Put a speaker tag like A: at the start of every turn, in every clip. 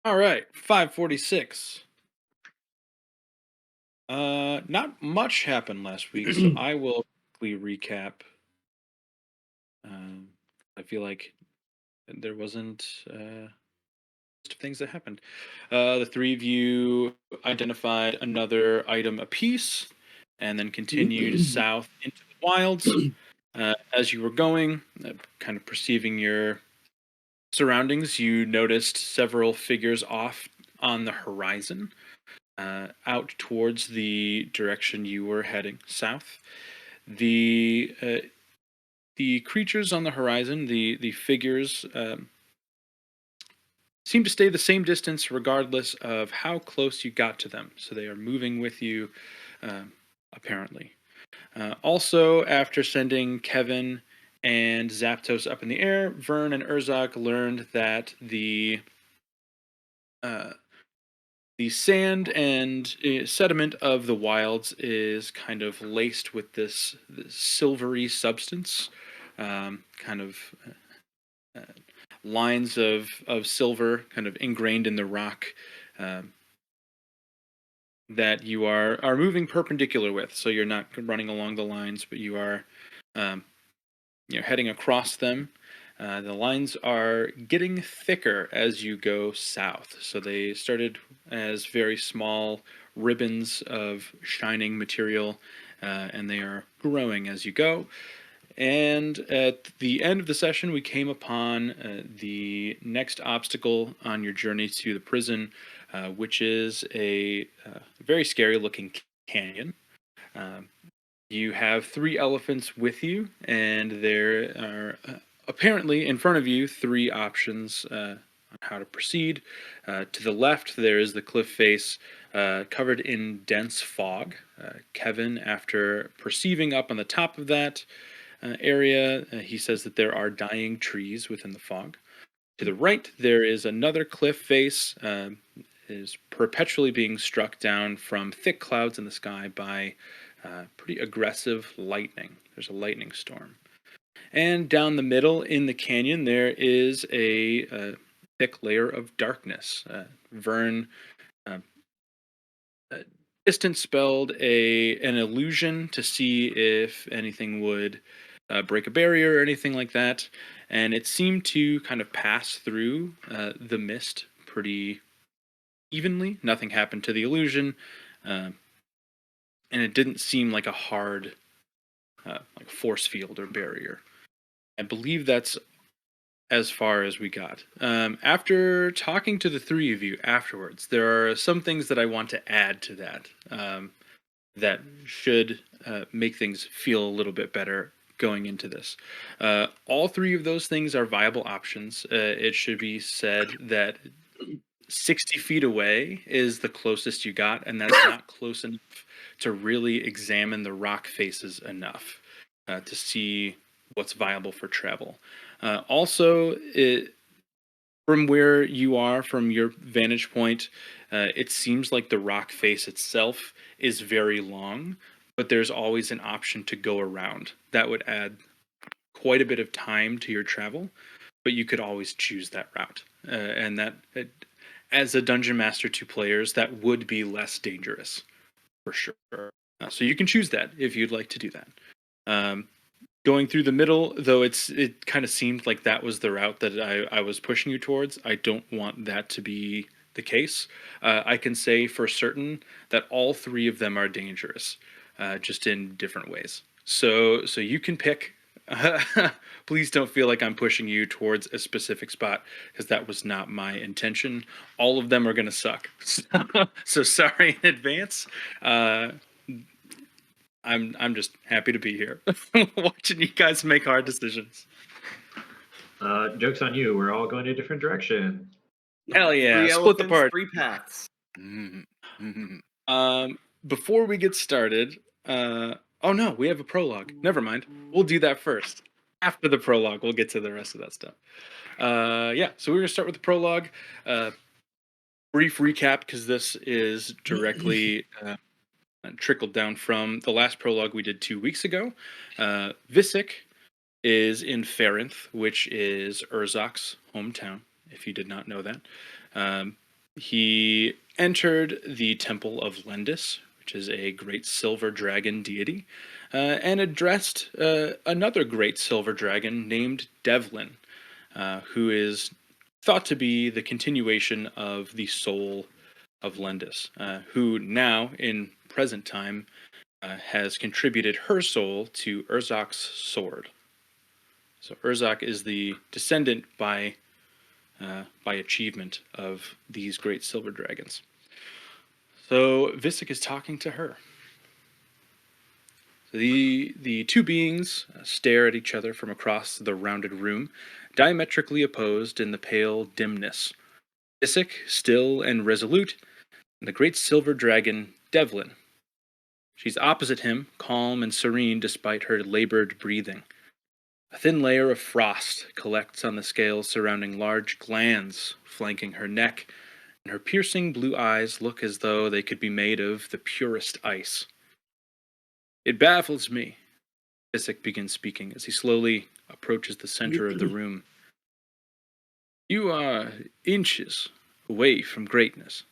A: All right, 546. Not much happened last week, so I will quickly recap. Um, I feel like there wasn't list of things that happened. The three of you identified another item apiece, and then continued south into the wilds. As you were going, kind of perceiving your surroundings, you noticed several figures off on the horizon, out towards the direction you were heading, south. The the creatures on the horizon, the figures, seem to stay the same distance regardless of how close you got to them. So they are moving with you, um, apparently. Also, after sending Kevin and Zapdos up in the air, Vern and Urzok learned that uh, the sand and sediment of the wilds is kind of laced with this silvery substance, kind of uh, lines of silver kind of ingrained in the rock, um, that you are moving perpendicular with. So you're not running along the lines, but you are um, heading across them. The lines are getting thicker as you go south. So they started as very small ribbons of shining material, and they are growing as you go. And at the end of the session, we came upon the next obstacle on your journey to the prison, which is a very scary looking canyon. Um, you have three elephants with you, and there are apparently in front of you three options on how to proceed. To the left, there is the cliff face covered in dense fog. Kevin, after perceiving up on the top of that area, he says that there are dying trees within the fog. To the right, there is another cliff face, is perpetually being struck down from thick clouds in the sky by pretty aggressive lightning. There's a lightning storm. And down the middle in the canyon, there is a thick layer of darkness. Vern uh, uh, distance spelled an illusion to see if anything would break a barrier or anything like that, and it seemed to kind of pass through the mist pretty evenly. Nothing happened to the illusion, uh, and it didn't seem like a hard like force field or barrier. I believe that's as far as we got. After talking to the three of you afterwards, there are some things that I want to add to that. That should make things feel a little bit better going into this. All three of those things are viable options. It should be said that 60 feet away is the closest you got, and that's not close enough to really examine the rock faces enough to see what's viable for travel. Also, from where you are, from your vantage point, it seems like the rock face itself is very long, but there's always an option to go around. That would add quite a bit of time to your travel, but you could always choose that route. And that, as a dungeon master to players, that would be less dangerous for sure. So you can choose that if you'd like to do that. Um, Going through the middle, though, it kind of seemed like that was the route that I was pushing you towards. I don't want that to be the case. I can say for certain that all three of them are dangerous, just in different ways. So you can pick. Please don't feel like I'm pushing you towards a specific spot because that was not my intention. All of them are going to suck. So sorry in advance. Uh, I'm just happy to be here, watching you guys make hard decisions.
B: Joke's on you. We're all going a different direction.
A: Hell yeah,
C: Three
A: split the
C: elephants,
A: party.
C: three paths.
A: Before we get started, oh no, we have a prologue. Never mind. We'll do that first. After the prologue, we'll get to the rest of that stuff. Yeah, so we're gonna start with the prologue. Brief recap because this is directly trickled down from the last prologue we did 2 weeks ago. Visick is in Farinth, which is Urzok's hometown, if you did not know that. He entered the Temple of Lendis, which is a great silver dragon deity, and addressed another great silver dragon named Devlin, who is thought to be the continuation of the soul of Lendis, who now, in present time, has contributed her soul to Urzok's sword. So Urzok is the descendant by achievement of these great silver dragons. So Visick is talking to her. The two beings stare at each other from across the rounded room, diametrically opposed in the pale dimness. Visick, still and resolute, and the great silver dragon, Devlin. She's opposite him, calm and serene despite her labored breathing. A thin layer of frost collects on the scales surrounding large glands flanking her neck, and her piercing blue eyes look as though they could be made of the purest ice. It baffles me, Visick begins speaking as he slowly approaches the center of the room. You are inches away from greatness,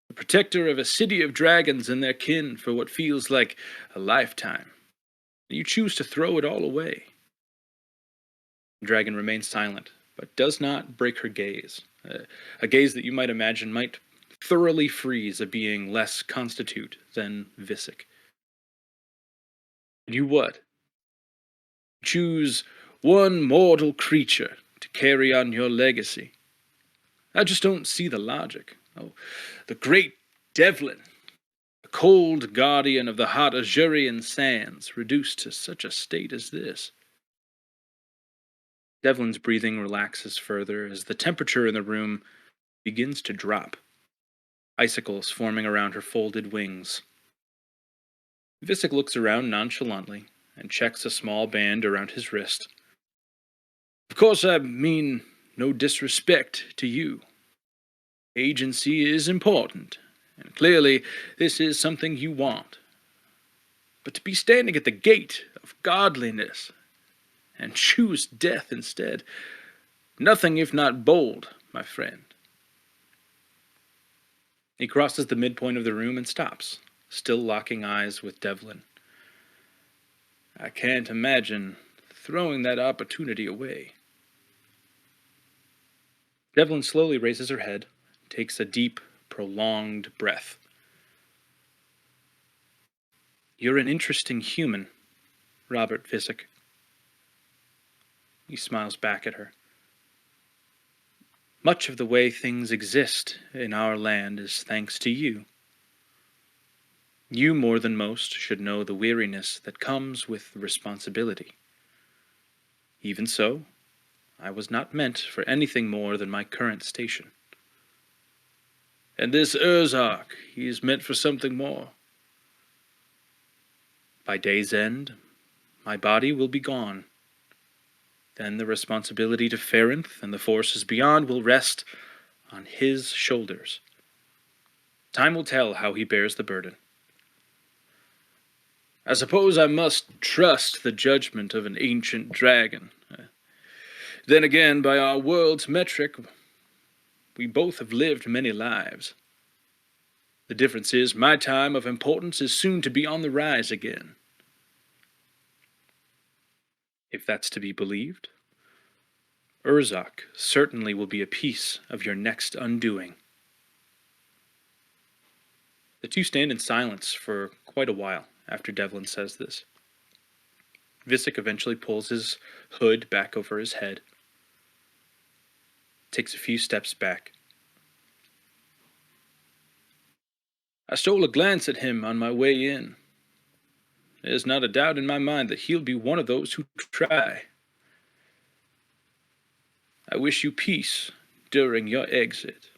A: the protector of a city of dragons and their kin for what feels like a lifetime. You choose to throw it all away. The dragon remains silent, but does not break her gaze, a gaze that you might imagine might thoroughly freeze a being less constitute than Visick. You what? Choose one mortal creature to carry on your legacy. I just don't see the logic. Oh, the great Devlin, the cold guardian of the hot Azurian sands, reduced to such a state as this. Devlin's breathing relaxes further as the temperature in the room begins to drop, icicles forming around her folded wings. Visick looks around nonchalantly and checks a small band around his wrist. Of course, I mean no disrespect to you. Agency is important, and clearly this is something you want. But to be standing at the gate of godliness and choose death instead, nothing if not bold, my friend. He crosses the midpoint of the room and stops, still locking eyes with Devlin. I can't imagine throwing that opportunity away. Devlin slowly raises her head, takes a deep, prolonged breath. You're an interesting human, Robert Visick. He smiles back at her. Much of the way things exist in our land is thanks to you. You, more than most, should know the weariness that comes with responsibility. Even so, I was not meant for anything more than my current station. And this Urzok, he is meant for something more. By day's end, my body will be gone. Then the responsibility to Farinth and the forces beyond will rest on his shoulders. Time will tell how he bears the burden. I suppose I must trust the judgment of an ancient dragon. Then again, by our world's metric, we both have lived many lives. The difference is my time of importance is soon to be on the rise again. If that's to be believed, Urzok certainly will be a piece of your next undoing. The two stand in silence for quite a while after Devlin says this. Visick eventually pulls his hood back over his head, takes a few steps back. I stole a glance at him on my way in. There's not a doubt in my mind that he'll be one of those who try. I wish you peace during your exit.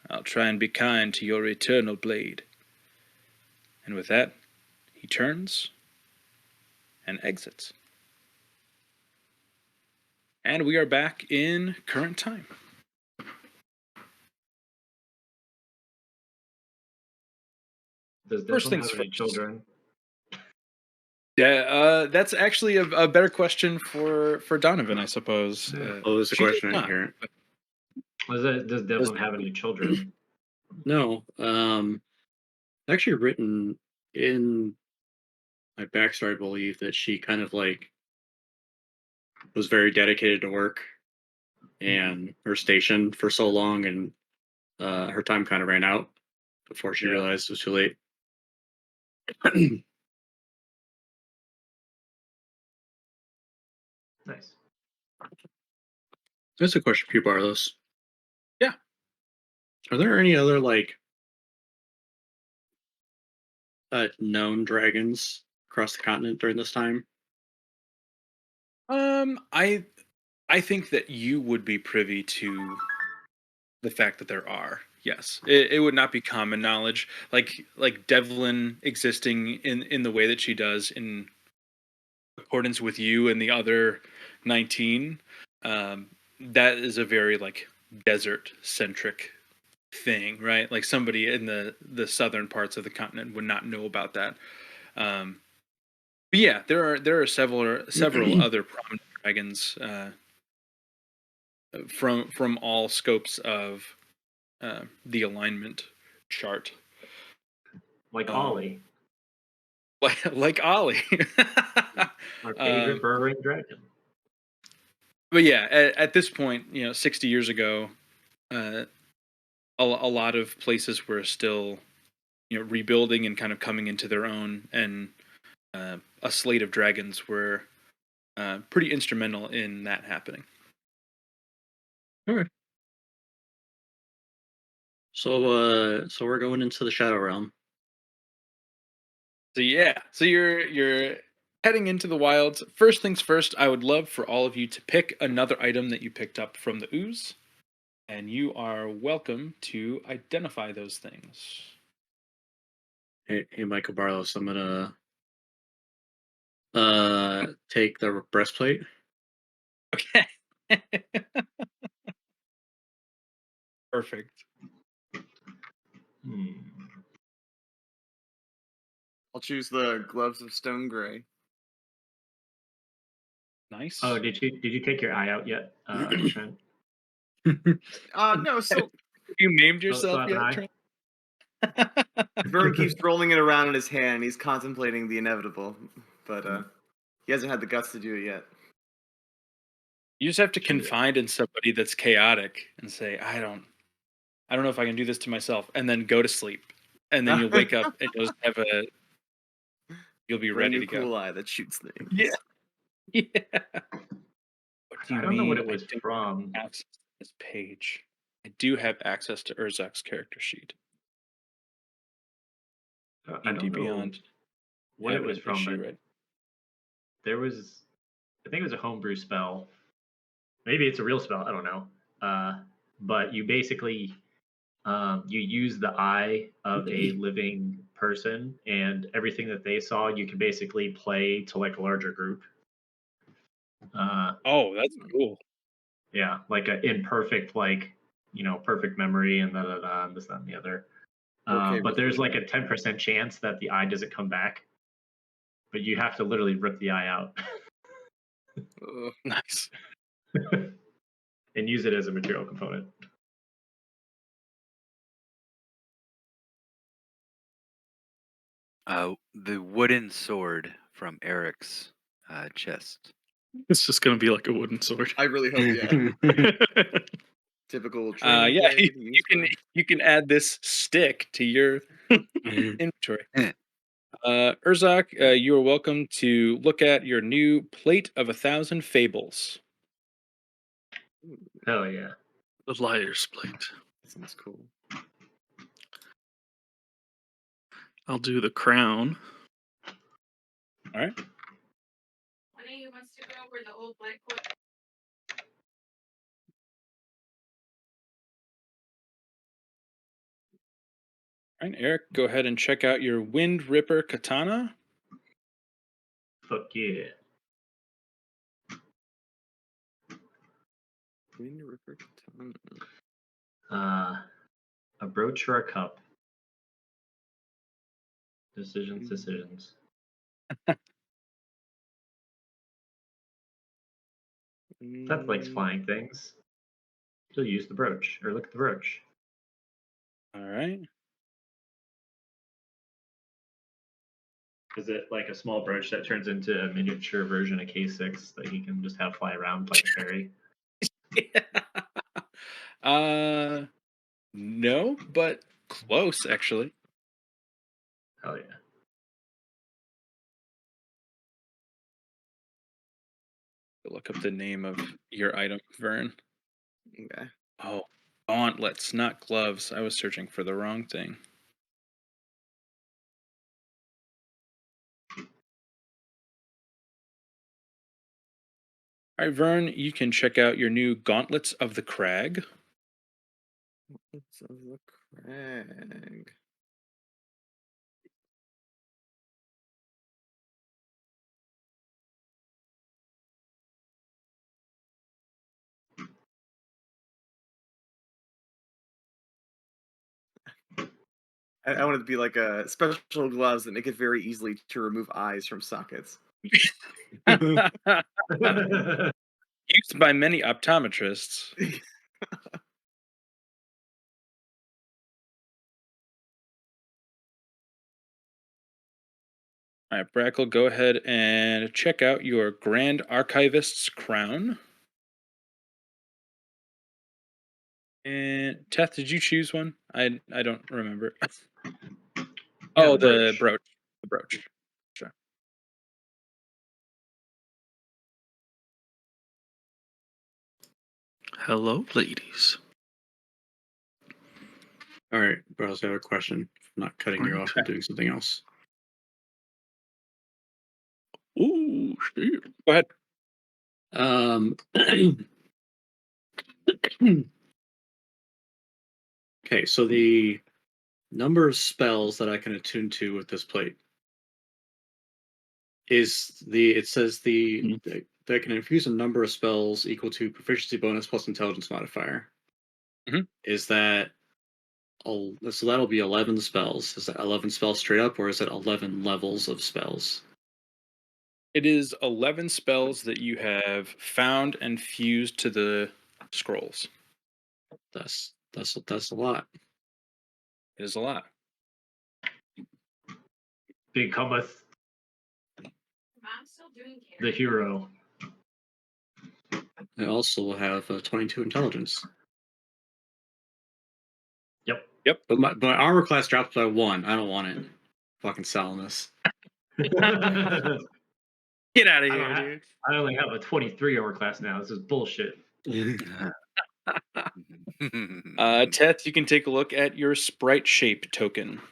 A: I'll try and be kind to your eternal blade. And with that, he turns and exits. And we are back in current time.
B: Does
A: First
B: Devlin
A: things
B: have any
A: first.
B: children?
A: Yeah, that's actually a better question for Donovan, I suppose.
C: What was the
A: she does
C: question? I
A: not.
C: didn't hear it.
B: Does Devlin have any children?
C: No, actually written in my backstory, I believe that she kind of like was very dedicated to work
B: Hmm.
C: and her station for so long, and her time kind of ran out before she
B: Yeah.
C: realized it was too late.
B: Nice.
C: That's a question for you, Barlos.
A: Yeah.
C: Are there any other like known dragons across the continent during this time?
A: I think that you would be privy to the fact that there are. Yes, it would not be common knowledge. Like Devlin existing in the way that she does in accordance with you and the other 19. That is a very like desert centric thing, right? Like somebody in the southern parts of the continent would not know about that. Um, but yeah, there are several other prominent dragons from all scopes of the alignment chart.
B: Like
A: Um,
B: Ollie,
A: like Ollie.
B: our favorite
A: um,
B: burrowing dragon.
A: but yeah, at this point, 60 years ago, uh, a lot of places were still, rebuilding and kind of coming into their own, and a slate of dragons were pretty instrumental in that happening.
C: All right. So we're going into the Shadow Realm.
A: So yeah, so you're heading into the wilds. First things first, I would love for all of you to pick another item that you picked up from the ooze, and you are welcome to identify those things.
C: Hey, Michael Barlos, I'm gonna take the breastplate.
A: Okay. Perfect.
B: Hmm.
D: I'll choose the gloves of stone gray.
B: Oh,
A: Nice.
B: did you take your eye out yet, Trent?
D: No, so
A: You named
B: Still
A: yourself
B: have an
A: yet,
B: eye?
A: Trent?
D: Vern keeps rolling it around in his hand. He's contemplating the inevitable, but he hasn't had the guts to do it yet.
A: You just have to
B: Should
A: confide in somebody that's chaotic and say, I don't know if I can do this to myself, and then go to sleep. And then you'll wake up and you'll be
D: Brand
A: ready
D: new
A: to go.
D: cool eye that shoots
A: Yeah.
D: things.
A: Yeah. What do
B: I
A: you
B: don't know what
A: mean
B: it
A: I
B: was
A: don't
B: from.
A: have access to this page? I do have access to Urzak's character sheet.
B: I
A: D&D
B: don't know
A: Beyond
B: what it
A: having
B: was
A: an
B: from,
A: issue
B: but
A: right.
B: there was, I think it was a homebrew spell. Maybe it's a real spell. I don't know. But you basically you use the eye of a living person, and everything that they saw, you can basically play to like a larger group. Uh,
A: Oh, that's cool.
B: yeah, like a imperfect, like perfect memory and da da da, and this that and the other.
D: Okay,
B: But there's like a 10% chance that the eye doesn't come back, but you have to literally rip the eye out
A: Nice.
B: and use it as a material component.
E: The wooden sword from Eric's chest.
C: It's just gonna be like a wooden sword.
D: I really hope, yeah. Typical training
A: Yeah,
D: blade
A: you
D: used
A: can
D: by.
A: you can add this stick to your inventory.
E: Eh.
A: Urzak, you are welcome to look at your new plate of 1,000 fables.
B: Hell yeah.
C: The liar's plate.
D: That sounds cool.
C: I'll do the crown.
A: All right.
F: One of you wants to go where the old black boy.
A: All right, Eric, go ahead and check out your Wind Ripper katana.
B: Fuck yeah.
D: Wind Ripper Katana.
B: A brooch or a cup? Decisions, decisions. That likes flying things. She'll use the brooch, or look at the brooch.
A: All right.
B: Is it like a small brooch that turns into a miniature version of K6 that he can just have fly around like a fairy?
A: uh, no, but close actually.
B: Hell yeah.
A: Look up the name of your item, Vern.
D: Okay.
A: Oh, gauntlets, not gloves. I was searching for the wrong thing. All right, Vern, you can check out your new Gauntlets of the Crag.
D: Let's have the crag. I want it to be like a special gloves that make it very easily to remove eyes from sockets.
A: Used by many optometrists. All right, Brackle, go ahead and check out your Grand Archivist's crown. And Teth, did you choose one? I don't remember. Oh, the brooch. The brooch. Sure.
G: Hello, ladies.
C: All right, bros, I have a question. I'm not cutting you off from doing something else.
G: Ooh, shit.
A: Go ahead.
C: Okay, so the number of spells that I can attune to with this plate is it says that can infuse a number of spells equal to proficiency bonus plus intelligence modifier.
A: Mhm.
C: Is that so that'll be 11 spells. Is that 11 spells straight up, or is it 11 levels of spells?
A: It is 11 spells that you have found and fused to the scrolls.
C: That's a lot.
A: It is a lot.
B: Becometh
F: Mom's still doing care.
B: the hero.
C: I also will have 22 intelligence.
B: Yep.
C: But my armor class drops by 1. I don't want it. Fucking selling this.
A: Get out of
B: I
A: here,
B: don't have-
A: dude.
B: I only have a 23 hour class now. This is bullshit.
A: Teth, you can take a look at your sprite shape token.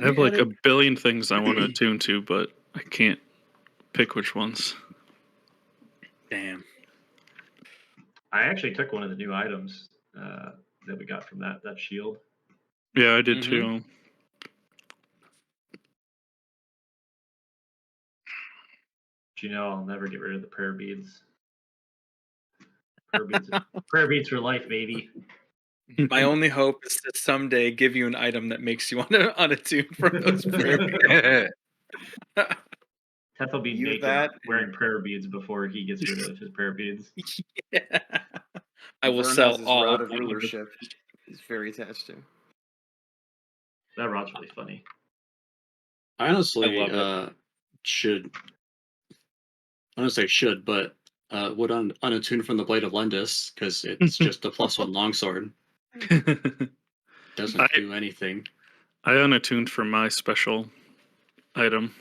G: I have like a billion things I want to attune to, but I can't pick which ones.
A: Damn.
B: I actually took one of the new items that we got from that shield.
G: Yeah, I did
A: Mhm.
G: too.
B: But you know, I'll never get rid of the prayer beads. Prayer beads for life, baby.
A: My only hope is to someday give you an item that makes you want to unattune from those prayer beads.
B: Teth will be
D: You
B: naked
D: that
B: wearing prayer beads before he gets rid of his prayer beads.
A: Yeah. I will
D: Vern
A: sell
D: has his
A: all
D: rod
A: of
D: of
A: my
D: rulership. He's very attached to.
B: That rod's really funny.
C: I honestly
A: I love
C: should. I don't say should, but would unattune from the Blade of Lendis because it's just a +1 longsword. Doesn't do anything.
G: I unattuned for my special item.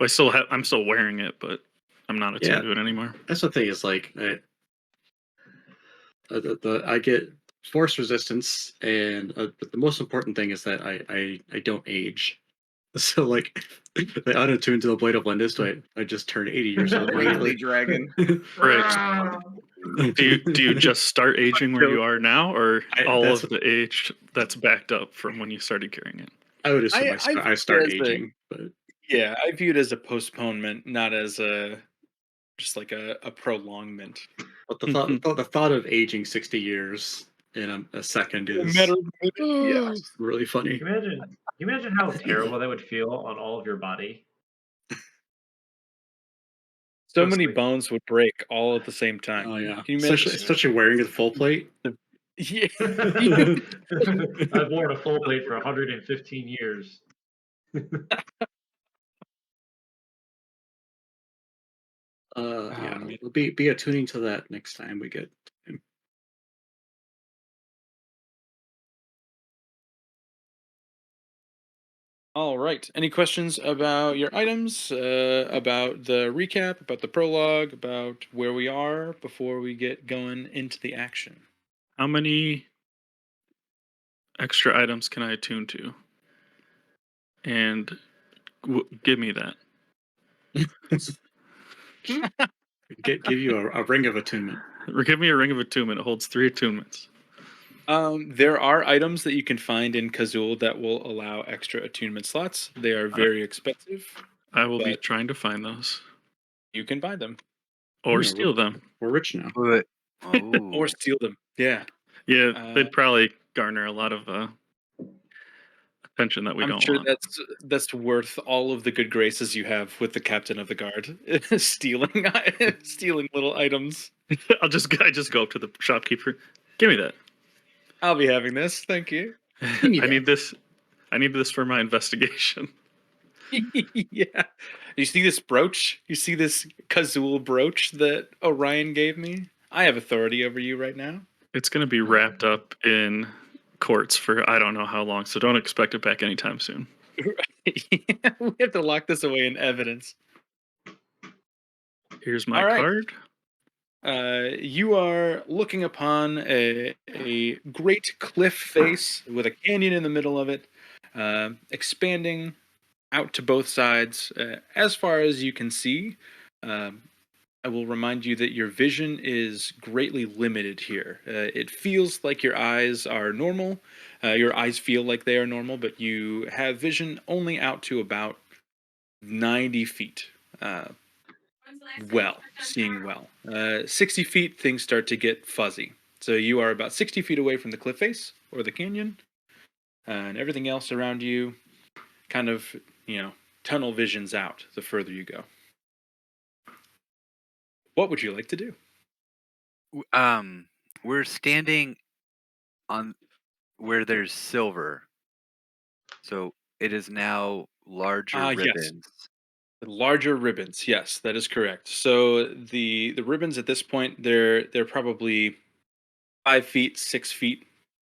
G: I'm still wearing it, but I'm not attuned to it anymore.
C: That's the thing. Is like I get force resistance, and but the most important thing is that I don't age. So like, if I unattune to the Blade of Lendis, I just turn 80 years old.
D: Wrinkly dragon.
G: Right. Do you just start aging where you are now, or all of the age that's backed up from when you started carrying it?
C: I would assume
A: I
C: I start aging, but
A: yeah, I view it as a postponement, not as just like a prolongment.
C: but the thought of aging 60 years in a second is
A: Yeah.
C: really funny.
B: Can you imagine how terrible that would feel on all of your body?
A: So
B: Looks
A: many
B: like-
A: bones would break all at the same time.
C: Oh yeah,
A: Can you imagine?
C: especially wearing a full plate.
A: Yeah.
B: I've worn a full plate for 115 years.
C: Yeah,
A: man.
C: we'll be attuning to that next time we get him.
A: All right. Any questions about your items, about the recap, about the prologue, about where we are before we get going into the action?
G: How many extra items can I attune to? And give me that.
C: Give you a ring of attunement.
G: Or give me a ring of attunement. It holds 3 attunements.
A: There are items that you can find in Kazul that will allow extra attunement slots. They are very expensive.
G: I will be
A: But-
G: trying to find those.
A: You can buy them
G: Or
C: Yeah,
G: steal them.
C: We're rich now.
E: But, oh,
A: or steal them. Yeah.
G: Yeah, they'd probably garner a lot of attention that we
A: I'm
G: don't
A: sure
G: want.
A: that's worth all of the good graces you have with the captain of the guard. stealing little items.
G: I just go up to the shopkeeper. Give me that.
A: I'll be having this. Thank you.
G: I need this. I need this for my investigation.
A: Yeah. You see this brooch? You see this Kazul brooch that Orion gave me? I have authority over you right now.
G: It's going to be wrapped up in courts for I don't know how long, so don't expect it back anytime soon.
A: Yeah, we have to lock this away in evidence.
G: Here's my
A: All right.
G: card.
A: You are looking upon a great cliff face with a canyon in the middle of it, expanding out to both sides as far as you can see. I will remind you that your vision is greatly limited here. It feels like your eyes are normal. Your eyes feel like they are normal, but you have vision only out to about 90 feet. Seeing well. 60 feet, things start to get fuzzy. So you are about 60 feet away from the cliff face or the canyon, and everything else around you kind of, tunnel visions out the further you go. What would you like to do?
E: we're standing on where there's silver, so it is now larger
A: Yes.
E: ribbons.
A: Larger ribbons, yes, that is correct. So the ribbons at this point they're probably 5 feet, 6 feet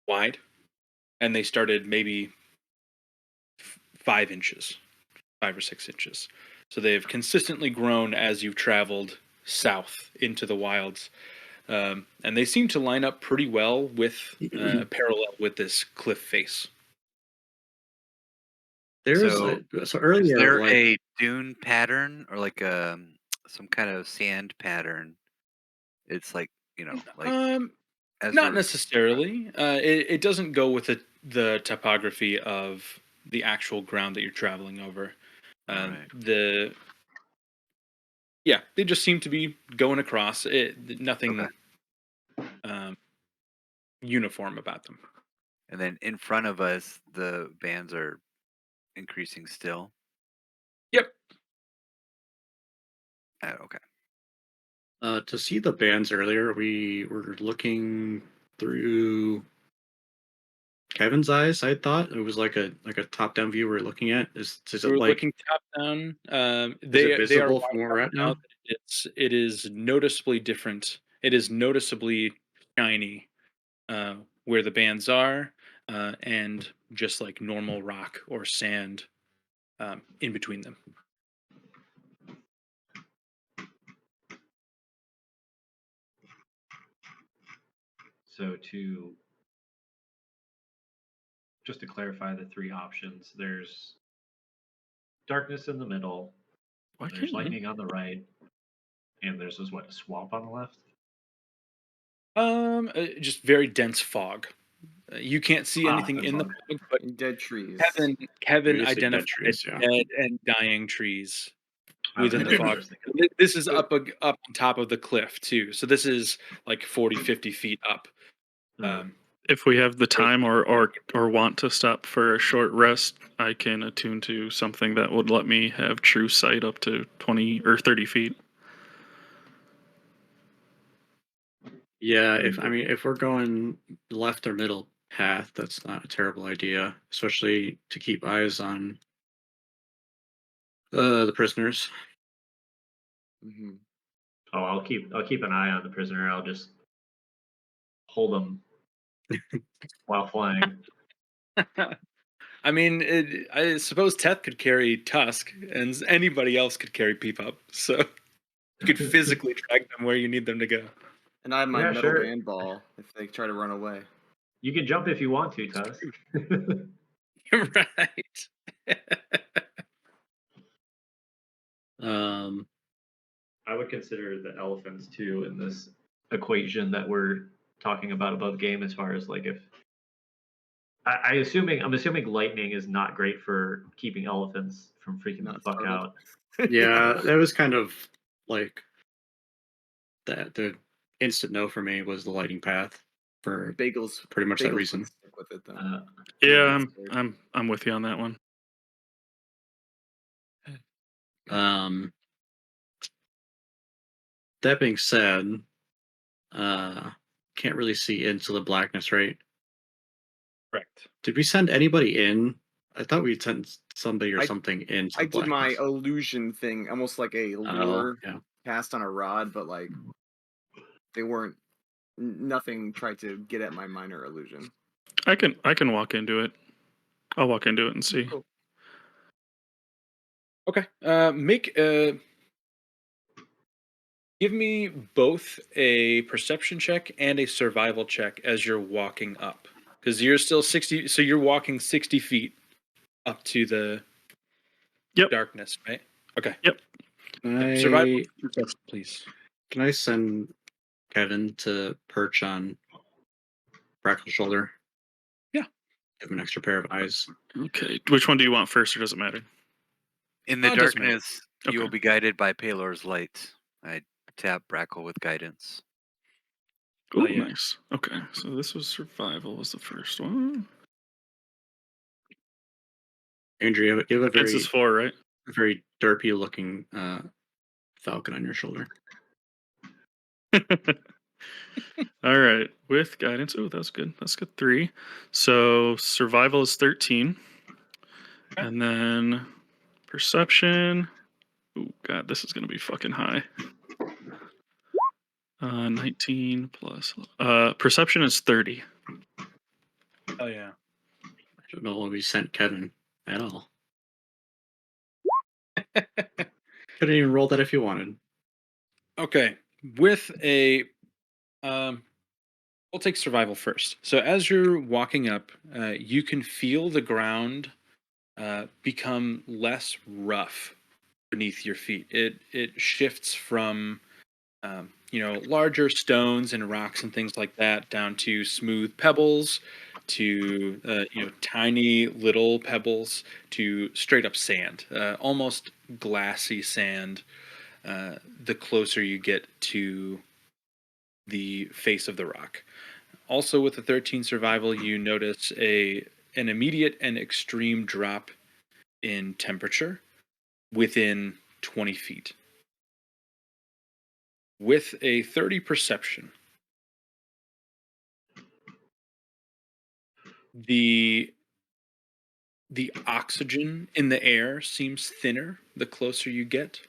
A: wide, and they started maybe 5 inches, 5 or 6 inches. So they've consistently grown as you've traveled south into the wilds, and they seem to line up pretty well with parallel with this cliff face.
C: There's
E: So,
C: so
E: Is
C: earlier,
E: there
C: like,
E: a dune pattern or like some kind of sand pattern? It's like like as
A: Not
E: we're
A: necessarily. It doesn't go with the topography of the actual ground that you're traveling over.
E: Right.
A: They just seem to be going across. Nothing uniform about them.
E: And then in front of us, the bands are increasing still.
A: Yep.
E: Okay.
C: to see the bands earlier, we were looking through Kevin's eyes. I thought it was like a top-down view we're looking at. Is it
A: We're
C: like
A: looking top down.
C: is it visible from where we're at now?
A: It is noticeably different. It is noticeably shiny where the bands are, and just like normal rock or sand in between them.
B: So just to clarify the 3 options, there's darkness in the middle,
G: Why
B: there's
G: can't you?
B: lightning on the right, and there's a swamp on the left.
A: Just very dense fog. You can't see anything
B: the
A: in the
B: fog.
A: fog, but
D: And dead trees.
A: Kevin
C: You just see dead
A: identified
C: trees, yeah.
A: dead and dying trees within
B: Okay,
A: the
B: that's what I
A: fog.
B: was thinking.
A: This is up on top of the cliff too, so this is like 40, 50 feet up.
G: If we have the time or want to stop for a short rest, I can attune to something that would let me have true sight up to 20 or 30 feet.
C: Yeah, if we're going left or middle path, that's not a terrible idea, especially to keep eyes on the prisoners.
D: Hmm.
B: Oh, I'll keep an eye on the prisoner. I'll just hold him while flying.
A: I mean, I suppose Teth could carry Tusk, and anybody else could carry Peepup. So you could physically drag them where you need them to go.
D: And I have my
B: Yeah,
D: metal
B: sure.
D: band ball if they try to run away.
B: You can jump if you want to, Tusk.
A: Right.
C: Um,
B: I would consider the elephants too in this equation that we're talking about above game, as far as like if I'm assuming lightning is not great for keeping elephants from freaking the
D: Not
B: fuck
D: startled.
B: out.
C: yeah, that was kind of like that. The instant no for me was the lighting path for
D: Bagels.
C: pretty much that
D: Bagels
C: reason.
D: would stick with it though.
G: Yeah,
D: Not scared.
G: I'm with you on that one.
C: Um, that being said, uh, can't really see into the blackness, right?
A: Correct.
C: Did we send anybody in? I thought we sent somebody or
D: I-
C: something into
D: I
C: the
D: did my
C: blackness.
D: illusion thing, almost like a
C: Oh,
D: lure
C: yeah.
D: cast on a rod, but like they weren't. Nothing tried to get at my minor illusion.
G: I can walk into it. I'll walk into it and see.
A: Cool. Okay. Give me both a perception check and a survival check as you're walking up, because you're still 60. So you're walking 60 feet up to the
G: Yep.
A: darkness, right? Okay.
G: Yep.
A: Survival,
C: Can
A: please.
C: I send Kevin to perch on Brackle's shoulder?
A: Yeah.
C: Give him an extra pair of eyes.
G: Okay. Which one do you want first, or does it matter?
E: In the
A: It doesn't matter.
E: darkness, you will
G: Okay.
E: be guided by Palor's light. I tap Brackle with guidance.
G: Oh,
A: yeah.
G: nice. Okay, so this was survival was the first one.
C: Andrew, you have a
G: This is 4, right?
C: very derpy looking falcon on your shoulder.
G: All right, with guidance. Oh, that's good. That's good. 3. So survival is 13, and then perception. Oh God, this is gonna be fucking high. 19 plus. Perception is 30.
A: Oh yeah.
C: I don't know when we sent Kevin at all. Couldn't even roll that if you wanted.
A: Okay. With a we'll take survival first. So as you're walking up, you can feel the ground become less rough beneath your feet. It shifts from larger stones and rocks and things like that down to smooth pebbles, to tiny little pebbles, to straight up sand, almost glassy sand. The closer you get to the face of the rock. Also, with the 13 survival, you notice an immediate and extreme drop in temperature within 20 feet. With a 30 perception, the oxygen in the air seems thinner the closer you get.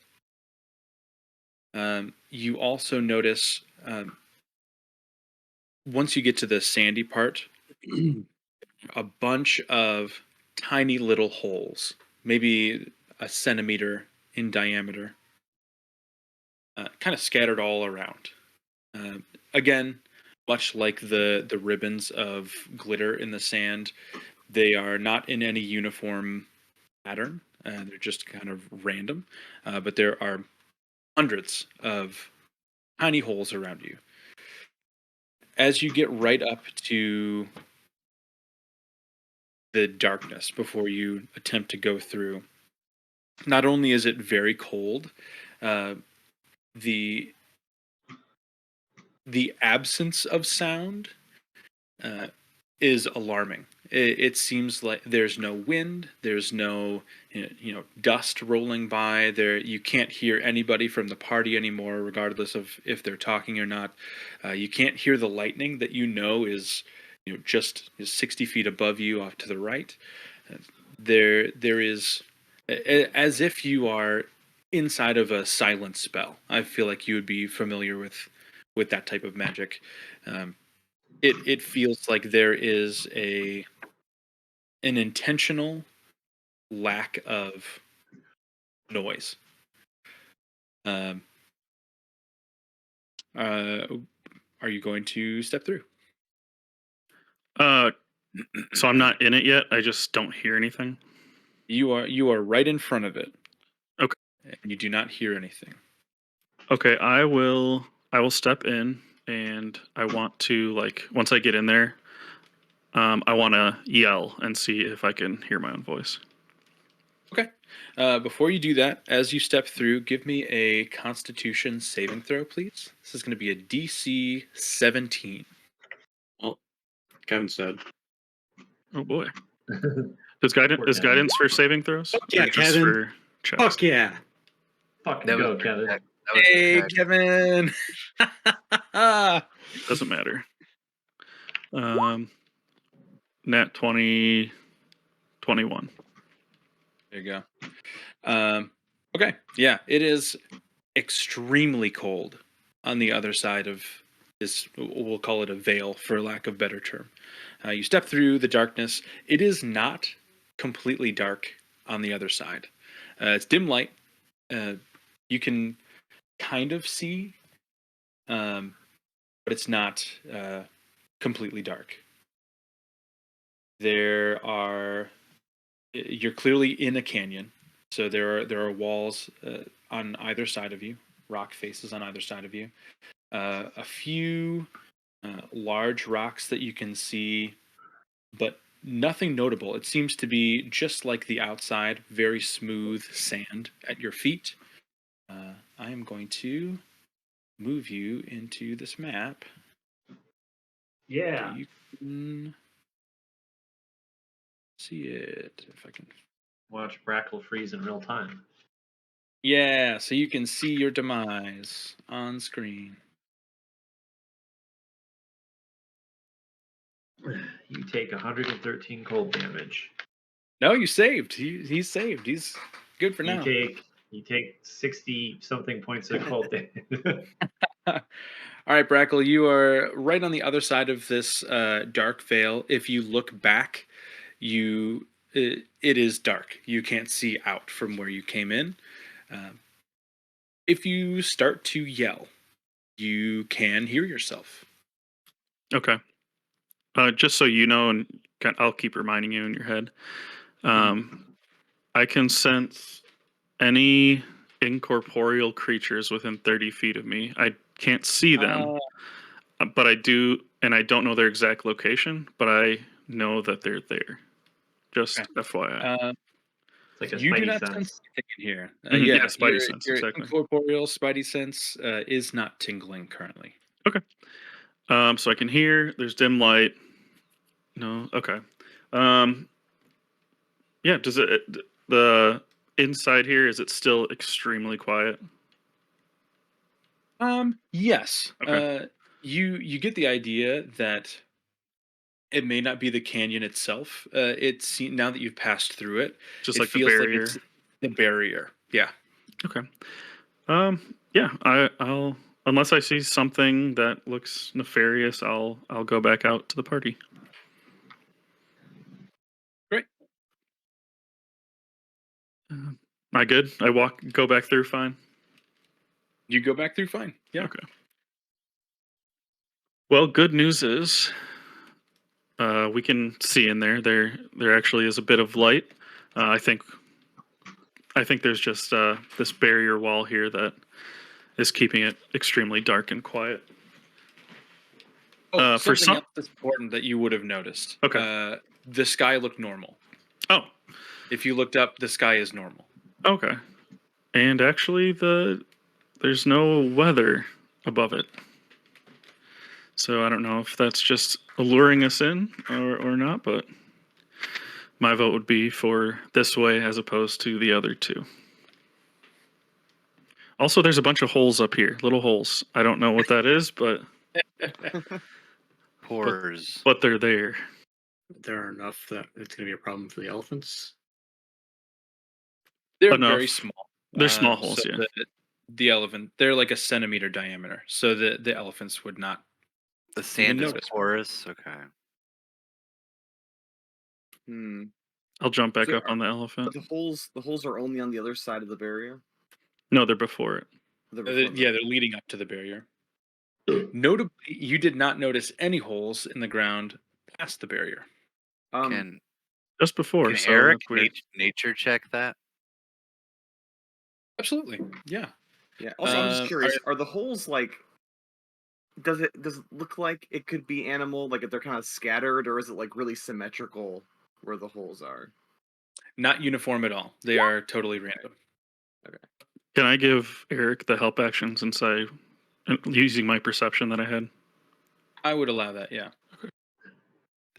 A: You also notice once you get to the sandy part, a bunch of tiny little holes, maybe a centimeter in diameter, kind of scattered all around. Again, much like the ribbons of glitter in the sand, they are not in any uniform pattern. They're just kind of random, but there are hundreds of tiny holes around you. As you get right up to the darkness before you attempt to go through, not only is it very cold, uh, the absence of sound is alarming. It seems like there's no wind, there's no dust rolling by. There, you can't hear anybody from the party anymore, regardless of if they're talking or not. You can't hear the lightning that is just 60 feet above you off to the right. There is as if you are inside of a silent spell. I feel like you would be familiar with that type of magic. It feels like there is an intentional lack of noise. Um, are you going to step through?
G: So I'm not in it yet. I just don't hear anything.
A: You are right in front of it.
G: Okay.
A: And you do not hear anything.
G: Okay, I will step in, and I want to, like, once I get in there, I want to yell and see if I can hear my own voice.
A: Okay. Before you do that, as you step through, give me a Constitution saving throw, please. This is going to be a DC 17.
C: Well, Kevin said.
G: Oh boy. Is guidance for saving throws?
C: Yeah,
G: Or just
C: Kevin.
G: for checks?
C: Fuck yeah.
B: Fucking
E: That was
B: go,
E: for
B: Kevin.
E: check. That was for
A: Hey,
E: check.
A: Kevin.
G: Doesn't matter. Nat 20, 21.
A: There you go. Okay. Yeah, it is extremely cold on the other side of this. We'll call it a veil, for lack of a better term. You step through the darkness. It is not completely dark on the other side. It's dim light. You can kind of see, but it's not completely dark. You're clearly in a canyon, so there are walls on either side of you, rock faces on either side of you. A few large rocks that you can see, but nothing notable. It seems to be just like the outside, very smooth sand at your feet. I am going to move you into this map.
B: Yeah.
A: So you can see it if I can.
B: Watch Brackle freeze in real time.
A: Yeah, so you can see your demise on screen.
B: You take 113 cold damage.
A: No, you saved. He's saved. He's good for now.
B: You take 60 something points of cold damage.
A: All right, Brackle, you are right on the other side of this dark veil. If you look back, it is dark. You can't see out from where you came in. If you start to yell, you can hear yourself.
G: Okay. Just so you know, and I'll keep reminding you in your head. I can sense any incorporeal creatures within 30 feet of me. I can't see them, but I do, and I don't know their exact location, but I know that they're there. Just FYI.
B: It's like a
A: You do
B: spidey
A: not
B: sense.
A: sense anything in here.
G: Yeah, spidey sense,
A: your
G: exactly.
A: incorporeal spidey sense is not tingling currently.
G: Okay. So I can hear. There's dim light. No. Okay. Yeah. Does the inside here, is it still extremely quiet?
A: Yes.
G: Okay.
A: You get the idea that it may not be the canyon itself. Now that you've passed through it,
G: Just
A: it
G: like the
A: feels like
G: barrier.
A: it's the barrier. Yeah.
G: Okay. Yeah. I'll unless I see something that looks nefarious, I'll go back out to the party.
A: Great.
G: Am I good? Go back through fine.
A: You go back through fine. Yeah.
G: Okay. Well, good news is we can see in there. There actually is a bit of light. I think there's just this barrier wall here that is keeping it extremely dark and quiet. For
A: Something else that's important that you would have noticed.
G: Okay.
A: The sky looked normal.
G: Oh.
A: If you looked up, the sky is normal.
G: Okay. And actually, there's no weather above it. So I don't know if that's just alluring us in or not, but My vote would be for this way as opposed to the other two. Also, there's a bunch of holes up here, little holes. I don't know what that is, but
E: Pores.
G: but they're there.
C: There are enough that it's going to be a problem for the elephants.
A: They're
G: Enough.
A: very small.
G: They're small holes,
A: so
G: yeah.
A: the elephant, they're like a centimeter diameter, so the elephants would not.
E: The sand is
A: notice.
E: porous. Okay.
D: Hmm.
G: I'll jump back
D: So
G: up on the elephant.
D: But the holes are only on the other side of the barrier.
G: No, they're before it.
D: They're before the-
A: Yeah, they're leading up to the barrier. Notably, you did not notice any holes in the ground past the barrier.
E: Can
G: Just before.
E: can
G: So
E: Eric
G: that's weird.
E: nature check that?
A: Absolutely, yeah.
D: Yeah. Also, I'm just
A: Uh,
D: curious: are the holes like? Does it look like it could be animal? Like if they're kind of scattered, or is it like really symmetrical where the holes are?
A: Not uniform at all. They are totally random.
G: Can I give Eric the help action since using my perception that I had?
A: I would allow that, yeah.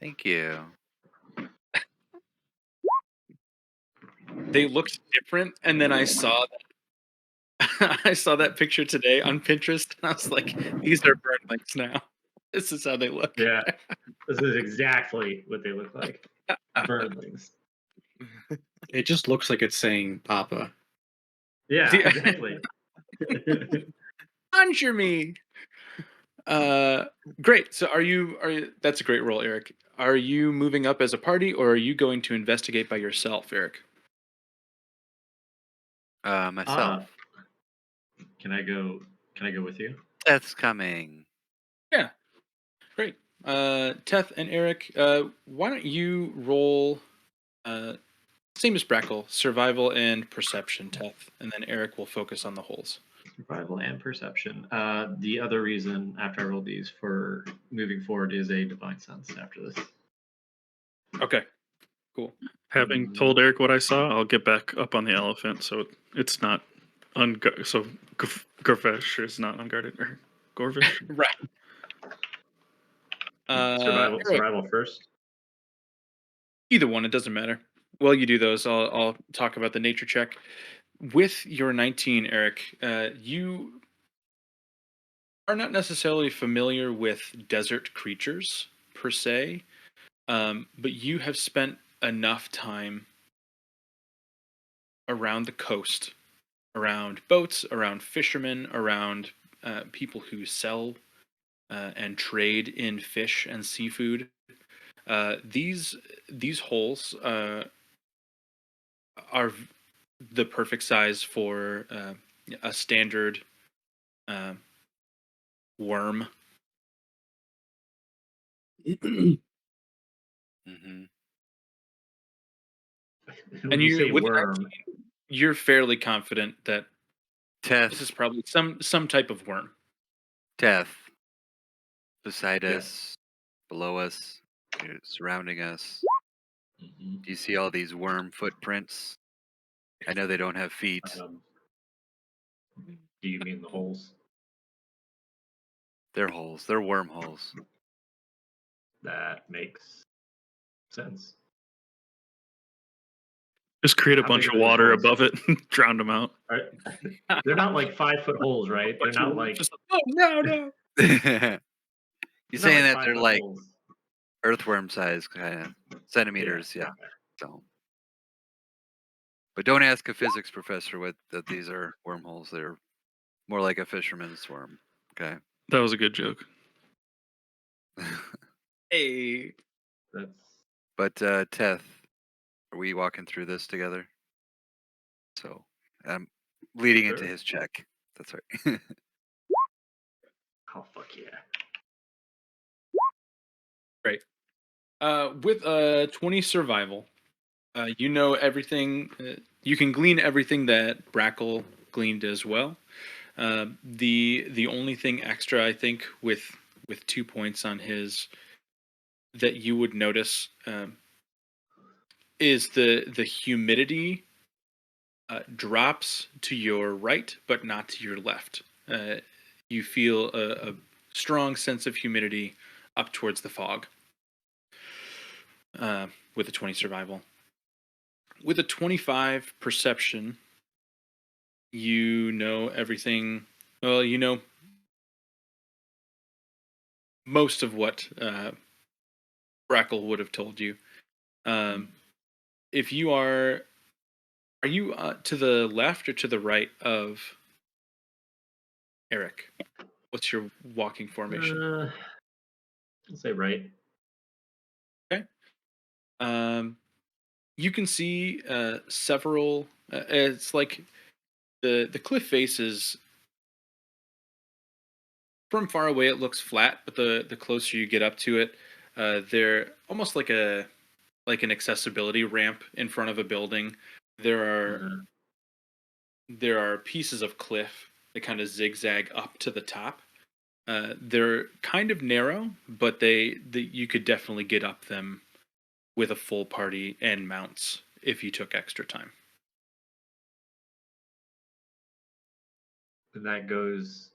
E: Thank you.
A: They looked different, and then I saw that I saw that picture today on Pinterest, and I was like, these are birdlings now. This is how they look.
B: Yeah, this is exactly what they look like. Birdlings.
C: It just looks like it's saying Papa.
B: Yeah,
A: Yeah.
B: exactly.
A: Conjure me. Great. So are you that's a great role, Eric. Are you moving up as a party, or are you going to investigate by yourself, Eric?
E: Myself.
B: Can I go with you?
E: Death's coming.
A: Yeah. Great. Teth and Eric, why don't you roll same as Brackle, survival and perception, Teth, and then Eric will focus on the holes.
B: Survival and perception. The other reason after I roll these for moving forward is a divine sense after this.
A: Okay. Cool.
G: Having told Eric what I saw, I'll get back up on the elephant so it's not so Gorvish is not unguarded or Gorvish.
A: Right. Eric,
B: Survival first.
A: either one, it doesn't matter. While you do those, I'll talk about the nature check. With your 19, Eric, you are not necessarily familiar with desert creatures per se, but you have spent enough time around the coast, around boats, around fishermen, around people who sell and trade in fish and seafood. These holes are the perfect size for a standard worm.
E: Mm-hmm.
B: When
A: And
B: you say
A: with
B: worm,
A: 19, you're fairly confident that this is
E: Teth.
A: probably some type of worm.
E: Teth. Beside
B: Yeah.
E: us, below us, surrounding us.
B: Mhm.
E: Do you see all these worm footprints? I know they don't have feet.
B: Do you mean the holes?
E: They're holes. They're wormholes.
B: That makes sense.
G: Just create a
B: How
G: bunch
B: big
G: of
B: are these
G: water
B: holes?
G: above it and drown them out.
B: They're not like 5-foot holes, right? They're not like.
A: Just, oh no.
E: You're
B: they're not
E: saying that
B: 5
E: they're
B: foot
E: like
B: holes.
E: earthworm size, kind of centimeters, yeah.
B: Okay.
E: So, but don't ask a physics professor what that these are wormholes. They're more like a fisherman's worm. Okay.
G: That was a good joke.
A: Hey.
B: That's
E: But Teth, are we walking through this together? So I'm leading into
B: Sure.
E: his check. That's right.
B: oh fuck yeah.
A: Great. With 20 survival, you know everything. You can glean everything that Brackle gleaned as well. The only thing extra, I think, with 2 points on his that you would notice is the humidity drops to your right, but not to your left. You feel a strong sense of humidity up towards the fog with a 20 survival. with a 25 perception, you know everything. Well, you know most of what Brackle would have told you. If you are you to the left or to the right of Eric? What's your walking formation?
B: I'll say right.
A: Okay. You can see several. It's like the cliff face is from far away. It looks flat, but the closer you get up to it, they're almost like an accessibility ramp in front of a building. There are
B: Uh,
A: there are pieces of cliff that kind of zigzag up to the top. They're kind of narrow, but you could definitely get up them with a full party and mounts if you took extra time.
B: and that goes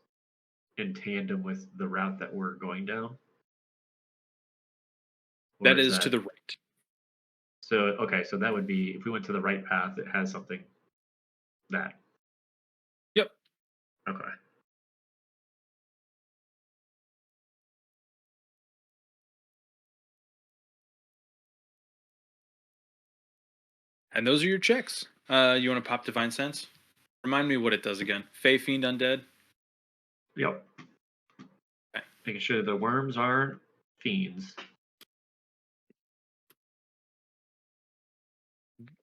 B: in tandem with the route that we're going down. Or
A: That is to the right.
B: So okay, so that would be if we went to the right path, it has something that.
A: Yep.
B: Okay.
A: And those are your checks. You want to pop Divine Sense? Remind me what it does again. Fey, Fiend, Undead?
B: Yep.
A: Okay.
B: Making sure the worms are fiends.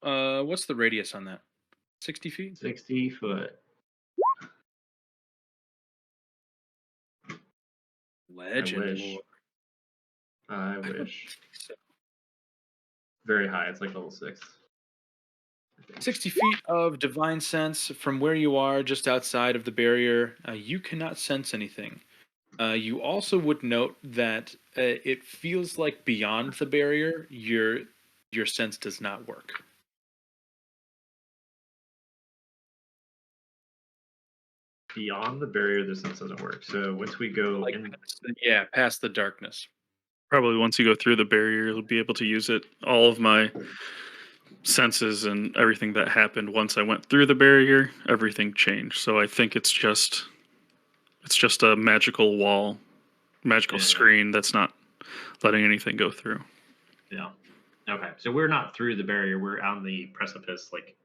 A: What's the radius on that? 60 feet?
B: 60 foot.
A: Legend
B: wish.
A: lore.
B: I wish. Very high. It's like level 6.
A: 60 feet of Divine Sense from where you are, just outside of the barrier. You cannot sense anything. You also would note that it feels like beyond the barrier, your sense does not work.
B: Beyond the barrier, the sense doesn't work. So once we go
A: Like
B: in,
A: past the darkness.
G: Probably once you go through the barrier, you'll be able to use it. All of my senses and everything that happened once I went through the barrier, everything changed. So I think it's just a magical wall, magical
B: Yeah.
G: screen that's not letting anything go through.
B: yeah. Okay, so we're not through the barrier. We're on the precipice, like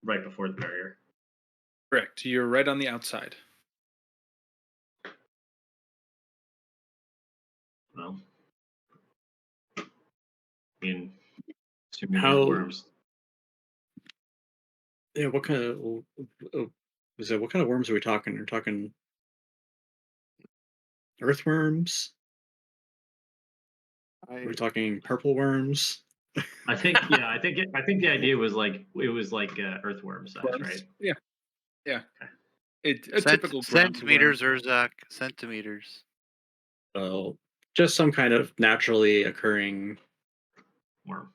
B: right before the barrier.
A: Correct. You're right on the outside.
B: Well, I mean, assuming
C: How-
B: there's worms.
C: Yeah, what kind of what kind of worms are we talking? We're talking earthworms. We're talking purple worms.
B: I think, yeah, I think the idea was like earthworm size, right?
A: Yeah. Yeah. A
E: Cent-
A: typical ground
E: centimeters, Urzak. Centimeters.
C: So just some kind of naturally occurring
B: Worm.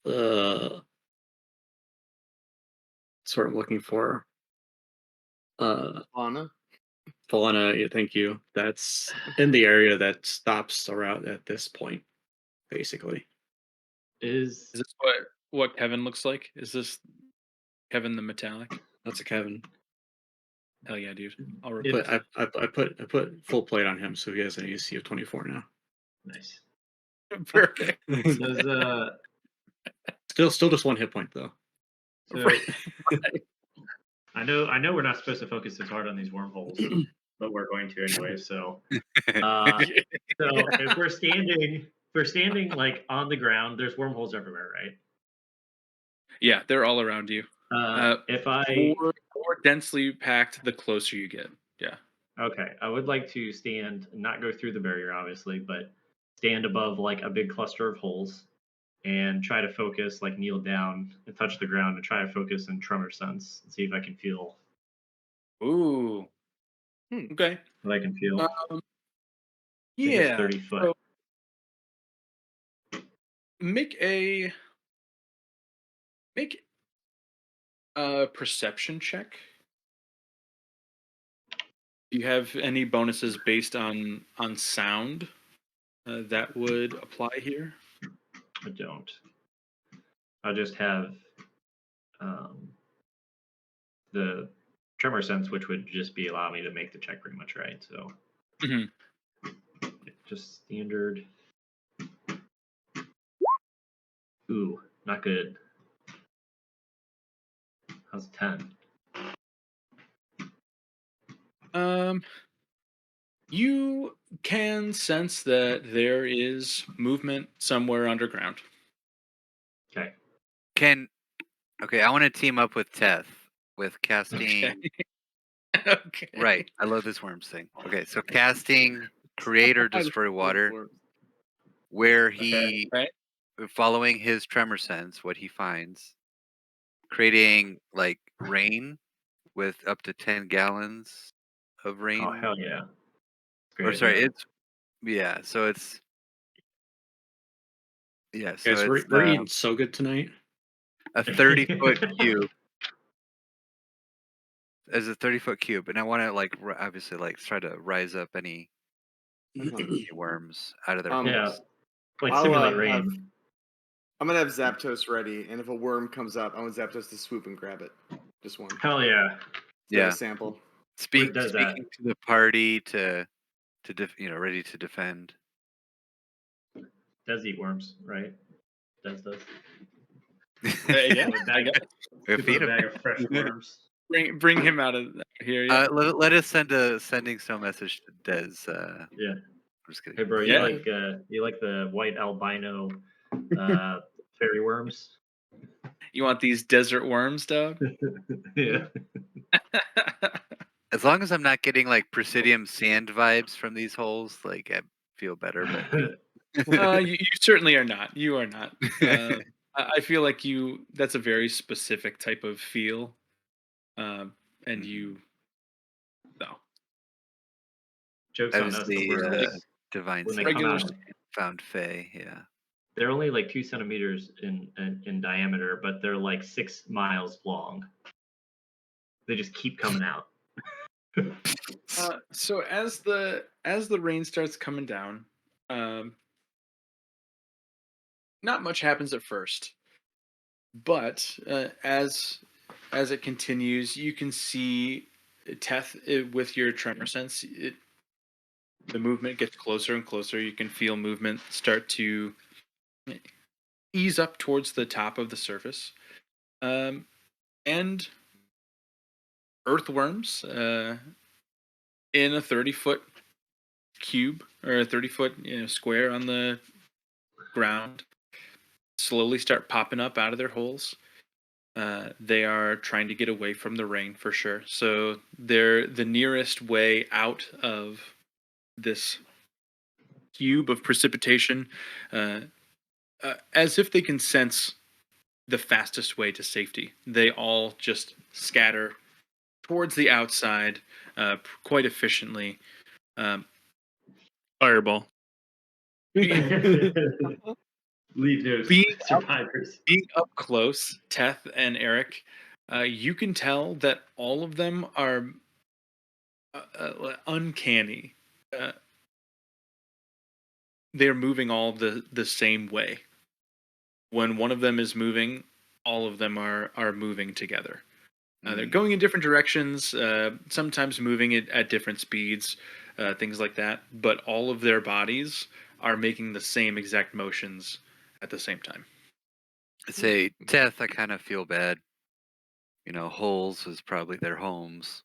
C: that's what I'm looking for.
D: Fauna.
C: Fauna, thank you. That's in the area that stops around at this point, basically.
B: Is
A: Is this what Kevin looks like? Is this Kevin the Metallic?
C: That's a Kevin.
A: Hell yeah, dude. I'll
B: It-
A: replace
C: But I put full plate on him, so he has an AC of 24 now.
B: nice.
A: it. Perfect.
B: Does
C: Still just 1 hit point though.
B: so I know we're not supposed to focus as hard on these wormholes, but we're going to anyway. So if we're standing like on the ground, there's wormholes everywhere, right?
A: Yeah, they're all around you.
B: If I
A: More densely packed, the closer you get. Yeah.
B: okay, I would like to stand, not go through the barrier, obviously, but stand above like a big cluster of holes and try to focus, like kneel down and touch the ground and try to focus in tremor sense and see if I can feel
A: Ooh. Okay.
B: what I can feel. I think it's
A: Yeah.
B: 30 foot.
A: So make a perception check. Do you have any bonuses based on sound that would apply here?
B: I don't. I just have the tremor sense, which would just be allow me to make the check pretty much, right? So
A: Mhm.
B: just standard. Ooh, not good. How's 10?
A: You can sense that there is movement somewhere underground.
B: Okay.
E: I want to team up with Teth with casting.
A: Okay. Okay.
E: Right, I love this worms thing. Okay, so casting create or
D: I
E: destroy
D: love
E: water,
D: worms.
E: where
B: Okay.
E: he
A: Right.
E: following his tremor sense, what he finds, creating like rain with up to 10 gallons of rain.
B: Oh hell yeah.
E: Or
B: Great
E: sorry,
B: idea.
E: it's so it's
C: Guys, we're eating so good tonight.
E: a 30-foot cube. As a 30-foot cube, and I want to like obviously like try to rise up any worms out of their
D: Um,
B: Yeah.
E: holes.
B: Like
D: I'll,
B: simulate
D: have-
B: rain.
D: I'm gonna have Zapdos ready, and if a worm comes up, I want Zapdos to swoop and grab it. Just one.
B: Hell yeah.
D: Get
E: Yeah.
D: a sample.
E: Speaking
B: does that?
E: to the party to ready to defend.
B: Does eat worms, right? Does.
A: Yeah,
B: Put a
A: I
B: bag,
A: guess.
E: We
B: put
E: feed
B: a
E: 'em.
B: bag of fresh worms.
A: Bring him out of here. Yeah.
E: Let us send a sending some message to Des.
B: Yeah.
E: I'm just kidding.
B: Hey bro,
A: Yeah.
B: you like the white albino fairy worms?
A: You want these desert worms, dog?
B: Yeah.
E: As long as I'm not getting like Presidium sand vibes from these holes, like I feel better. But
A: you certainly are not. You are not. I feel like that's a very specific type of feel. And you, no.
B: Jokes
E: I
B: on
E: was
B: us,
E: the
B: worms,
E: divine
B: when they
E: sand
B: come
A: Regular
B: out,
A: sand.
E: found Fae. Yeah.
B: they're only like 2 centimeters in diameter, but they're like 6 miles long. They just keep coming out.
A: So as the rain starts coming down, not much happens at first, but as it continues, you can see Teth with your tremor sense. The movement gets closer and closer. You can feel movement start to ease up towards the top of the surface, and earthworms in a 30-foot cube or a 30-foot square on the ground slowly start popping up out of their holes. They are trying to get away from the rain for sure. So they're the nearest way out of this cube of precipitation, as if they can sense the fastest way to safety. They all just scatter towards the outside quite efficiently.
G: Fireball.
B: Leave no
A: Being
B: survivors.
A: Being up close, Teth and Eric, you can tell that all of them are uncanny. They're moving all the same way. When one of them is moving, all of them are moving together. They're going in different directions, sometimes moving at different speeds, things like that. But all of their bodies are making the same exact motions at the same time.
E: I say, Teth, I kind of feel bad. Holes is probably their homes.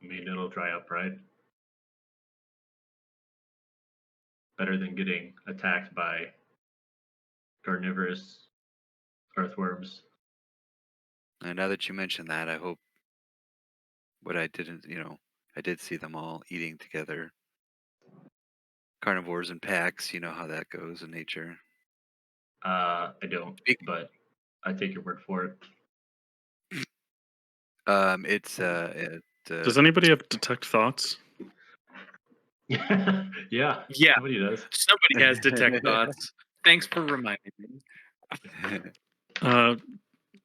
B: I mean, it'll dry up, right? Better than getting attacked by carnivorous earthworms.
E: And now that you mention that, I hope what I didn't, I did see them all eating together. Carnivores in packs, you know how that goes in nature.
B: I don't, but I take your word for it.
G: Does anybody have detect thoughts?
B: Yeah,
A: Yeah.
B: somebody does.
A: Somebody has detect thoughts. Thanks for reminding me.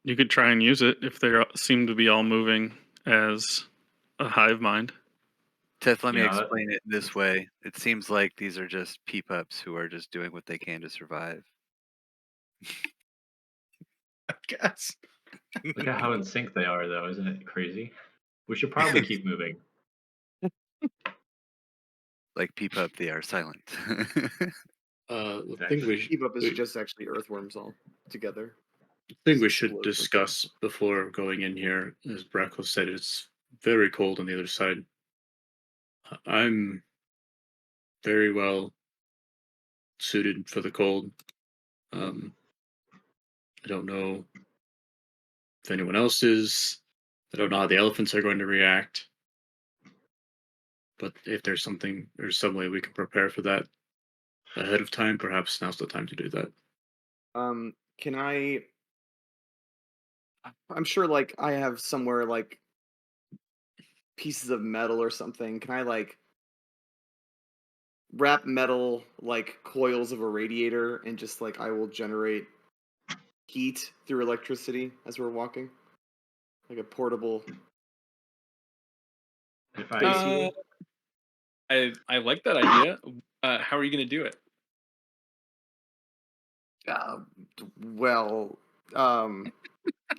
G: You could try and use it if they seem to be all moving as a hive mind.
E: Teth, let me
B: Yeah,
E: explain it this way. It seems like these are just peep-ups who are just doing what they can to survive.
A: I guess.
B: Look at how in sync they are, though. Isn't it crazy? We should probably keep moving.
E: Like peep up, they are silent.
C: The
B: Exactly.
C: thing we
D: Keep up is
C: we-
D: just actually earthworms all together.
C: thing we
D: Just
C: should
D: explode.
C: discuss before going in here, as Brackle said, it's very cold on the other side. I'm very well suited for the cold. I don't know if anyone else is. I don't know how the elephants are going to react. But if there's something or some way we can prepare for that ahead of time, perhaps now's the time to do that.
D: Can I? I'm sure, like I have somewhere like pieces of metal or something. Can I like wrap metal like coils of a radiator and just like I will generate heat through electricity as we're walking, like a portable
B: If
D: space
B: I
D: heater.
A: I like that idea. How are you going to do it?
D: Uh, well, um,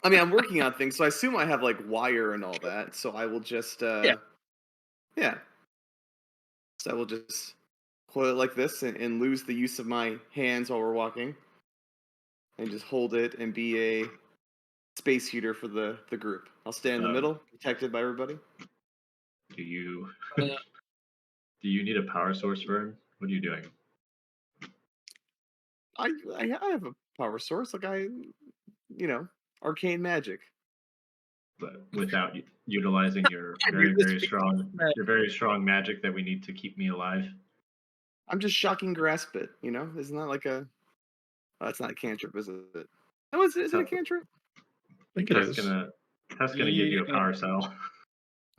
D: I mean, I'm working on things, so I assume I have like wire and all that. So I will just, yeah. So I will just coil it like this and lose the use of my hands while we're walking, and just hold it and be a space heater for the group. I'll stand in the middle, protected by everybody.
B: do you
A: Uh,
B: do you need a power source for him? What are you doing?
D: I have a power source, like arcane magic.
B: But without utilizing your very very strong magic that we need to keep me alive.
D: I'm just shocking grasp it. Isn't that like a? Oh, that's not a cantrip, is it? Oh, is it a cantrip?
C: I think it
B: That's
C: is.
B: gonna give you a power cell.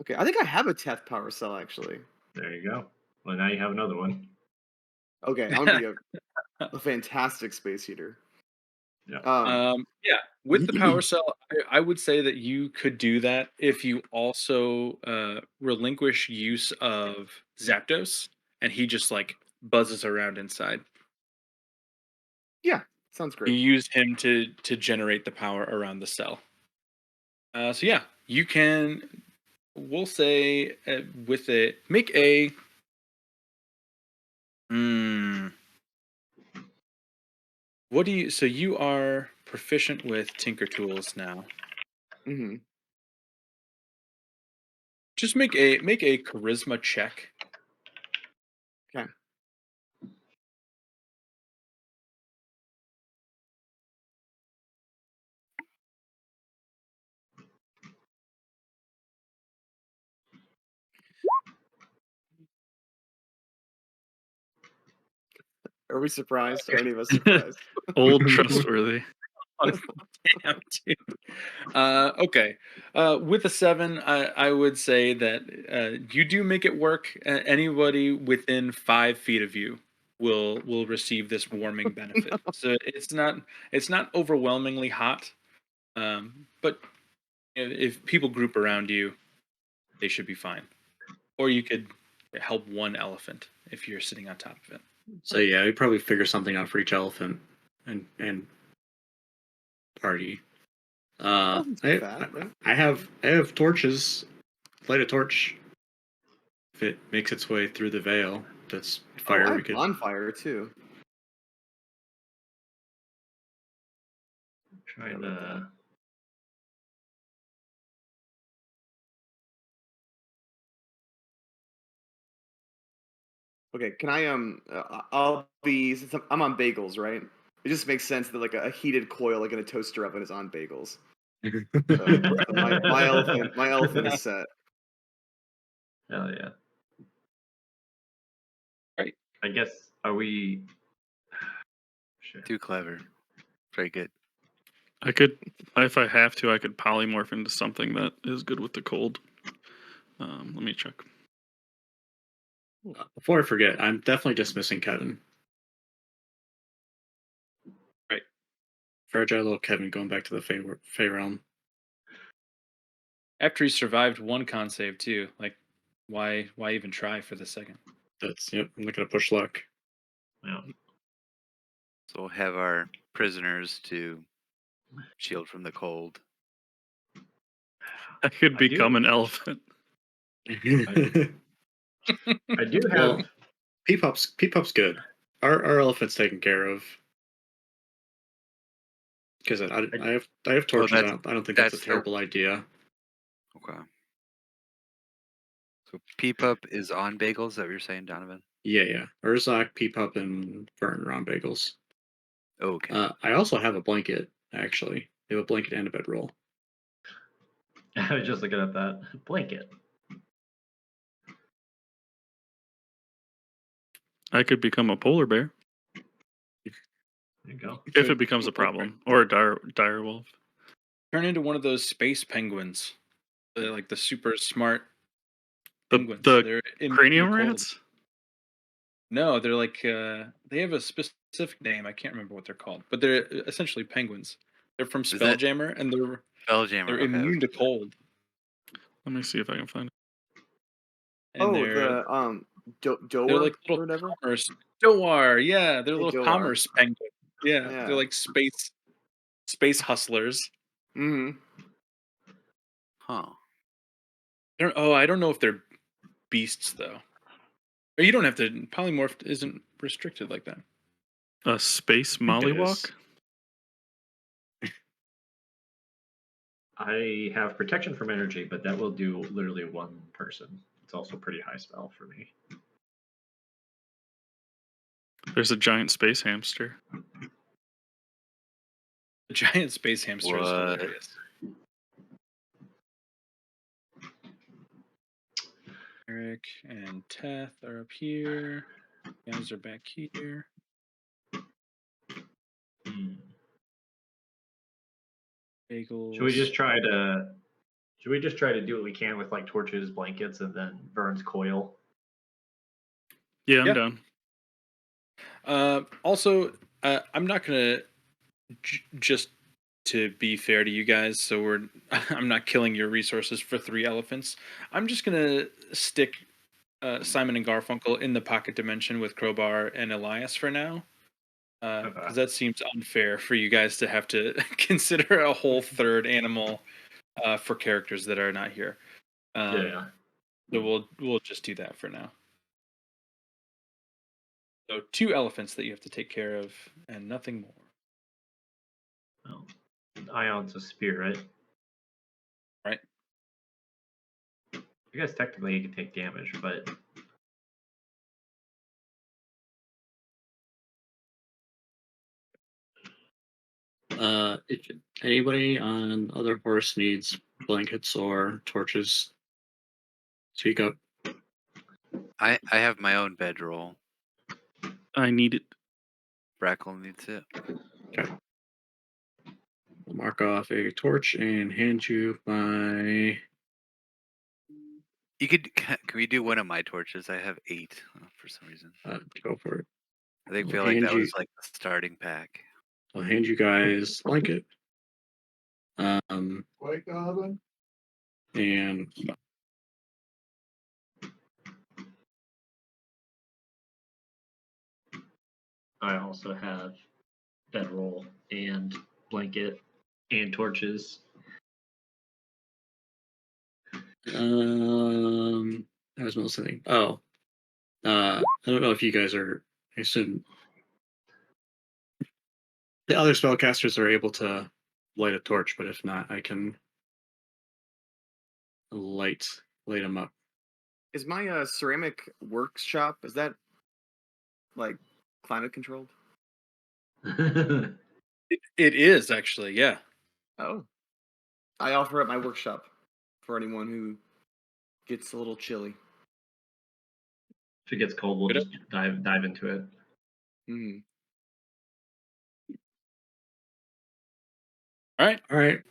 D: Okay, I think I have a Teth power cell actually.
B: There you go. Well, now you have another one.
D: Okay, I'm gonna be a fantastic space heater.
B: Yeah.
A: Yeah, with the power cell, I would say that you could do that if you also relinquish use of Zapdos, and he just like buzzes around inside.
D: Yeah, sounds
A: You
D: great.
A: use him to generate the power around the cell. So yeah, you can. We'll say with it, make a. What do you? So you are proficient with Tinker Tools now.
D: Mm-hmm.
A: Just make a charisma check.
D: Okay. Are we surprised? Are any of us surprised?
G: Old trustworthy.
A: Damn, dude. Okay. With a 7, I would say that you do make it work. Anybody within 5 feet of you will receive this warming benefit. So it's not overwhelmingly hot, but if people group around you, they should be fine. Or you could help one elephant if you're sitting on top of it.
C: So yeah, we probably figure something out for each elephant and party.
D: Elephants are fat, right?
C: I have torches. Light a torch. If it makes its way through the veil, that's fire.
D: I
C: we
D: have
C: could.
D: bonfire too.
B: Trying
D: about
B: to.
D: Okay, can I I'll be since I'm on bagels, right? It just makes sense that like a heated coil like in a toaster oven is on bagels. So my elephant is set.
B: Hell yeah.
A: Right.
B: I guess are we? Shit.
E: Too clever. Very good.
G: I could, if I have to, I could polymorph into something that is good with the cold. Let me check.
C: Before I forget, I'm definitely dismissing Kevin.
A: Right.
C: Fragile little Kevin going back to the Fey realm.
A: After he survived one con save too, like why even try for the second?
C: That's I'm not gonna push luck.
B: Yeah.
E: So we'll have our prisoners to shield from the cold.
G: I could
B: I do-
G: become an elephant.
B: I do have.
C: Well, Peepup's good. Our elephant's taken care of. Because I have torches.
E: that's-
C: I don't think that's a
E: that's the-
C: terrible idea.
E: Okay. So Peep Up is on bagels. Is that what you're saying, Donovan?
C: Yeah. Urzak, Peepup, and Vern are on bagels.
E: Okay.
C: I also have a blanket, actually. I have a blanket and a bedroll.
B: I was just looking at that blanket.
G: I could become a polar bear
B: There you go.
G: if it becomes a problem, or a dire wolf.
A: Turn into one of those space penguins. They're like the super smart
G: The
A: penguins.
G: the
A: They're immune to
G: cranium
A: cold.
G: rats.
A: No, they're like they have a specific name. I can't remember what they're called, but they're essentially penguins. They're from
E: Is that-
A: Spelljammer, and they're
E: Spelljammer. Okay.
A: immune to cold.
G: Let me see if I can find it.
A: And
D: the Doer
A: they're like
D: or
A: little
D: whatever.
A: commerce Doar, yeah, they're
D: Hey,
A: little
D: Doar.
A: commerce penguins. Yeah,
D: Yeah.
A: they're like space hustlers.
D: Mm-hmm.
E: Huh.
A: I don't know if they're beasts though. Or you don't have to. Polymorph isn't restricted like that.
G: A space
C: think it
G: mollywalk.
B: I have protection from energy, but that will do literally one person. It's also a pretty high spell for me.
G: There's a giant space hamster.
A: The giant space hamster is
E: What?
A: hilarious. Eric and Teth are up here. You guys are back here.
B: Hmm.
A: Bagels.
B: Should we just try to do what we can with like torches, blankets, and then Vern's coil?
G: Yeah, I'm
A: Yeah.
G: down.
A: Also, I'm not gonna just to be fair to you guys. So I'm not killing your resources for 3 elephants. I'm just gonna stick Simon and Garfunkel in the pocket dimension with Crowbar and Elias for now.
B: Okay.
A: Because that seems unfair for you guys to have to consider a whole third animal for characters that are not here.
B: Yeah.
A: So we'll just do that for now. So 2 elephants that you have to take care of, and nothing more.
B: Well, Ion's a spirit.
A: Right.
B: I guess technically he can take damage, but
C: If anybody on other horse needs blankets or torches, speak up.
E: I have my own bedroll.
G: I need it.
E: Brackle needs it.
C: I'll mark off a torch and hand you my.
E: You could. Can we do one of my torches? I have 8 for some reason.
C: Go for it.
E: I think
C: I'll
E: feel like
C: hand
E: that
C: you-
E: was like the starting pack.
C: I'll hand you guys blanket.
H: White Goblin?
C: And
B: I also have bedroll and blanket and torches.
C: that was most thing. Oh, I don't know if you guys are. I assume the other spellcasters are able to light a torch, but if not, I can light them up.
D: Is my ceramic workshop, is that like climate controlled?
A: It is actually, yeah.
D: Oh. I offer up my workshop for anyone who gets a little chilly.
B: If it gets cold, we'll
A: Good.
B: just dive into it.
D: Mm-hmm.
A: All right.
C: All right,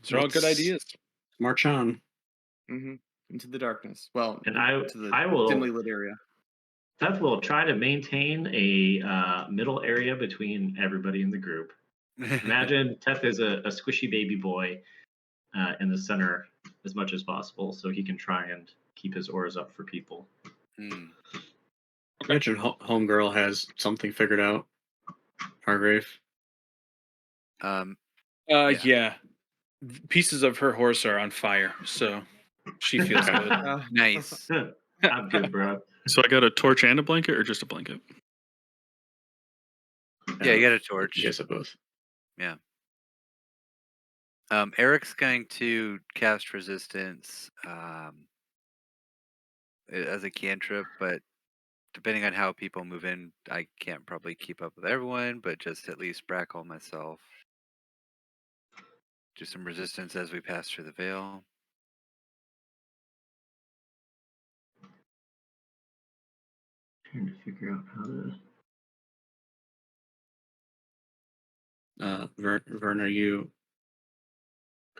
A: These are all good
C: Let's-
A: ideas.
C: march on.
D: Mm-hmm. Into the darkness. Well,
B: And
D: to the
B: I will
D: dimly lit area.
B: Seth will try to maintain a middle area between everybody in the group. Imagine Teth is a squishy baby boy in the center as much as possible, so he can try and keep his auras up for people.
E: Hmm.
C: Imagine Homegirl has something figured out. Hargrave.
A: Yeah. Pieces of her horse are on fire, so she feels good.
E: Nice.
B: I'm good, bro.
G: So I got a torch and a blanket, or just a blanket?
E: Yeah, you got a
C: You
E: torch.
C: guys have both.
E: Eric's going to cast resistance as a cantrip, but depending on how people move in, I can't probably keep up with everyone, but just at least Brackle myself. Do some resistance as we pass through the veil.
B: Trying to figure out how to.
C: Vern, are you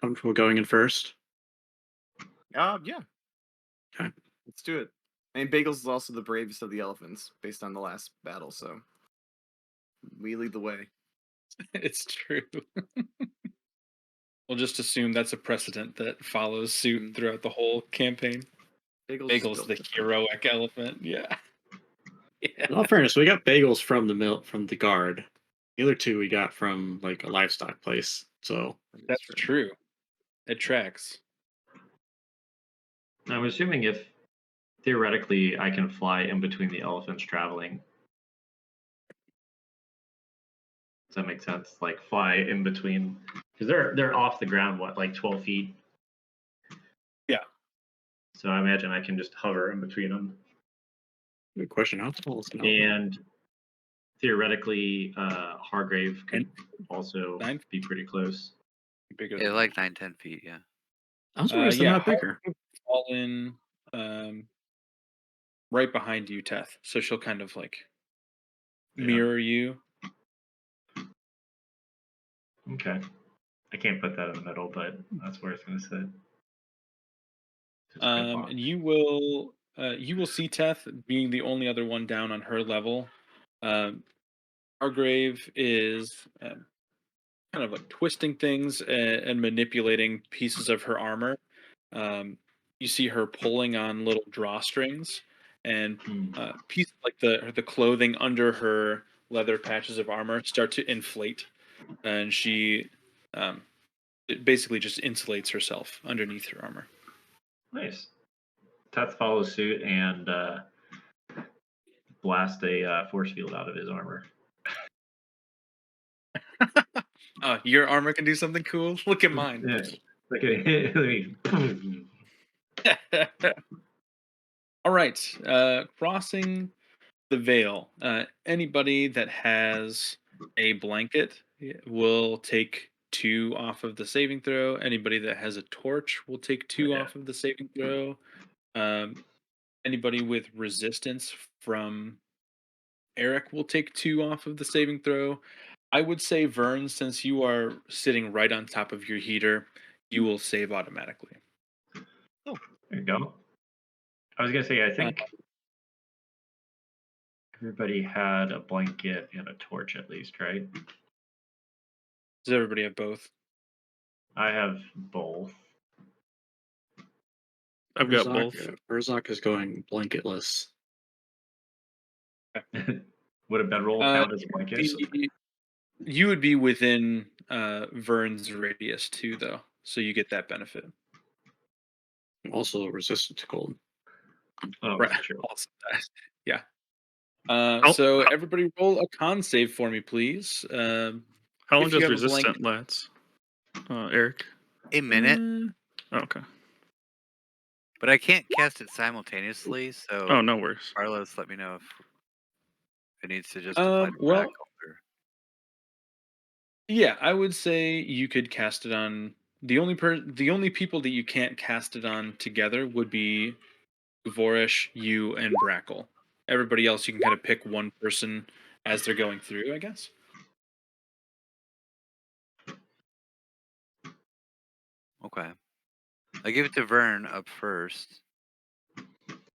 C: comfortable going in first?
D: Yeah.
C: Okay.
D: Let's do it. I mean, Bagels is also the bravest of the elephants, based on the last battle. So we lead the way.
A: It's true. We'll just assume that's a precedent that follows suit throughout the whole campaign.
D: Bagels, is
A: Bagel's
D: built
A: the
D: different.
A: heroic elephant. Yeah.
C: In all fairness, we got bagels from the guard. The other two we got from like a livestock place. So
A: That's true. It tracks.
B: I'm assuming if theoretically I can fly in between the elephants traveling. Does that make sense? Like fly in between, because they're off the ground, what, like 12 feet?
A: Yeah.
B: So I imagine I can just hover in between them.
C: good question. How tall is an elephant?
B: And theoretically, Hargrave could also
A: 9
B: be pretty close.
A: bigger
E: Yeah,
A: than
E: like 9-10 feet, yeah.
C: I was surprised they're
A: yeah,
C: not bigger.
A: fall in right behind you, Teth. So she'll kind of like
B: Yeah.
A: mirror you.
B: Okay. I can't put that in the middle, but that's where it's going to sit. Just a box.
A: And you will see Teth being the only other one down on her level. Hargrave is kind of like twisting things and manipulating pieces of her armor. You see her pulling on little drawstrings, and pieces like the clothing under her leather patches of armor start to inflate, and she it basically just insulates herself underneath her armor.
B: Nice. Teth follows suit and blast a force field out of his armor.
A: Your armor can do something cool. Look at mine.
B: Yeah. Okay.
A: All right. Crossing the veil. Anybody that has a blanket will take 2 off of the saving throw. Anybody that has a torch will take 2
B: Yeah.
A: off of the saving throw. Anybody with resistance from Eric will take 2 off of the saving throw. I would say Vern, since you are sitting right on top of your heater, you will save automatically.
B: There you go. I was gonna say, I think everybody had a blanket and a torch at least, right?
A: Does everybody have both?
B: I have both.
G: I've got both.
C: Urzak is going blanketless.
B: Would a bedroll count as a blanket?
A: You would be within Vern's radius too, though, so you get that benefit.
C: I'm also resistant to cold.
B: Oh,
A: Right.
B: that's true.
A: Also that. Yeah. So everybody roll a con save for me, please.
G: How long
A: if you
G: does
A: have a
G: resistant
A: blanket-
G: last? Eric?
E: A minute,
G: Oh, okay.
E: but I can't cast it simultaneously, so
G: Oh, no worries.
E: Carlos, let me know if it needs to just apply to
A: well,
E: Brackle.
A: Yeah, I would say you could cast it on the only people that you can't cast it on together would be Gavorish, you, and Brackle. Everybody else you can kind of pick one person as they're going through, I guess.
E: Okay. I give it to Vern up first.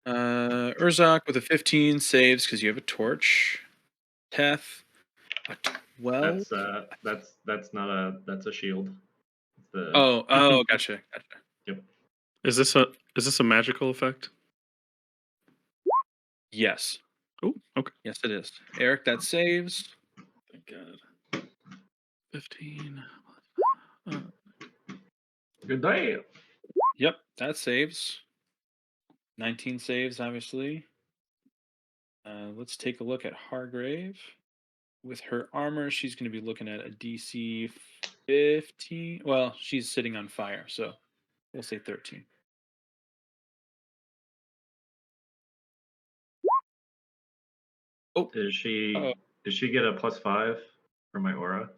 A: Urzak with a 15 saves because you have a torch. Teth, a 12.
B: That's not a a shield.
A: Gotcha.
B: Yep.
G: Is this a magical effect?
A: Yes.
G: Oh, okay.
A: Yes, it is. Eric, that saves.
G: Thank God. 15.
B: Good day.
A: Yep, that saves. 19 saves, obviously. Let's take a look at Hargrave. With her armor, she's going to be looking at a DC 15. Well, she's sitting on fire, so we'll say 13. Oh,
B: Does she
A: uh-oh.
B: get a +5 for my aura?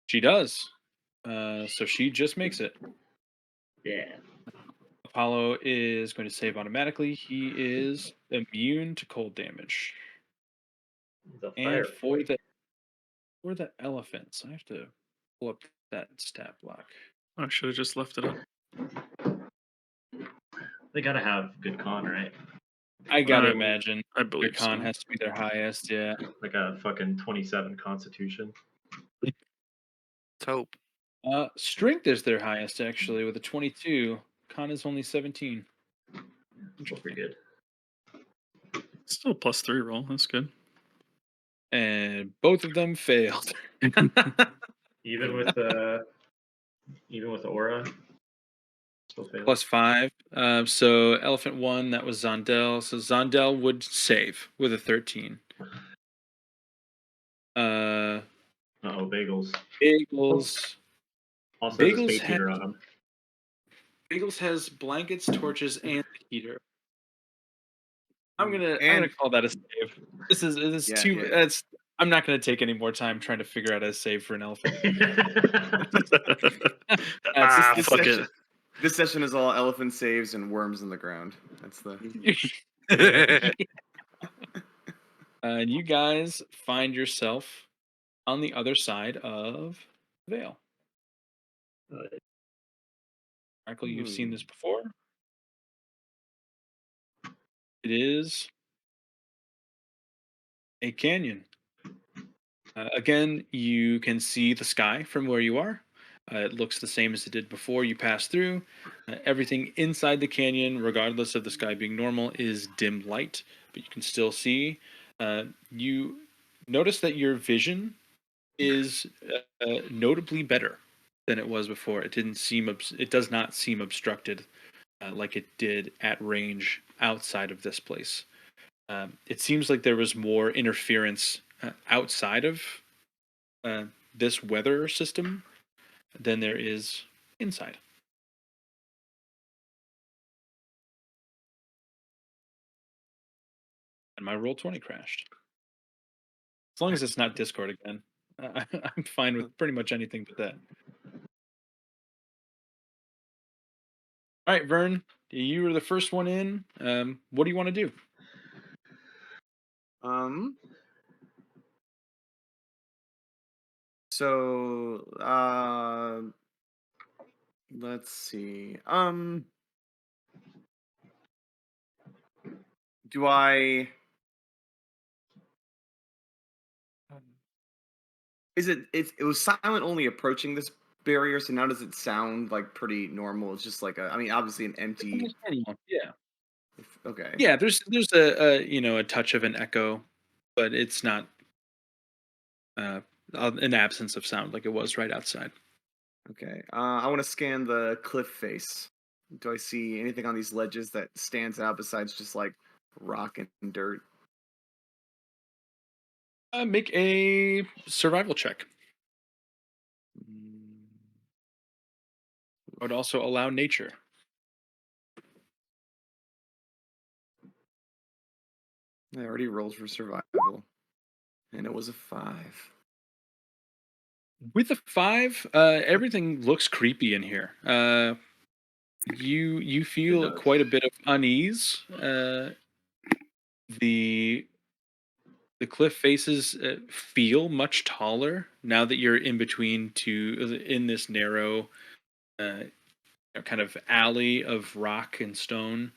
A: She does. So she just makes it.
B: Yeah.
A: Apollo is going to save automatically. He is immune to cold damage.
B: The
A: And
B: fire
A: for the elephants, I have to pull up that stat block.
G: I should have just left it up.
B: They gotta have good con, right?
A: I gotta
G: I-
A: imagine
G: I
A: their
G: believe
A: con
G: so.
A: has to be their highest. Yeah.
B: Like a fucking 27 Constitution.
E: Let's hope.
A: Strength is their highest actually with a 22. Con is only 17.
B: Still pretty good.
G: Still +3 roll. That's good.
A: And both of them failed.
B: Even with the aura, still fails.
A: +5. So Elephant 1, that was Zondel. So Zondel would save with a 13.
B: Uh-oh, bagels.
A: Bagels.
B: Also has a
A: Bagels
B: space heater on him.
A: Bagels has blankets, torches, and the heater. I'm gonna
D: And
A: call that a save. This is
D: Yeah,
A: too.
D: yeah.
A: That's. I'm not gonna take any more time trying to figure out a save for an elephant.
D: this
G: Fuck
D: session,
G: it.
D: this session is all elephant saves and worms in the ground. That's the
A: And you guys find yourself on the other side of Vale. Michael, you've seen this before. It is a canyon. Again, you can see the sky from where you are. It looks the same as it did before you passed through. Everything inside the canyon, regardless of the sky being normal, is dim light, but you can still see. You notice that your vision is notably better than it was before. It does not seem obstructed like it did at range outside of this place. It seems like there was more interference outside of this weather system than there is inside. And my roll 20 crashed. As long as it's not Discord again, I'm fine with pretty much anything but that. All right, Vern, you were the first one in. What do you want to do?
D: So let's see. Do I it was silent only approaching this barrier, so now does it sound like pretty normal? It's just like I mean obviously an empty
A: Yeah,
D: okay.
A: yeah. There's a touch of an echo, but it's not an absence of sound like it was right outside.
D: Okay. I want to scan the cliff face. Do I see anything on these ledges that stands out besides just like rock and dirt?
A: Make a survival check. I would also allow nature.
D: I already rolled for survival, and it was a 5.
A: With a 5, everything looks creepy in here. You feel
B: does.
A: quite a bit of unease. The cliff faces feel much taller now that you're in this narrow kind of alley of rock and stone.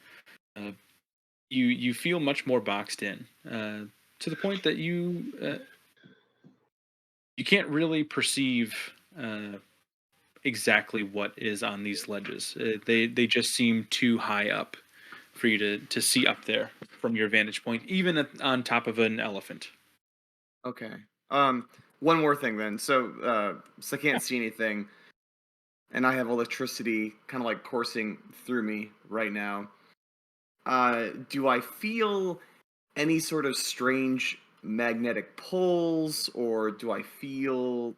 A: You feel much more boxed in to the point that you can't really perceive exactly what is on these ledges. They just seem too high up for you to see up there from your vantage point, even on top of an elephant.
D: Okay. One more thing then. So I can't see anything. and I have electricity kind of like coursing through me right now. Do I feel any sort of strange magnetic pulls, or do I feel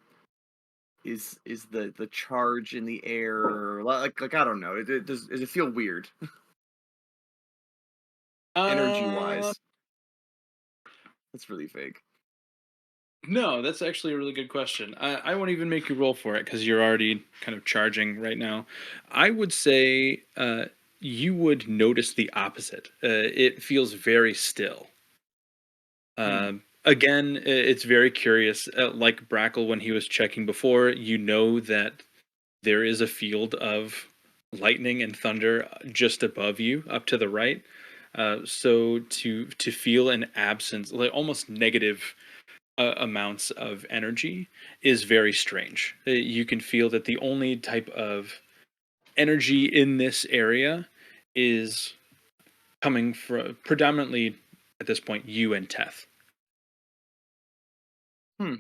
D: is the charge in the air like I don't know? Does it feel weird energy
A: Uh,
D: wise? That's really vague.
A: no, that's actually a really good question. I won't even make you roll for it because you're already kind of charging right now. I would say you would notice the opposite. It feels very still. Again, it's very curious. Like Brackle, when he was checking before, you know that there is a field of lightning and thunder just above you, up to the right. So to feel an absence, like almost negative amounts of energy, is very strange. You can feel that the only type of energy in this area is coming from predominantly at this point you and Teth.
D: Hmm.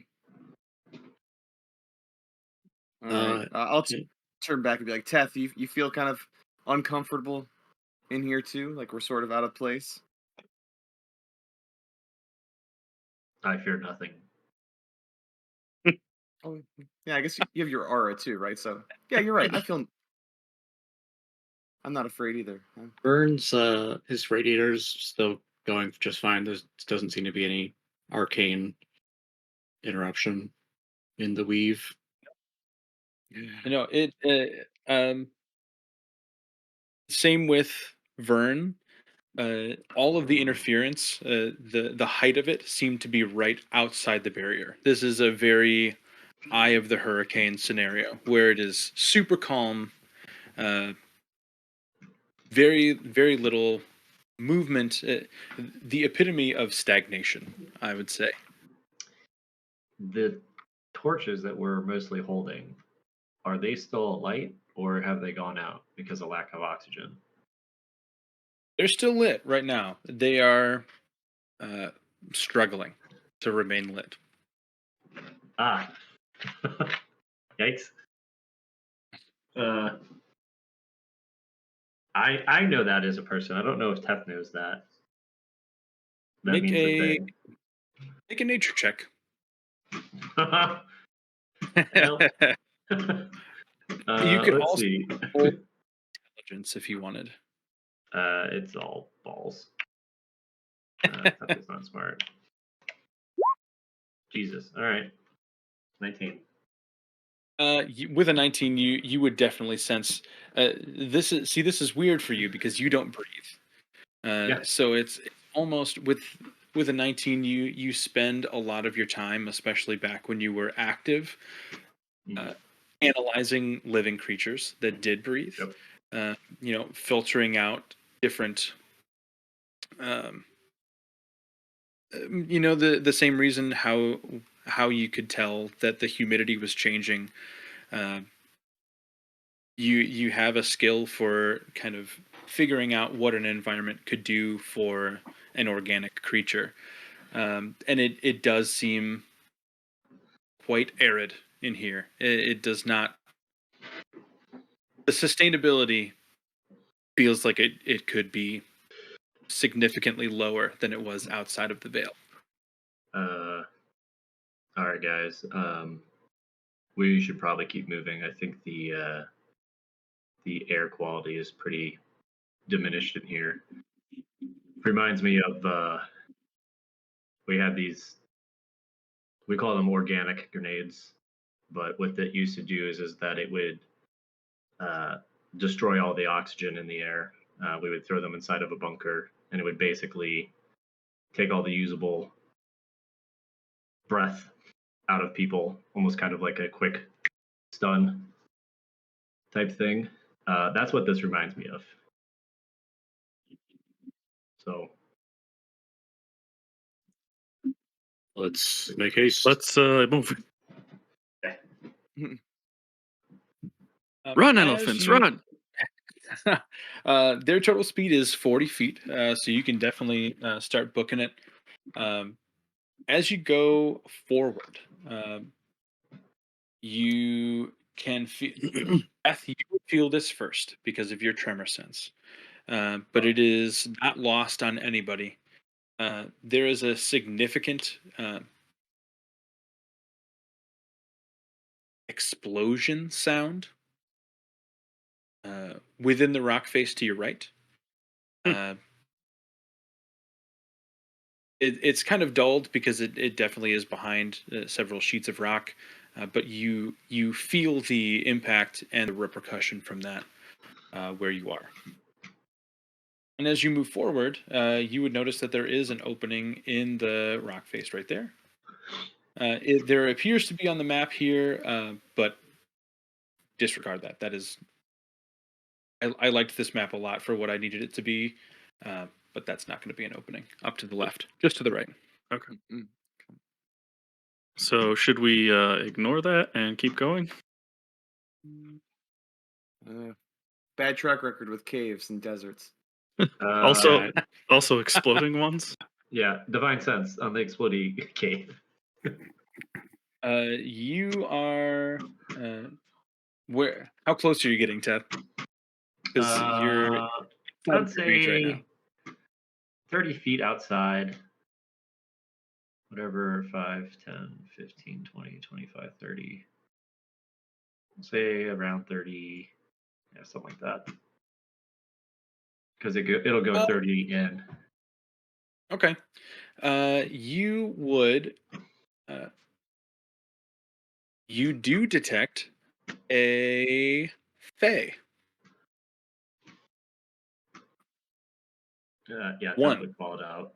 D: All right. I'll
C: yeah,
D: turn back and be like, Teth, you feel kind of uncomfortable in here too? Like we're sort of out of place?
B: I fear nothing.
D: Oh, yeah, I guess you have your aura too, right? So, yeah, you're right. I'm not afraid either.
C: Burns, his radiator's still going just fine. There doesn't seem to be any arcane interruption in the weave.
A: You know, same with Vern. All of the interference, the height of it seemed to be right outside the barrier. This is a very eye of the hurricane scenario where it is super calm, uh, very little movement, the epitome of stagnation, I would say.
B: The torches that we're mostly holding, are they still alight or have they gone out because of lack of oxygen?
A: They're still lit right now. They are uh, struggling to remain lit.
B: Ah, yikes. I know that as a person. I don't know if Tef knows that. That
A: Make
B: means a
A: a
B: thing.
A: make a nature check.
B: Well,
A: You could
B: let's
A: also
B: see.
A: roll intelligence if you wanted.
B: It's all balls. Tef is not smart. Jesus. All right. 19.
A: With a 19, you would definitely sense this is weird for you because you don't breathe.
B: Yeah.
A: So it's almost with a 19, you spend a lot of your time, especially back when you were active, uh, analyzing living creatures that did breathe.
B: Yep.
A: Filtering out different. Um, the same reason how you could tell that the humidity was changing. Uh, you have a skill for kind of figuring out what an environment could do for an organic creature, and it does seem quite arid in here. It does not. The sustainability feels like it could be significantly lower than it was outside of the veil.
B: All right, guys. We should probably keep moving. I think the air quality is pretty diminished in here. Reminds me of we had these, we call them organic grenades, but what that used to do is that it would uh, destroy all the oxygen in the air. We would throw them inside of a bunker, and it would basically take all the usable breath out of people, almost kind of like a quick stun type thing. That's what this reminds me of. So
C: Let's make haste.
G: Let's move. Run,
A: As
G: elephants,
A: you
G: run!
A: Their total speed is 40 feet, so you can definitely start booking it. As you go forward, you can feel. Beth, you would feel this first because of your tremor sense, but it is not lost on anybody. There is a significant explosion sound within the rock face to your right.
G: Hmm.
A: It's kind of dulled because it definitely is behind several sheets of rock, but you feel the impact and the repercussion from that where you are. And as you move forward, you would notice that there is an opening in the rock face right there. There appears to be on the map here, but disregard that. That is, I liked this map a lot for what I needed it to be, but that's not going to be an opening. Up to the left, just to the right.
G: Okay.
E: Mm.
G: So should we ignore that and keep going?
D: Bad track record with caves and deserts.
G: Also,
C: Yeah.
G: also exploding ones.
B: Yeah, divine sense on the exploding cave.
A: You are where? How close are you getting, Ted? Because you're out
B: I'd
A: of reach right now.
B: say 30 feet outside. Whatever, 5, 10, 15, 20, 25, 30. Say around 30. Yeah, something like that. Because it'll go 30 in.
A: Okay. You would. You do detect a Fey.
B: Yeah,
A: One.
B: definitely call it out.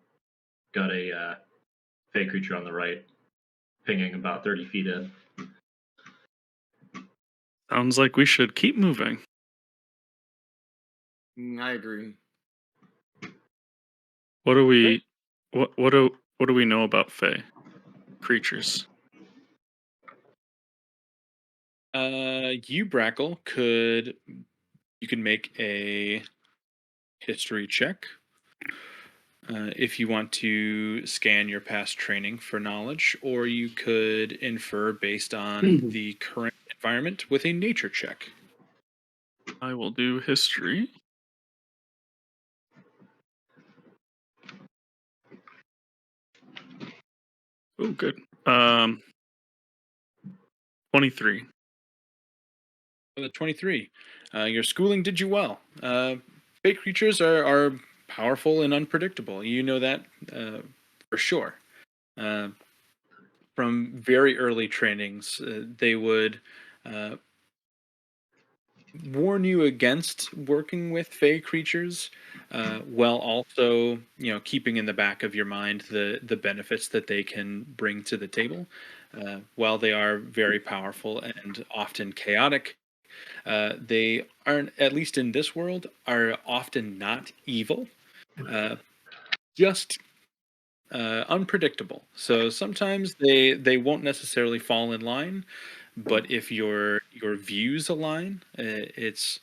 B: Got a fey creature on the right, pinging about 30 feet in.
G: Sounds like we should keep moving.
D: I agree.
G: What do we what do we know about Fae creatures?
A: You Brackle you can make a history check if you want to scan your past training for knowledge, or you could infer based on the current environment with a nature check.
G: I will do history. Oh, good. 23.
A: 23. Your schooling did you well. Fey creatures are powerful and unpredictable. You know that for sure. Uh, from very early trainings, they would warn you against working with Fey creatures, while also keeping in the back of your mind the benefits that they can bring to the table. While they are very powerful and often chaotic, they aren't, at least in this world, are often not evil, just unpredictable. So sometimes they won't necessarily fall in line, but if your views align, it's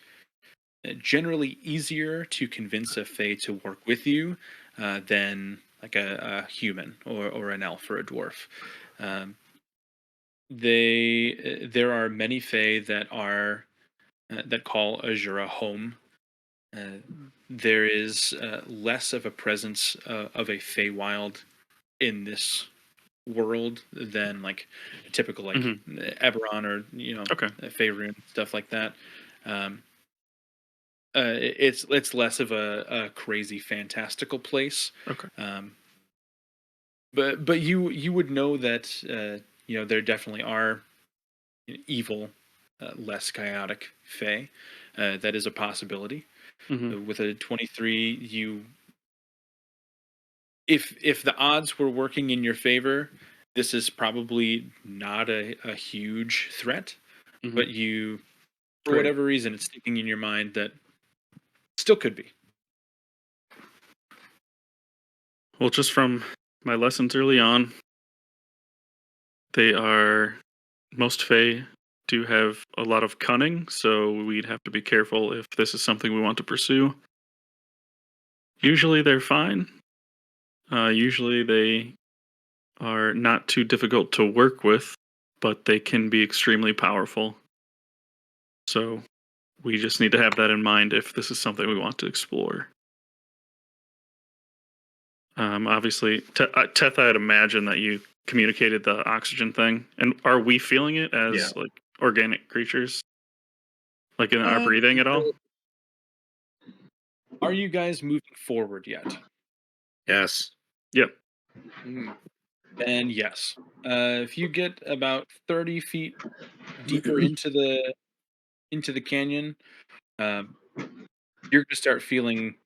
A: generally easier to convince a Fae to work with you than like a human or an elf or a dwarf. Um, there are many Fae that call Azura home. Uh, there is less of a presence of a Feywild in this world than like typical like Eberron or
G: Okay.
A: Faerun, stuff like that. Um, it's less of a crazy fantastical place.
G: Okay.
A: But you would know that there definitely are evil, less chaotic Fae. That is a possibility. With a 23, if the odds were working in your favor, this is probably not a huge threat. But for
B: Great.
A: whatever reason, it's sticking in your mind that still could be.
G: Well, just from my lessons early on, most Fae do have a lot of cunning, so we'd have to be careful if this is something we want to pursue. Usually they're fine. Usually they are not too difficult to work with, but they can be extremely powerful. So we just need to have that in mind if this is something we want to explore. Obviously, Teth, I'd imagine that you communicated the oxygen thing, and are we feeling it as like organic creatures, like in our breathing at all?
A: Are you guys moving forward yet?
C: Yes.
G: Yep.
A: And yes, if you get about 30 feet deeper into the canyon, um, you're gonna start feeling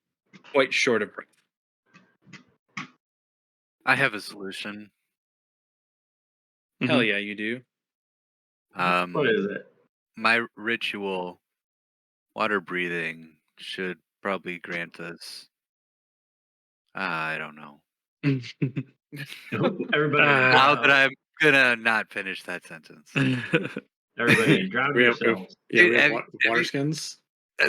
A: quite short of breath.
E: I have a solution.
A: Hell
G: Mhm.
A: yeah, you do.
B: What is it?
E: My ritual water breathing should probably grant us. I don't know.
B: Everybody,
E: Now that I'm gonna not finish that sentence.
B: everybody, drown
C: We have
B: yourselves.
C: we have
E: Have
C: water
E: you-
C: skins.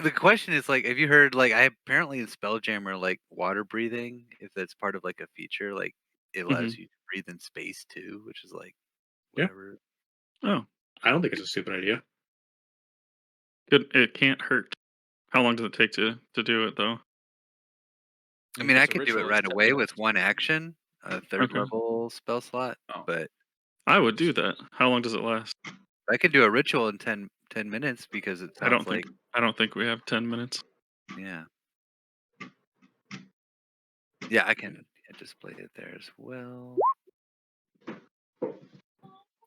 E: The question is like, have you heard like I apparently in Spelljammer like water breathing, if that's part of like a feature, like it allows you to breathe in space too, which is like
C: Yeah.
E: whatever.
G: Oh,
C: I don't think it's a stupid idea.
G: good. It can't hurt. How long does it take to do it though?
E: I mean, I
A: It's a
E: could do it
A: ritual,
E: right
A: it's 10
E: away
A: minutes.
E: with one action, a third
G: Okay.
E: level spell slot,
A: Oh.
E: but
G: I would do that. How long does it last?
E: I could do a ritual in 10 minutes because it
G: I don't
E: sounds like
G: think. I don't think we have 10 minutes.
E: yeah. Yeah, I can display it there as well.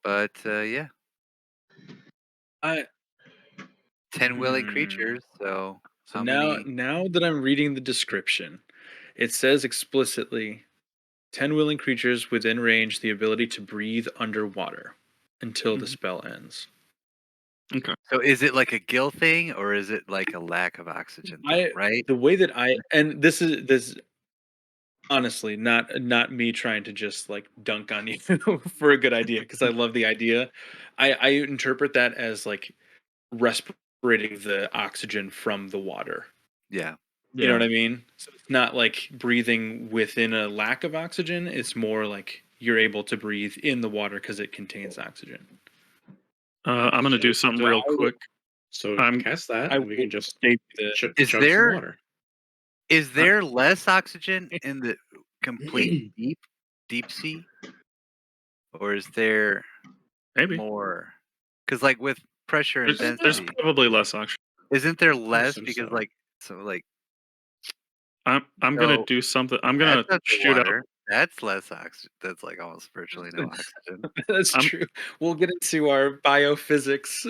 E: But yeah,
A: I
E: 10 willing creatures. So
A: So
E: how
A: now,
E: many?
A: that I'm reading the description, it says explicitly 10 willing creatures within range the ability to breathe underwater until the
G: Mhm.
A: spell ends.
G: Okay.
E: So is it like a gill thing or is it like a lack of oxygen thing? Right?
A: The way that and this honestly not me trying to just like dunk on you for a good idea because I love the idea. I interpret that as like respirating the oxygen from the water.
E: Yeah.
A: You know what I mean? So it's not like breathing within a lack of oxygen. It's more like you're able to breathe in the water because it contains oxygen.
G: I'm gonna do something
A: So
G: real
A: I will-
G: quick.
C: So
G: I'm-
C: cast that,
A: I
C: and we
A: will
C: can just
A: state the
E: Is
C: chug some
E: there-
C: water.
E: Is there less oxygen in the complete deep sea? Or is there
G: Maybe
E: more? Because like with pressure and
G: there's
E: density,
G: probably less oxygen.
E: isn't there less
C: assume
E: because
C: so.
E: like so like
G: I'm gonna
E: So,
G: do something. I'm gonna
E: that's
G: shoot out.
E: underwater. That's less oxygen. That's like almost virtually no oxygen.
A: That's
G: I'm-
A: true. We'll get into our biophysics.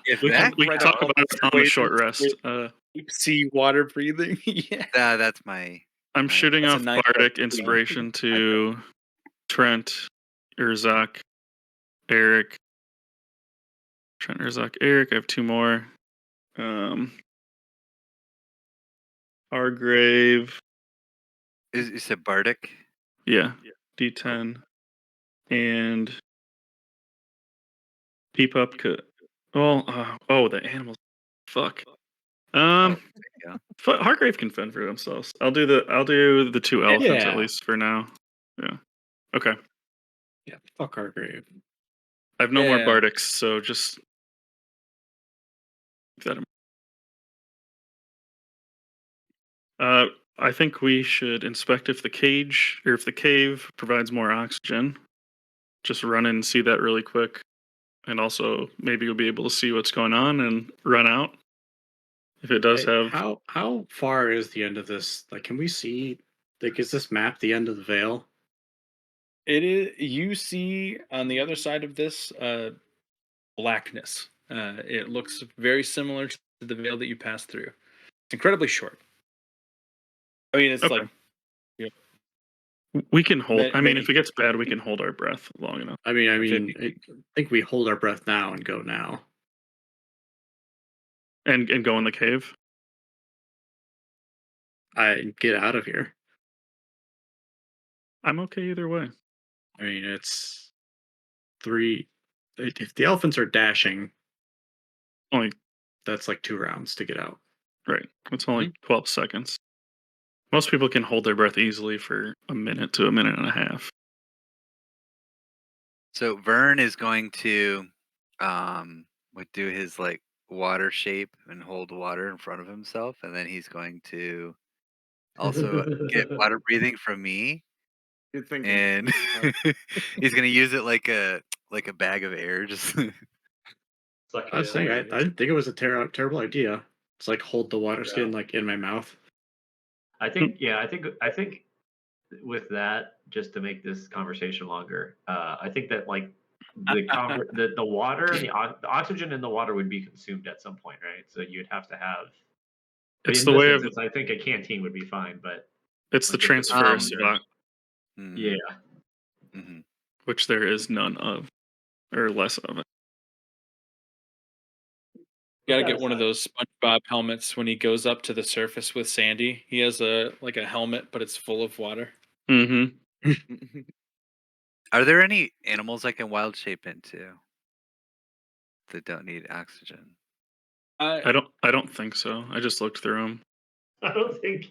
E: If
G: We
E: that
G: can
A: Right
G: talk
A: up all
G: about
A: the
G: it on the short
A: equations
G: rest.
A: deep sea water breathing. Yeah.
E: that's my
G: I'm
E: Right.
G: shooting
A: That's a
G: off
A: nice
G: bardic
A: idea.
G: inspiration to Trent, Urzak, Eric. Trent, Urzak, Eric. I have two more. Hargrave.
E: you said Bardic?
G: Yeah. D10. And Peep Up. The animals. Fuck.
E: Oh, yeah.
G: Hargrave can fend for themselves. I'll do the two elephants at
C: Yeah.
G: least for now. Yeah. Okay.
C: Yeah, fuck Hargrave.
G: I have no more
A: Yeah.
G: bardics, so just keep that in I think we should inspect if the cave provides more oxygen. Just run in and see that really quick. And also, maybe you'll be able to see what's going on and run out. If it does have.
C: How far is the end of this? Like, can we see? Like, is this map the end of the veil?
A: It is. You see on the other side of this blackness. It looks very similar to the veil that you passed through. It's incredibly short. I mean, it's
G: Okay.
A: like
G: We can hold. I mean,
A: many-
G: if it gets bad, we can hold our breath long enough.
C: I mean,
A: Yeah,
C: I think we hold our breath now and go now.
G: And go in the cave.
C: I get out of here.
G: I'm okay either way.
C: I mean, it's three. If the elephants are dashing,
G: Only
C: that's like 2 rounds to get out.
G: right. It's only 12 seconds. Most people can hold their breath easily for a minute to a minute and a half.
E: So Vern is going to would do his like water shape and hold water in front of himself, and then he's going to also get water breathing from me,
D: Good thinking.
E: and he's gonna use it like a bag of air. Just
B: Suck
C: I
B: it
C: was saying,
B: in.
C: I didn't think it was a terrible idea. It's like hold the water
B: Yeah.
C: skin like in my mouth.
B: I think I think with that, just to make this conversation longer, I think that like the water and the oxygen in the water would be consumed at some point, right? So you'd have to have. But
G: It's
B: in
G: the
B: this
G: way of
B: instance, I think a canteen would be fine. But
G: it's the
B: like if it's a
G: transfer
E: Um,
G: spot,
B: yeah,
E: mhm.
G: which there is none of, or less of it.
A: Got to
B: That
A: get one of
B: aside.
A: those SpongeBob helmets when he goes up to the surface with Sandy. He has a helmet, but it's full of water.
G: Mm-hmm.
E: Are there any animals I can wild shape into that don't need oxygen?
A: I,
G: I don't think so. I just looked through them.
B: I don't think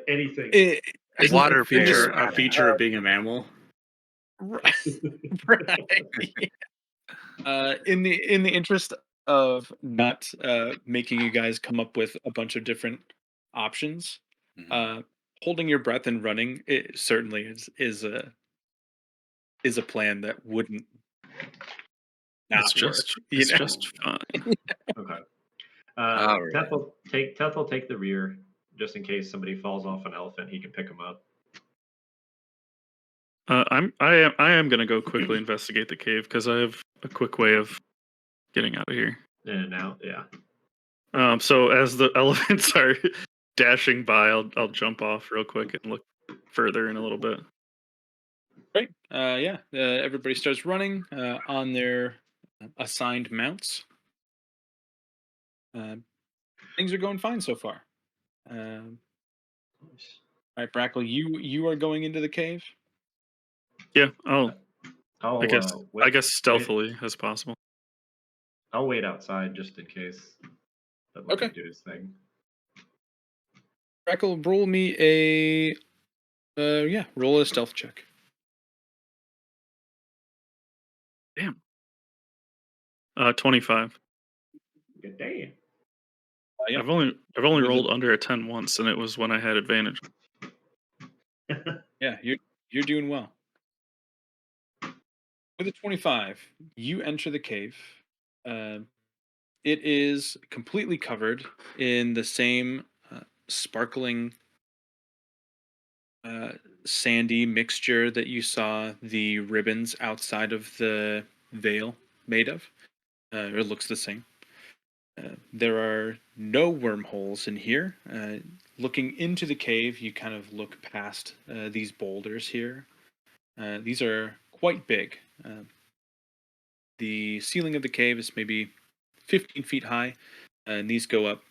B: anything.
A: it,
C: Isn't
E: Water
A: in this,
C: feature
E: bear.
C: a feature of being a mammal?
A: right, right. In the interest of not making you guys come up with a bunch of different options,
E: Mhm.
A: holding your breath and running it certainly is a plan that wouldn't not work. You
G: It's
A: know,
G: just fine.
B: Okay.
E: All right.
B: Teth will take the rear just in case somebody falls off an elephant. He can pick them up.
G: I am gonna go quickly investigate the cave because I have a quick way of getting out of here.
B: In and out. Yeah.
G: So as the elephants are dashing by, I'll jump off real quick and look further in a little bit.
A: right? Yeah. Everybody starts running on their assigned mounts. Things are going fine so far. All right, Brackle, you are going into the cave.
G: Yeah, I guess
B: Wait,
G: stealthily as possible.
B: I'll wait outside just in case. Let
A: Okay.
B: him do his thing.
A: Brackle, roll me a roll a stealth check.
G: Damn. 25.
B: Good day.
A: Yeah.
G: I've only
A: With
G: rolled under a 10 once, and it was when I had advantage.
A: Yeah, you're doing well. With a 25, you enter the cave. It is completely covered in the same sparkling sandy mixture that you saw the ribbons outside of the veil made of. It looks the same. There are no wormholes in here. Looking into the cave, you kind of look past these boulders here. These are quite big. The ceiling of the cave is maybe 15 feet high, and these go up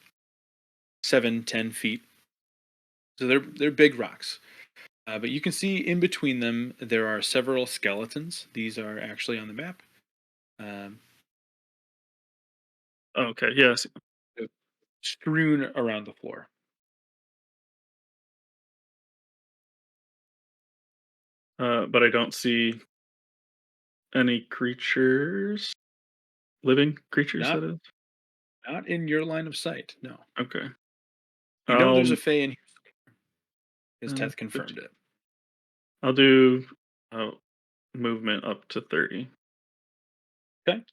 A: 7-10 feet. So they're big rocks. But you can see in between them there are several skeletons. These are actually on the map.
G: Okay, yes.
A: Strewn around the floor.
G: But I don't see any creatures, living creatures.
A: Not
G: That is
A: not in your line of sight. No.
G: okay.
A: You know there's a
G: Um,
A: Fae in here. Because Teth
G: 15.
A: confirmed it.
G: I'll do movement up to 30.
A: Okay.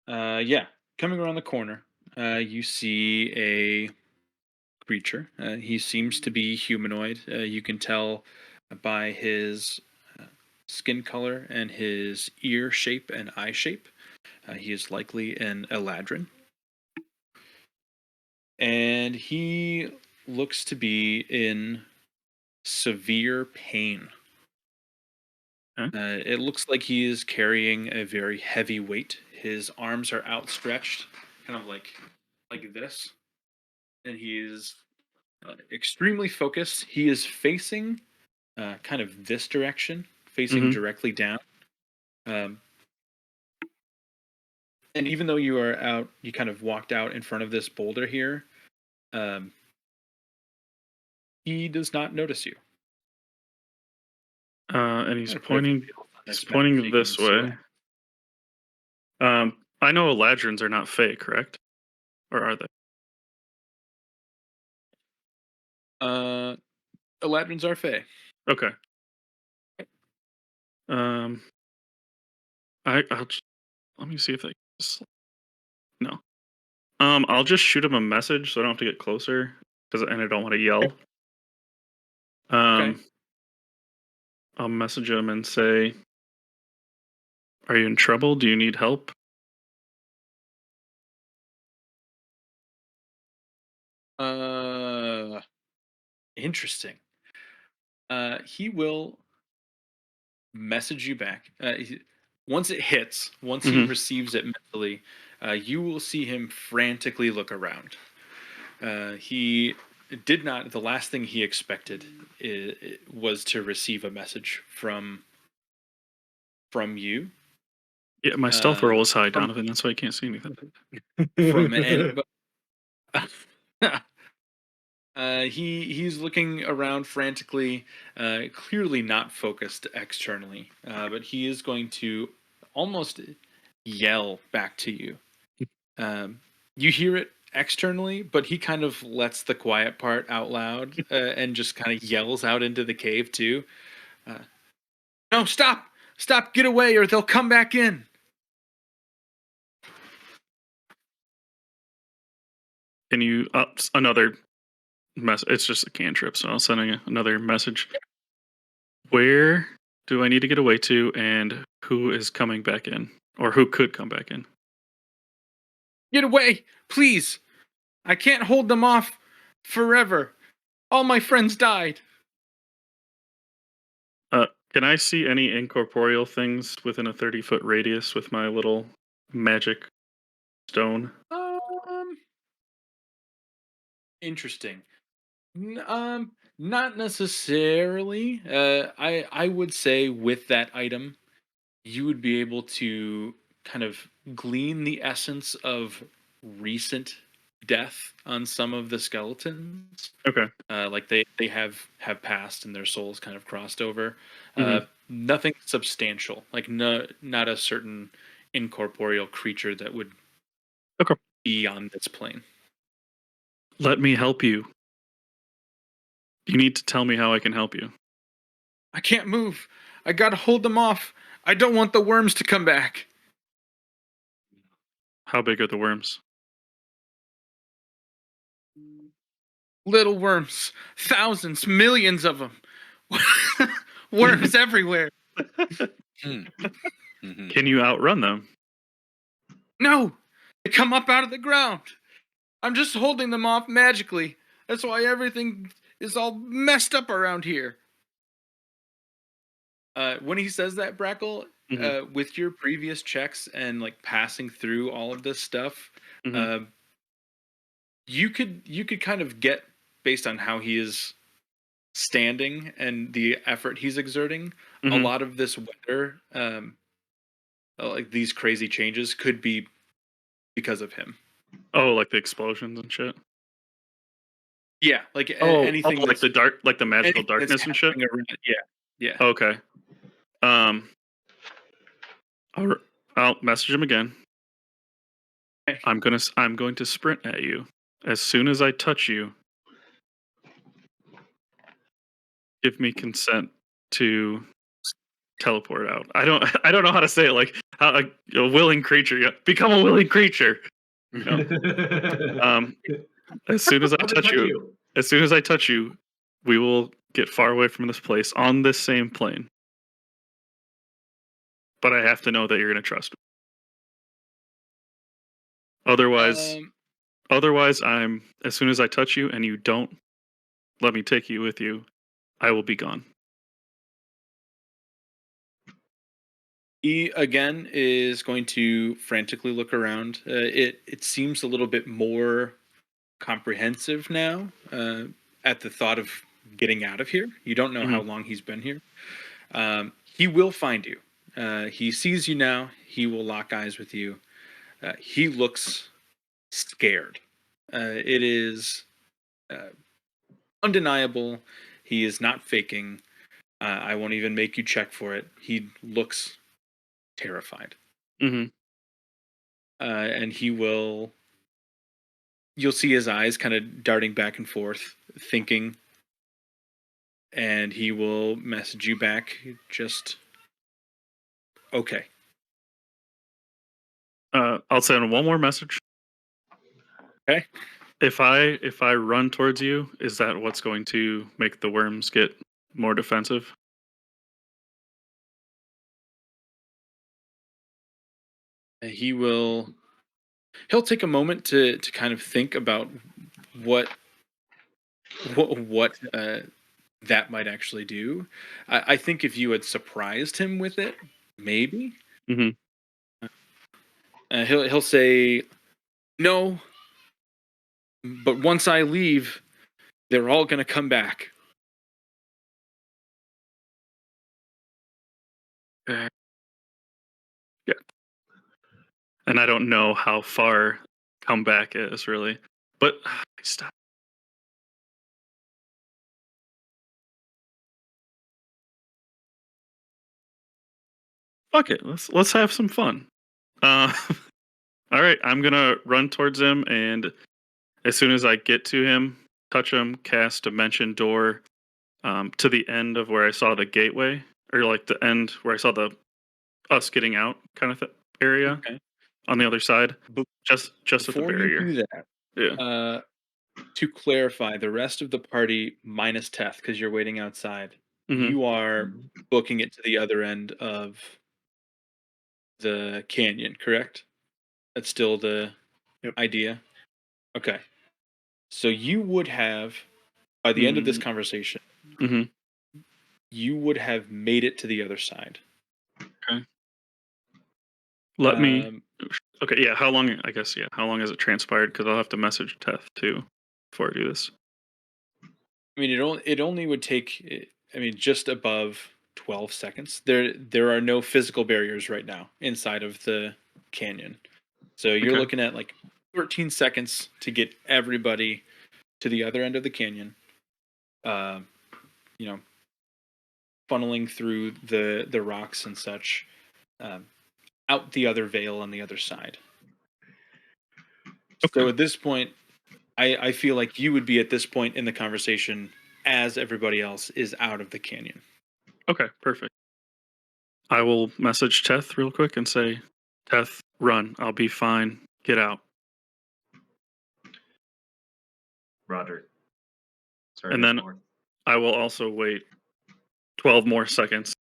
A: Yeah. Coming around the corner, you see a creature. He seems to be humanoid. You can tell by his skin color and his ear shape and eye shape. He is likely an Eladrin. And he looks to be in severe pain.
G: Huh?
A: It looks like he is carrying a very heavy weight. His arms are outstretched, kind of like this, and he is extremely focused. He is facing kind of this direction, facing
G: Mhm.
A: directly down. And even though you are out, you kind of walked out in front of this boulder here. He does not notice you.
G: And he's
A: Gotta put a few
G: pointing.
A: wheels on
G: He's
A: this map so
G: pointing
A: you
G: this
A: can see what
G: way. I know Eladrins are not fake, correct? Or are they?
A: Eladrins are fey.
G: Okay. Um, let me see if they. No. I'll just shoot him a message so I don't have to get closer, and I don't want to yell.
A: Okay.
G: I'll message him and say, "Are you in trouble? Do you need help?"
A: Interesting. He will message you back. Once it hits, once he
G: Mhm.
A: receives it mentally, you will see him frantically look around. He did not. The last thing he expected was to receive a message from you.
G: Yeah, my stealth roll is high,
A: From
G: Donovan. That's why I can't see anything.
A: from an he's looking around frantically, clearly not focused externally, but he is going to almost yell back to you. You hear it externally, but he kind of lets the quiet part out loud and just kind of yells out into the cave too. Uh, no, stop! Stop! Get away, or they'll come back in.
G: Can you another message? It's just a cantrip, so I'll send another message. Where do I need to get away to, and who is coming back in, or who could come back in?
A: Get away, please! I can't hold them off forever. All my friends died.
G: Can I see any incorporeal things within a 30-foot radius with my little magic stone?
A: Interesting. Not necessarily. I would say with that item, you would be able to kind of glean the essence of recent death on some of the skeletons.
G: Okay.
A: Like they have passed and their souls kind of crossed over.
G: Mhm.
A: Nothing substantial. Like no, not a certain incorporeal creature that would
G: Okay.
A: be on this plane.
G: Let me help you. You need to tell me how I can help you.
A: I can't move. I gotta hold them off. I don't want the worms to come back.
G: How big are the worms?
A: Little worms. Thousands, millions of them. Worms everywhere.
E: Mhm.
G: Can you outrun them?
A: No! They come up out of the ground. I'm just holding them off magically. That's why everything is all messed up around here. When he says that, Brackle,
G: Mhm.
A: with your previous checks and like passing through all of this stuff,
G: Mhm.
A: you could kind of get, based on how he is standing and the effort he's exerting, a
G: Mhm.
A: lot of this weather, like these crazy changes, could be because of him.
G: Oh, like the explosions and shit.
A: Yeah, like
G: Oh, like the dark, like the magical
A: anything that's
G: darkness and shit.
A: happening around. Yeah, yeah.
G: Okay. Um, I'll message him again.
A: Okay.
G: I'm going to sprint at you. As soon as I touch you, give me consent to teleport out. I don't know how to say it. Like how a willing creature. Yeah, become a willing creature. You know. As soon as I
B: I'll just
G: touch
B: touch
G: you,
B: you.
G: as soon as I touch you, we will get far away from this place on this same plane. But I have to know that you're going to trust me. Otherwise,
A: Um,
G: I'm as soon as I touch you and you don't let me take you with you, I will be gone.
A: he again is going to frantically look around. It seems a little bit more comprehensive now at the thought of getting out of here. You don't know how
G: Mhm.
A: long he's been here. He will find you. He sees you now. He will lock eyes with you. He looks scared. It is undeniable. He is not faking. I won't even make you check for it. He looks terrified.
G: Mhm.
A: and he will. You'll see his eyes kind of darting back and forth, thinking, and he will message you back. Just okay.
G: I'll send one more message.
A: Okay.
G: If I run towards you, is that what's going to make the worms get more defensive?
A: He will. He'll take a moment to kind of think about what what that might actually do. I think if you had surprised him with it, maybe
G: Mm-hmm.
A: he'll say no. But once I leave, they're all gonna come back.
G: Yeah. And I don't know how far comeback is really, but stop. Fuck it. Let's have some fun. Uh, all right. I'm gonna run towards him, and as soon as I get to him, touch him, cast Dimension Door to the end of where I saw the gateway, or like the end where I saw the us getting out kind of area
A: Okay.
G: on the other side,
A: But
G: just at the
A: before you
G: barrier.
A: do that,
G: Yeah.
A: to clarify, the rest of the party minus Teth, because you're waiting outside,
G: Hmm.
A: you are booking it to the other end of the canyon, correct? That's still the
C: Yep.
A: idea? Okay. So you would have, by the end of this conversation,
G: Hmm.
A: you would have made it to the other side.
G: Okay. Let me.
A: Um,
G: Okay. Yeah. How long? I guess. Yeah. How long has it transpired? Because I'll have to message Teth too before I do this.
A: I mean, it only would take. I mean, just above 12 seconds. There are no physical barriers right now inside of the canyon, so you're
G: Okay.
A: looking at like 13 seconds to get everybody to the other end of the canyon. Uh, you know, funneling through the rocks and such, um, out the other veil on the other side. So
G: Okay.
A: at this point, I feel like you would be at this point in the conversation as everybody else is out of the canyon.
G: Okay. Perfect. I will message Teth real quick and say, Teth, run. I'll be fine. Get out.
B: Roger. Sorry,
G: And
B: to
G: then
B: ignore.
G: I will also wait 12 more seconds.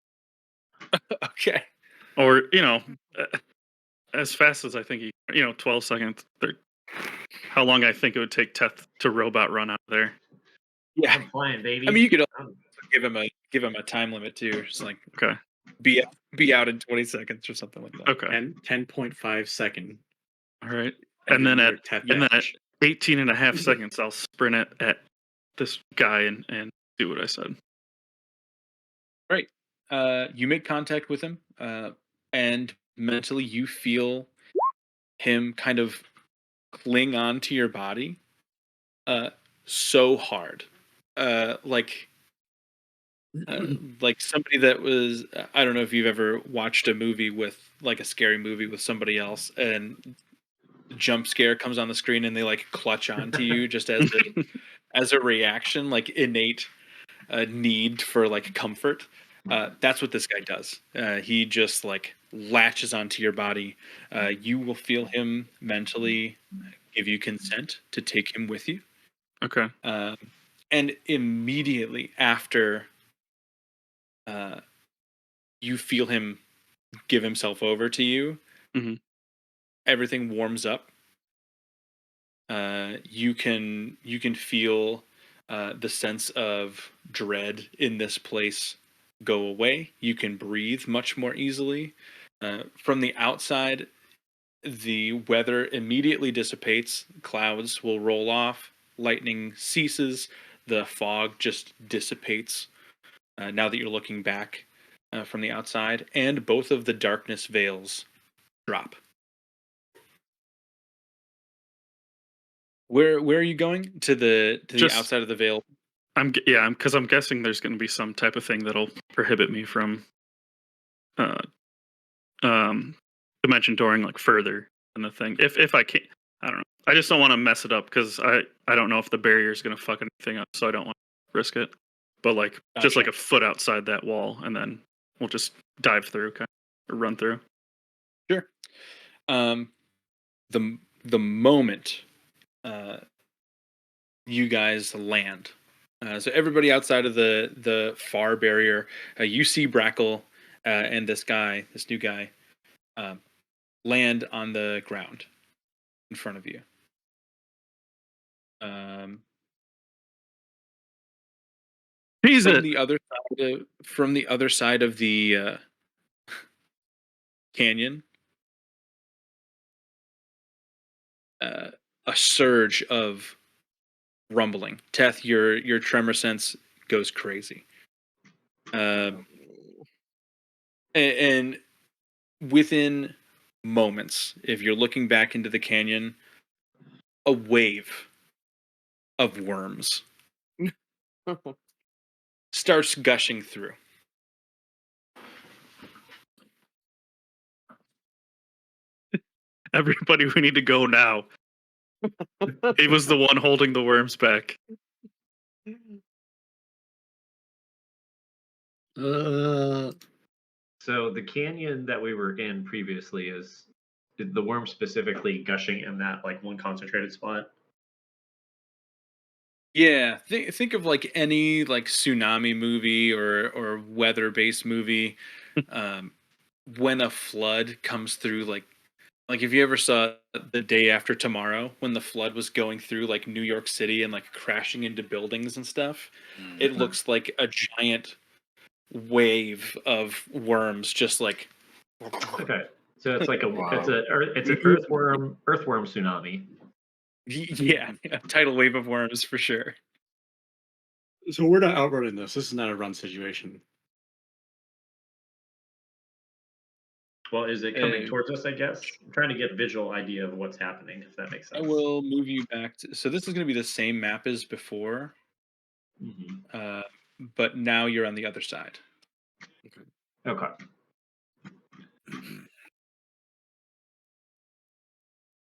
A: Okay.
G: Or, as fast as I think 12 seconds. How long I think it would take Teth to robot run out there.
A: Yeah.
B: I'm flying, baby.
A: I mean, you could also
B: I'm-
A: give him a time limit too. Just like
G: Okay.
A: be out in 20 seconds or something like that.
G: Okay.
C: 10.5 second.
G: All right. And then at
C: Teth
G: and then at
C: dash.
G: 18 and a half seconds, I'll sprint it at this guy and do what I said.
A: Right. You make contact with him, and mentally you feel him kind of cling on to your body, uh, so hard, uh, like like somebody that was. I don't know if you've ever watched a movie with like a scary movie with somebody else, and jump scare comes on the screen, and they like clutch onto you just as a reaction, like innate need for like comfort. That's what this guy does. He just like latches onto your body. You will feel him mentally give you consent to take him with you.
G: Okay.
A: And immediately after you feel him give himself over to you,
G: Mhm.
A: everything warms up. You can feel the sense of dread in this place go away. You can breathe much more easily. From the outside, the weather immediately dissipates. Clouds will roll off. Lightning ceases. The fog just dissipates now that you're looking back from the outside. And both of the darkness veils drop. Where are you going? To the
G: Just
A: outside of the veil.
G: because I'm guessing there's going to be some type of thing that'll prohibit me from uh dimension dooring like further. the thing. If I can, I don't know. I just don't want to mess it up because I don't know if the barrier is gonna fuck anything up, so I don't want to risk it. But like just like
A: Gotcha.
G: a foot outside that wall, and then we'll just dive through, or run through.
A: Sure. Um, the moment you guys land, so everybody outside of the far barrier, you see Brackle and this new guy, land on the ground in front of you.
G: Jesus.
A: From the other side of the canyon, a surge of rumbling. Teth, your tremor sense goes crazy. And within moments, if you're looking back into the canyon, a wave of worms starts gushing through.
G: Everybody, we need to go now. He was the one holding the worms back.
B: So the canyon that we were in previously is the worm specifically gushing in that like one concentrated spot.
A: Yeah, think of like any like tsunami movie or weather based movie. When a flood comes through, like if you ever saw The Day After Tomorrow, when the flood was going through like New York City and like crashing into buildings and stuff, it looks like a giant wave of worms just like.
B: Okay, so it's like
E: Wow.
B: it's an earthworm tsunami.
A: Yeah, a tidal wave of worms for sure.
C: So we're not outrunning this. This is not a run situation.
B: Well, is it coming towards us? I guess I'm trying to get a visual idea of what's happening. If that makes
A: I
B: sense.
A: will move you back to. So this is going to be the same map as before, but now you're on the other side.
B: Okay.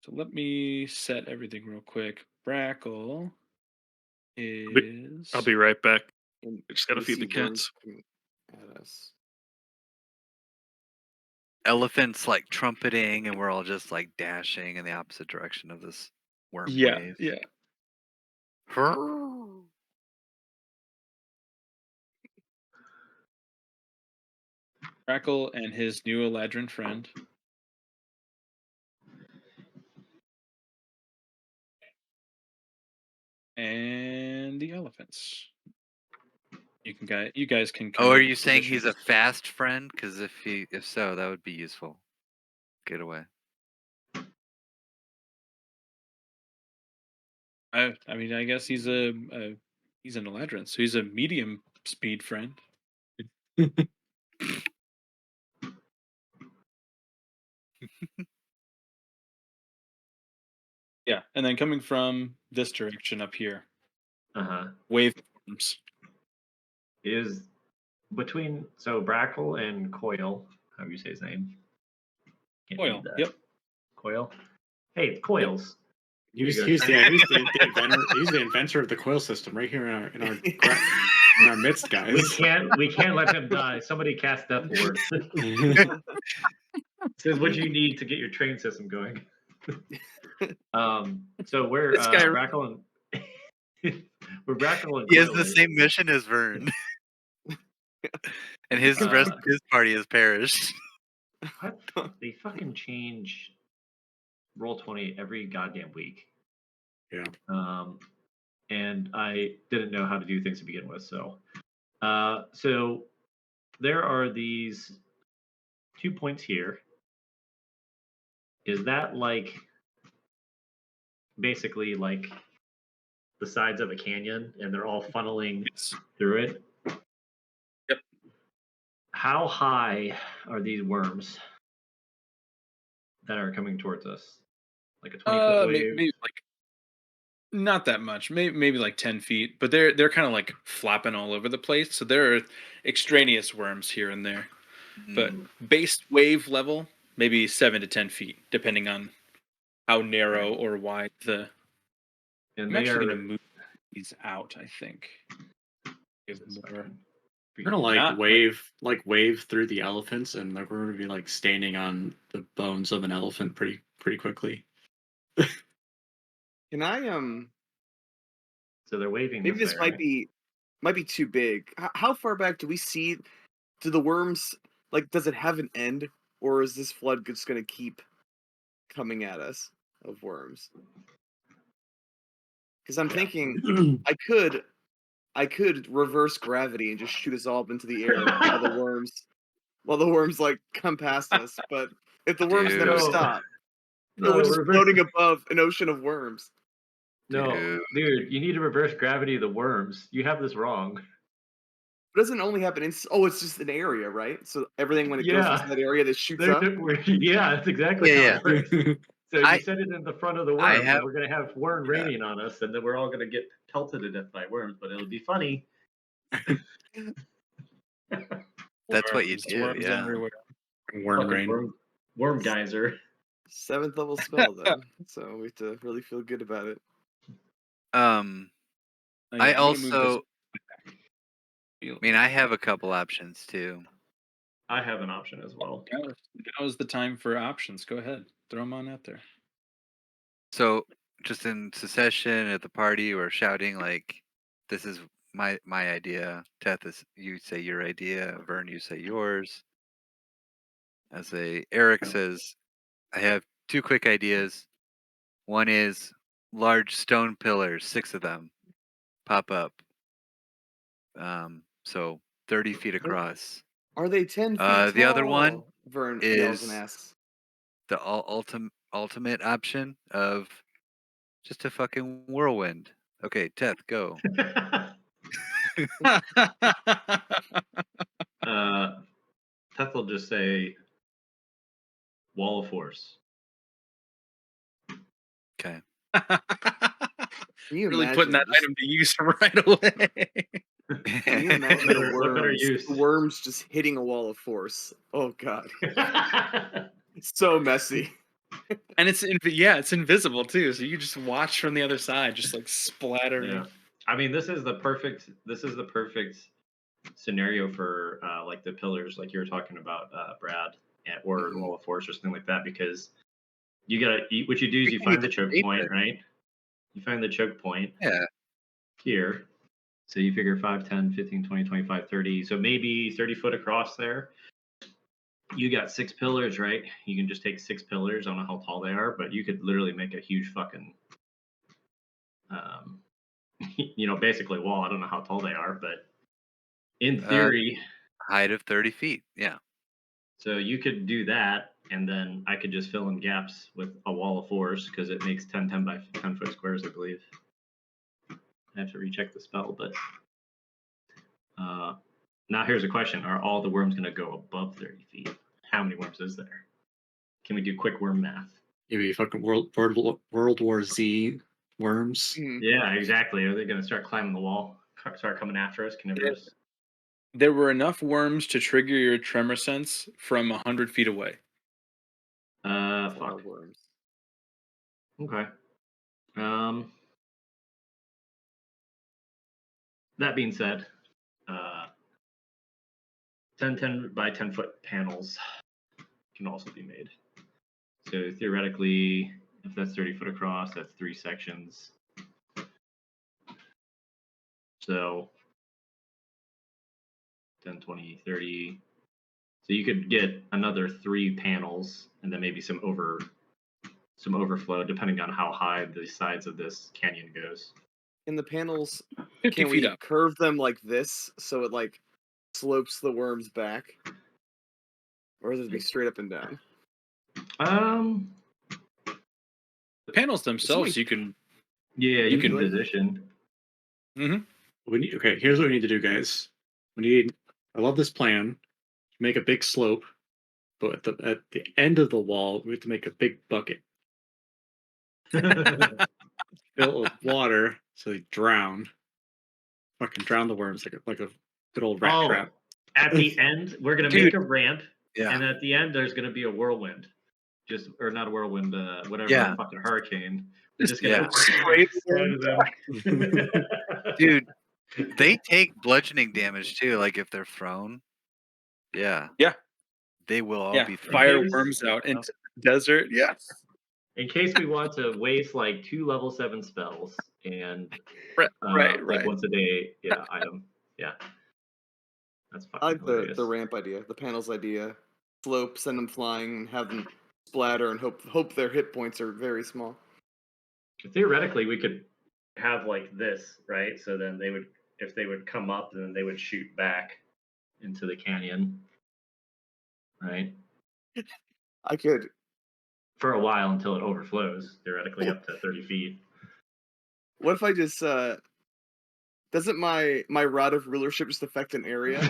A: So let me set everything real quick. Brackle is.
G: I'll be right back.
D: And
G: I just gotta
D: we
G: feed the
D: see worms
G: cats.
D: coming at us.
E: Elephants like trumpeting, and we're all just like dashing in the opposite direction of this worm
A: Yeah,
E: wave.
A: yeah. Brackle and his new Eladrin friend. And the elephants. You guys can.
E: Oh, are
A: commit
E: you saying he's a
A: positions.
E: fast friend? Because if so, that would be useful. Get away.
A: I mean, I guess he's he's an Eladrin, so he's a medium speed friend. Yeah, and then coming from this direction up here, wave forms.
B: Is between Brackle and Coil. How do you say his name? Can't
A: Coil.
B: read that.
A: Yep.
B: Coil. Hey, it's Coils.
C: He's
B: There you go.
C: the inventor. He's the inventor of the coil system right here in our midst, guys.
B: We can't let him die. Somebody cast Death Ward. Says what you need to get your train system going. So we're
A: This guy-
B: Brackle and we're Brackle and
E: He has
B: Coil,
E: the
B: right?
E: same mission as Vern, and his rest of his party has perished.
B: What? They fucking change Roll20 every goddamn week.
C: Yeah.
B: And I didn't know how to do things to begin with, so so there are these 2 points here. Is that like basically like the sides of a canyon and they're all funneling through it?
A: Yep.
B: How high are these worms that are coming towards us? Like a 20-foot wave?
A: Maybe like not that much. Maybe like 10 feet, but they're kind of like flopping all over the place. So there are extraneous worms here and there, but base wave level maybe 7 to 10 feet, depending on how narrow or wide the.
B: And
A: I'm
B: they
A: actually
B: are
A: going to move these out. I think. Give
B: Just
A: more.
B: fucking
C: We're gonna like
A: Not
C: wave through the elephants, and like, we're gonna be like standing on the bones of an elephant pretty quickly.
D: Can I
B: So they're waving
D: maybe
B: this
D: this
B: way,
D: might be too big. How far back do we see? Do the worms like? Does it have an end, or is this flood just going to keep coming at us of worms? Because I'm
B: Yeah.
D: thinking I could reverse gravity and just shoot us all up into the air while the worms like come past us. But if the worms never
E: Dude.
D: stop,
B: No,
D: we're just
B: reverse.
D: floating above an ocean of worms.
B: No, dude, you need to reverse gravity of the worms. You have this wrong.
D: It doesn't only happen in. Oh, it's just an area, right? So everything when it goes into
B: Yeah.
D: that area that shoots up.
B: Yeah, that's exactly
E: Yeah,
B: how it works. So you
E: I-
B: set it in the front of the
E: I
B: worms,
E: have-
B: and we're gonna have worm
E: yeah.
B: raining on us, and then we're all gonna get pelted to death by worms. But it'll be funny.
E: That's what you
A: Worms,
E: do,
A: worms
E: yeah.
A: everywhere.
C: Worm
B: Fucking
C: rain.
B: worm geyser.
D: 7th level spell then, so we have to really feel good about it.
E: Um,
A: Oh,
E: I
A: yeah, I'm gonna move this
E: also,
A: back.
E: I mean, I have a couple options too.
B: I have an option as well.
A: Now is the time for options. Go ahead, throw them on out there.
E: So, just in succession at the party, we're shouting like, "This is my idea." Teth, is you say your idea. Vern, you say yours. Eric says, "I have two quick ideas. One is large stone pillars, 6 of them, pop up. So 30 feet across.
D: Are they 10 feet tall?
E: The other one
D: Vern yells and
E: is
D: asks.
E: the ultimate option of just a fucking whirlwind. Okay, Teth, go.
B: Teth will just say wall of force.
E: Okay.
D: Can you
A: Really
D: imagine
A: putting that
D: just-
A: item to use right away.
D: Can you imagine
B: What better use?
D: the worms just hitting a wall of force? Oh god, it's so messy.
A: And it's invisible too, so you just watch from the other side, just like splattering.
B: Yeah. I mean, this is the perfect scenario for like the pillars, like you were talking about, Brad, or
E: Mhm.
B: wall of force or something like that, because you gotta. What you do is
E: We
B: you
E: can
B: find the
E: even
B: choke
E: shape
B: point,
E: it.
B: right? You find the choke point
E: Yeah.
B: here. So you figure 5, 10, 15, 20, 25, 30. So maybe 30 foot across there. You got 6 pillars, right? You can just take 6 pillars. I don't know how tall they are, but you could literally make a huge fucking, basically wall. I don't know how tall they are, but in theory,
E: Height of 30 feet. Yeah.
B: so you could do that, and then I could just fill in gaps with a wall of force because it makes 10 by 10 foot squares, I believe. I have to recheck the spell, but now here's a question: are all the worms going to go above 30 feet? How many worms is there? Can we do quick worm math?
C: Maybe fucking World War Z worms.
D: Mhm.
B: Yeah, exactly. Are they going to start climbing the wall? Start coming after us? Carnivorous?
A: There were enough worms to trigger your tremor sense from 100 feet away.
D: That's a lot
B: Fuck.
D: of worms.
B: Okay. That being said, 10 by 10 foot panels can also be made. So theoretically, if that's 30 foot across, that's 3 sections. So 10, 20, 30. So you could get another 3 panels and then maybe some overflow depending on how high the sides of this canyon goes.
D: In the panels,
A: 50
D: can
A: feet
D: we
A: up.
D: curve them like this so it like slopes the worms back, or does it be straight up and down?
A: The panels themselves,
D: Somebody-
A: you can.
B: Yeah, you can
A: can-
B: position.
C: Okay, here's what we need to do, guys. I love this plan. Make a big slope, but at the end of the wall, we have to make a big bucket filled with water so they drown. Fucking drown the worms like a good old rat trap.
B: At the end, we're gonna
A: Dude.
B: make a ramp,
E: Yeah.
B: and at the end, there's gonna be a whirlwind. just or not a whirlwind, whatever
E: Yeah.
B: fucking hurricane. They're just
E: Yeah.
B: gonna
A: Straight
B: send them.
E: Dude, they take bludgeoning damage too. Like if they're thrown. Yeah.
A: Yeah.
E: They will all
A: Yeah,
E: be thrown.
A: fire
B: case-
A: worms out into the desert. Yes.
B: In case we want to waste like 2 level 7 spells and
A: Right.
B: like once a day, item. Yeah. That's
D: I
B: fucking
D: like
B: hilarious.
D: the ramp idea, the panels idea. Slope, send them flying, and have them splatter, and hope their hit points are very small.
B: Theoretically, we could have like this, right? So then they would, if they would come up, then they would shoot back into the canyon, right?
D: I could.
B: For a while until it overflows, theoretically up to 30 feet.
D: What if I just doesn't my rod of rulership just affect an area?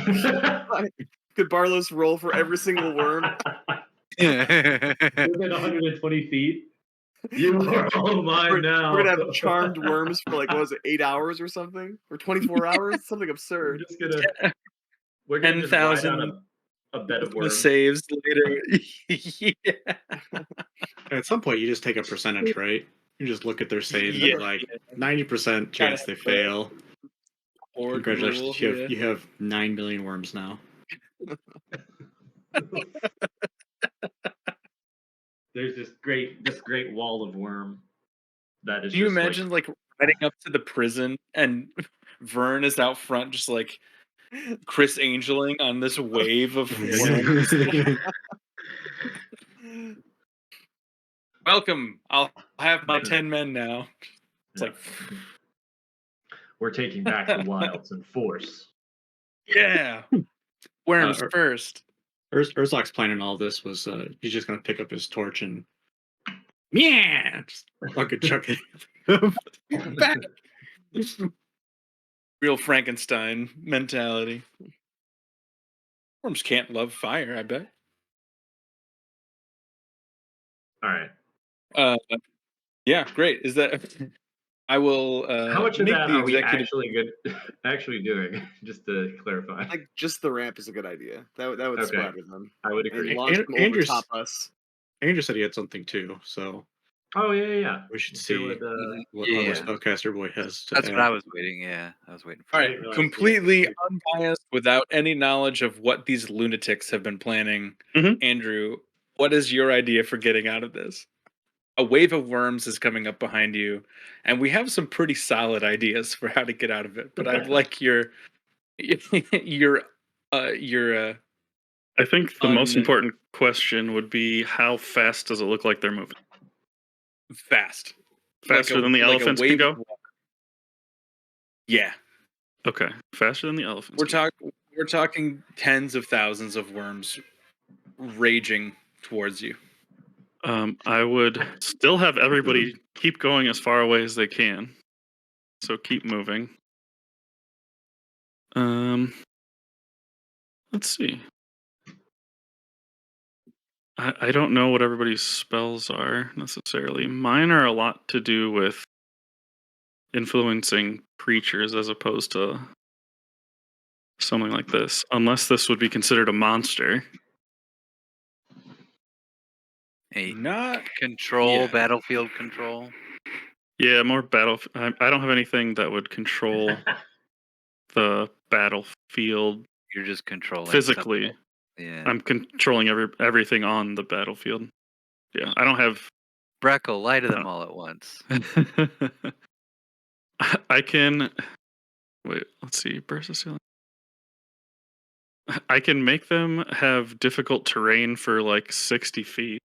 D: Could Barlow's roll for every single worm?
B: Within 120 feet. You are all mine now.
D: We're gonna have charmed worms for like, what was it, 8 hours or something? Or 24 hours? Something
B: We're
D: absurd.
B: just gonna. We're gonna just ride on
A: 10,000
B: a bed of
A: the
B: worms.
A: saves later. Yeah.
C: At some point, you just take a percentage, right? You just look at their saves
A: Yeah.
C: and like 90% chance they fail.
A: Horde
C: Congratulations,
A: rule,
C: you have 9 million worms now.
B: There's this great wall of worm that is.
A: Do you
B: just
A: imagine like riding up to the prison and Vern is out front just like Chris Angeling on this wave of worms? Welcome. I'll have my 10 men now. It's like
B: we're taking back the wilds in force.
A: yeah. Worms
C: Uh,
A: first.
C: Urzak's plan in all this was he's just gonna pick up his torch and just fucking chuck it.
A: Back. Real Frankenstein mentality. Worms can't love fire, I bet.
B: All right.
A: Yeah, great. Is that I will
B: How much of
A: make
B: that
A: the
B: are we
A: executive
B: actually doing? Just to clarify.
D: Like just the ramp is a good idea. That would
B: Okay.
D: splatter them
B: I would
D: and
B: agree.
D: launch them over
C: Andrew's-
D: top us.
C: Andrew said he had something too, so
B: Oh yeah.
C: we should
B: If
C: see
B: it would,
C: what
E: Yeah.
C: other spellcaster boy has to
E: That's
C: add.
E: what I was waiting. Yeah, I was waiting for.
A: All
B: I
A: right,
B: didn't realize-
A: completely unbiased, without any knowledge of what these lunatics have been planning.
G: Mhm.
A: Andrew, what is your idea for getting out of this? A wave of worms is coming up behind you, and we have some pretty solid ideas for how to get out of it. But I'd like your
G: I think the most
A: Un-
G: important question would be how fast does it look like they're moving?
A: fast,
G: Faster than the
A: like a
G: elephants can
A: wave
G: go?
A: of water. Yeah,
G: Okay, faster than the elephants.
A: we're talking tens of thousands of worms raging towards you.
G: I would still have everybody keep going as far away as they can. So keep moving. Let's see. I don't know what everybody's spells are necessarily. Mine are a lot to do with influencing creatures as opposed to something like this. Unless this would be considered a monster.
E: A
A: Not
E: control,
A: yeah.
E: battlefield control.
G: Yeah, more battle. I don't have anything that would control the battlefield
E: You're just controlling
G: physically.
E: something. Yeah.
G: I'm controlling everything on the battlefield. Yeah, I don't have.
E: Breckle, lie to them
G: No.
E: all at once.
G: I can. Wait, let's see. Burst of ceiling. I can make them have difficult terrain for like 60 feet,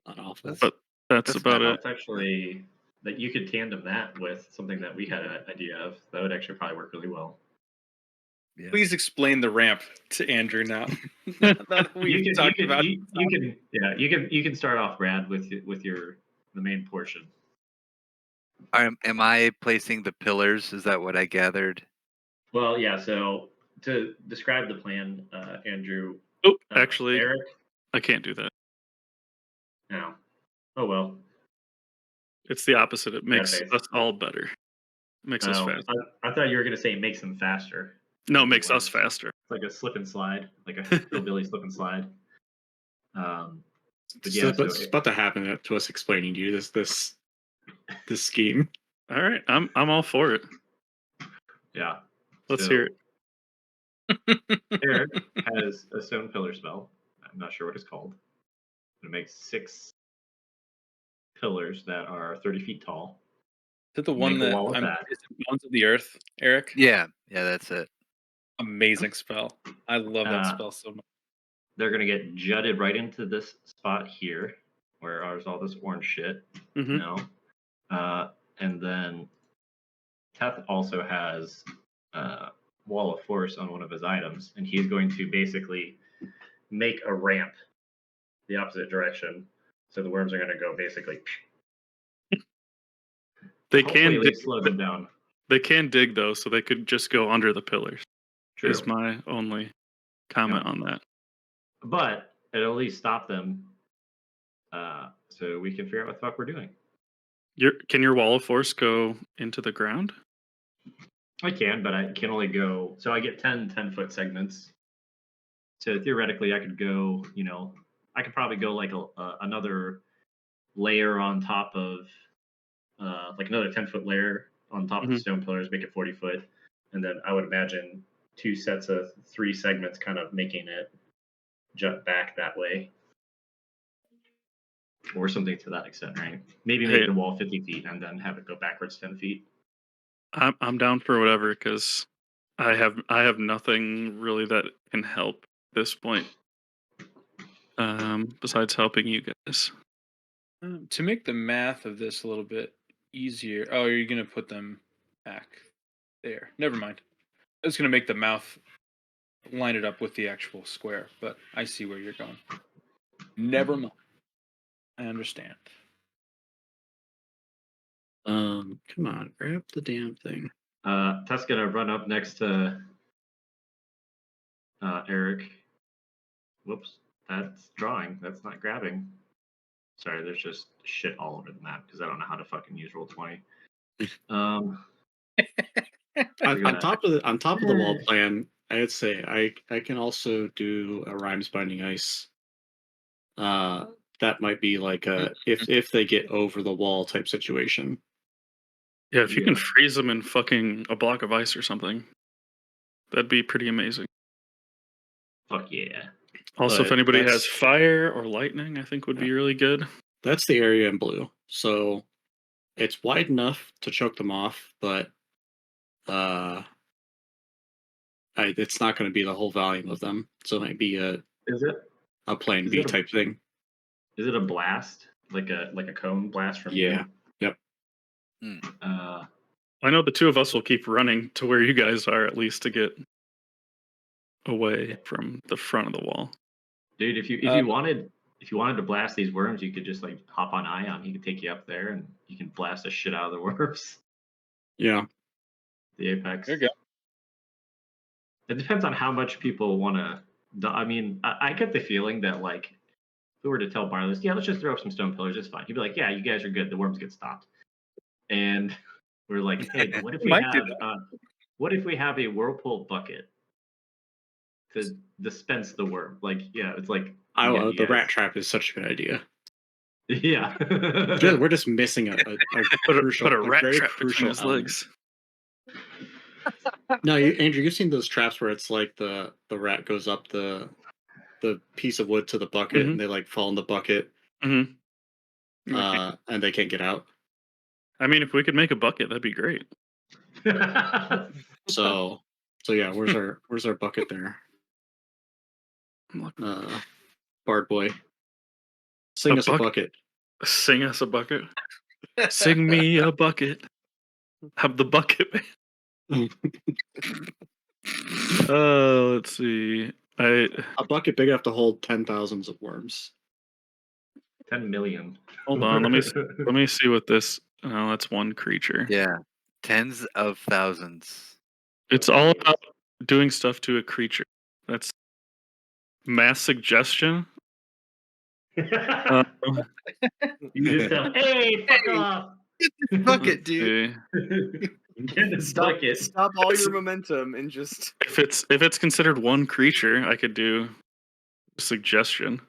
C: Not awful.
G: but that's
E: That's
G: about
E: not
G: it.
B: That's actually that you could tandem that with something that we had an idea of. That would actually probably work really well.
E: Yeah.
A: Please explain the ramp to Andrew now. Now that we've talked about
B: you can start off, Brad, with the main portion.
E: Am I placing the pillars? Is that what I gathered?
B: Well, yeah. So to describe the plan, Andrew.
G: Oh, actually,
B: Eric.
G: I can't do that.
B: No. Oh well.
G: It's the opposite. It makes
B: face.
G: us all better. It makes us faster.
B: I thought you were gonna say it makes them faster.
G: No, it makes us faster.
B: It's like a slip and slide, like a hillbilly slip and slide. But
C: So,
B: yeah,
C: but
B: so
C: it's about to happen to us explaining to you this scheme.
G: All right, I'm all for it.
B: yeah.
G: Let's
B: So
G: hear it.
B: Eric has a stone pillar spell. I'm not sure what it's called. It makes 6 pillars that are 30 feet tall.
A: Is it the
B: Make
A: one
B: a
A: that
B: wall with
A: I'm?
B: that.
A: Is it Bones of the Earth, Eric?
E: Yeah, that's it.
A: Amazing spell. I love that
B: Uh,
A: spell so much.
B: They're gonna get jutted right into this spot here, where there's all this orange shit.
G: Mhm.
B: You know, and then Teth also has Wall of Force on one of his items, and he's going to basically make a ramp the opposite direction, so the worms are going to go basically.
G: They
B: Hopefully,
G: can
B: at
G: dig.
B: least slow them down.
G: They can dig though, so they could just go under the pillars.
B: True,
G: Is my only comment
B: Yeah.
G: on that.
B: but it'll at least stop them, so we can figure out what the fuck we're doing.
G: Can your wall of force go into the ground?
B: I can, but I can only go. So I get 10-foot segments. So theoretically, I could go. I could probably go like another layer on top of, like another 10-foot layer on top of the
G: Mhm.
B: stone pillars, make it 40 foot, and then I would imagine 2 sets of 3 segments, kind of making it jut back that way, or something to that extent, right? Maybe make
G: Hey,
B: the wall 50 feet and then have it go backwards 10 feet.
G: I'm down for whatever because I have nothing really that can help at this point. Besides helping you guys.
A: To make the math of this a little bit easier. Oh, are you gonna put them back there? Never mind. I was gonna make the mouth line it up with the actual square, but I see where you're going. Never mind. I understand.
C: Come on, grab the damn thing.
B: Tess gonna run up next to Eric. Whoops, that's drawing. That's not grabbing. Sorry, there's just shit all over the map because I don't know how to fucking use Roll20.
C: On,
B: We're
C: on
B: gonna.
C: top of the wall plan, I'd say I can also do a Rhymes Binding Ice. That might be like a if they get over the wall type situation.
G: Yeah, if you can
B: Yeah.
G: freeze them in fucking a block of ice or something, that'd be pretty amazing.
B: Fuck yeah.
G: Also, if
C: But
G: anybody has
C: that's-
G: fire or lightning, I think would be really good.
C: That's the area in blue. So it's wide enough to choke them off, but it's not going to be the whole volume of them. So it might be
B: Is it?
C: a plan
B: Is
C: B
B: it a-
C: type thing.
B: Is it a blast? Like a cone blast from
C: Yeah. Yep.
B: you?
G: I know the two of us will keep running to where you guys are at least to get away from the front of the wall.
B: Dude, if you wanted to blast these worms, you could just like hop on Ion. He could take you up there, and you can blast the shit out of the worms.
C: Yeah.
B: The apex.
A: There you go.
B: It depends on how much people want to. I mean, I get the feeling that like, if we were to tell Barless, yeah, let's just throw up some stone pillars, it's fine. He'd be like, yeah, you guys are good. The worms get stopped. And we're like, hey, but what if we
A: Might do
B: have a whirlpool bucket to dispense the worm? Like, yeah, it's like again,
C: The rat trap is such a good idea.
B: Yeah.
C: We're just missing a crucial,
G: Put a rat
C: very
G: trap between
C: crucial
G: his
C: element.
G: legs.
C: No, Andrew, you've seen those traps where it's like the rat goes up the piece of wood to the bucket,
G: Mhm.
C: and they like fall in the bucket,
G: Mm-hmm.
C: and they can't get out.
G: I mean, if we could make a bucket, that'd be great.
C: So yeah, where's our bucket there? Bard boy, sing us a bucket.
G: Sing us a bucket. Sing me a bucket. Have the bucket man. Let's see.
C: A bucket big enough to hold 10,000s of worms.
B: 10 million.
G: Hold on. Let me see what this. Oh, that's one creature.
E: Yeah, tens of thousands.
G: It's all about doing stuff to a creature. That's mass suggestion.
B: You just go, hey, fuck off.
E: Bucket, dude.
B: Get this bucket.
D: Stop all your momentum and just.
G: If it's considered one creature, I could do suggestion.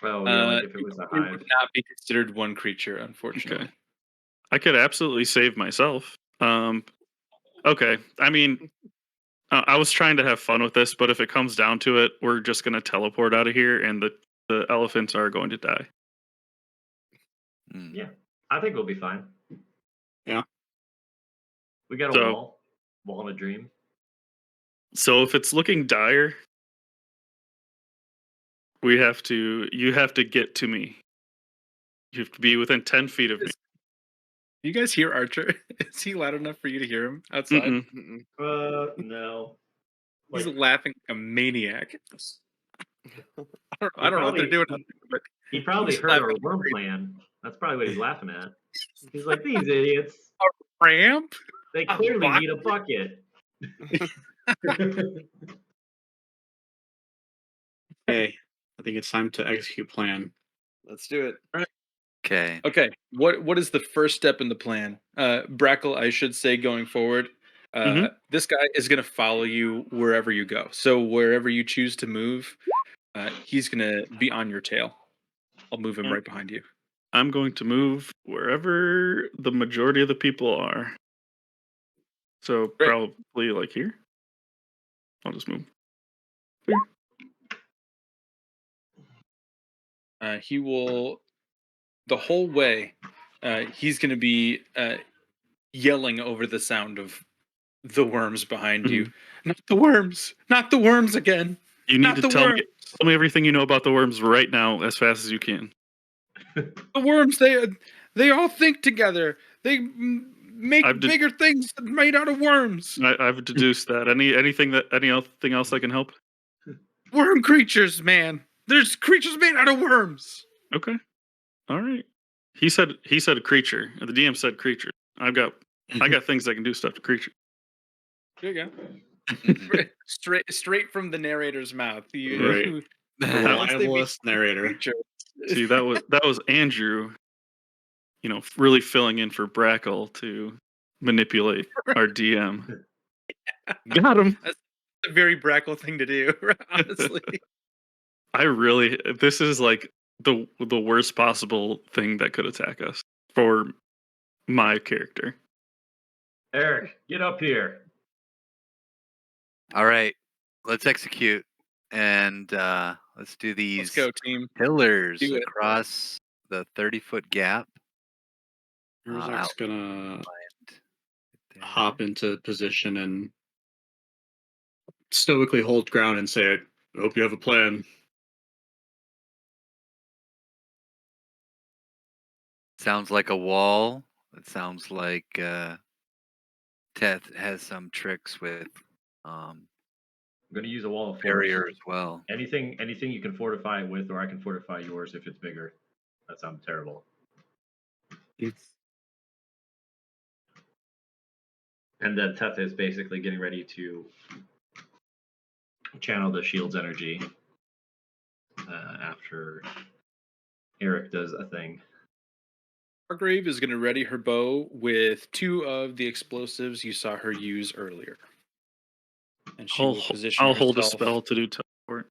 B: Oh yeah, like if it was a
A: It
B: hive.
A: would not be considered one creature, unfortunately.
G: Okay. I could absolutely save myself. Okay. I mean, I was trying to have fun with this, but if it comes down to it, we're just going to teleport out of here, and the elephants are going to die.
E: Mm.
B: Yeah, I think we'll be fine.
C: Yeah.
B: We got a
G: So-
B: wall in a dream.
G: So if it's looking dire, you have to get to me. You have to be within 10 feet of me.
A: You guys hear Archer? Is he loud enough for you to hear him outside?
G: Mm-mm.
D: Mm-mm.
B: No.
A: He's
B: Like,
A: laughing like a maniac. I don't know what they're
B: probably-
A: doing, out there, but
B: he probably
A: he's
B: heard our
A: laughing
B: worm plan. That's probably what he's laughing at. He's like, these idiots.
A: ramp.
B: They
A: A
B: clearly
A: bucket?
B: need a bucket.
C: Okay. I think it's time to execute plan.
D: Let's do it.
E: Okay.
A: Okay, what is the first step in the plan? Brackle, I should say, going forward, this guy is going to follow you wherever you go. So wherever you choose to move, he's going to be on your tail. I'll move him right behind you.
G: I'm going to move wherever the majority of the people are. So
A: Great.
G: probably like here. I'll just move. Here.
A: He will, the whole way, he's going to be yelling over the sound of the worms behind you. Not the worms! Not the worms again!
G: You need
A: Not
G: to
A: the
G: tell
A: worms!
G: me everything you know about the worms right now, as fast as you can.
A: The worms, they all think together. They make
G: I've
A: bigger things made out of worms.
G: I've deduced that. Anything else I can help?
A: Worm creatures, man. There's creatures made out of worms.
G: Okay. All right. He said creature. The DM said creature. I got things that can do stuff to creature.
A: There you go.
E: Mhm.
A: Straight from the narrator's mouth.
C: Right. The
A: Once they be
C: reliablest narrator.
A: creatures.
G: See, that was Andrew, really filling in for Brackle to manipulate our DM. Got him.
A: That's a very Brackle thing to do, honestly.
G: This is like the worst possible thing that could attack us for my character.
B: Eric, get up here.
E: All right. Let's execute. And let's do
A: Let's
E: these
A: go, team.
E: pillars
A: Do it.
E: across the 30-foot gap.
C: Urzak's gonna
E: There.
C: hop into position and stoically hold ground and say, I hope you have a plan.
E: Sounds like a wall. It sounds like Teth has some tricks with
B: I'm gonna use a wall of force.
E: barrier as well.
B: Anything you can fortify with, or I can fortify yours if it's bigger. That sounds terrible. And then Teth is basically getting ready to channel the shield's energy after Eric does a thing.
A: Hargrave is going to ready her bow with 2 of the explosives you saw her use earlier. And she will position
G: I'll hold a
A: herself
G: spell to do teleport.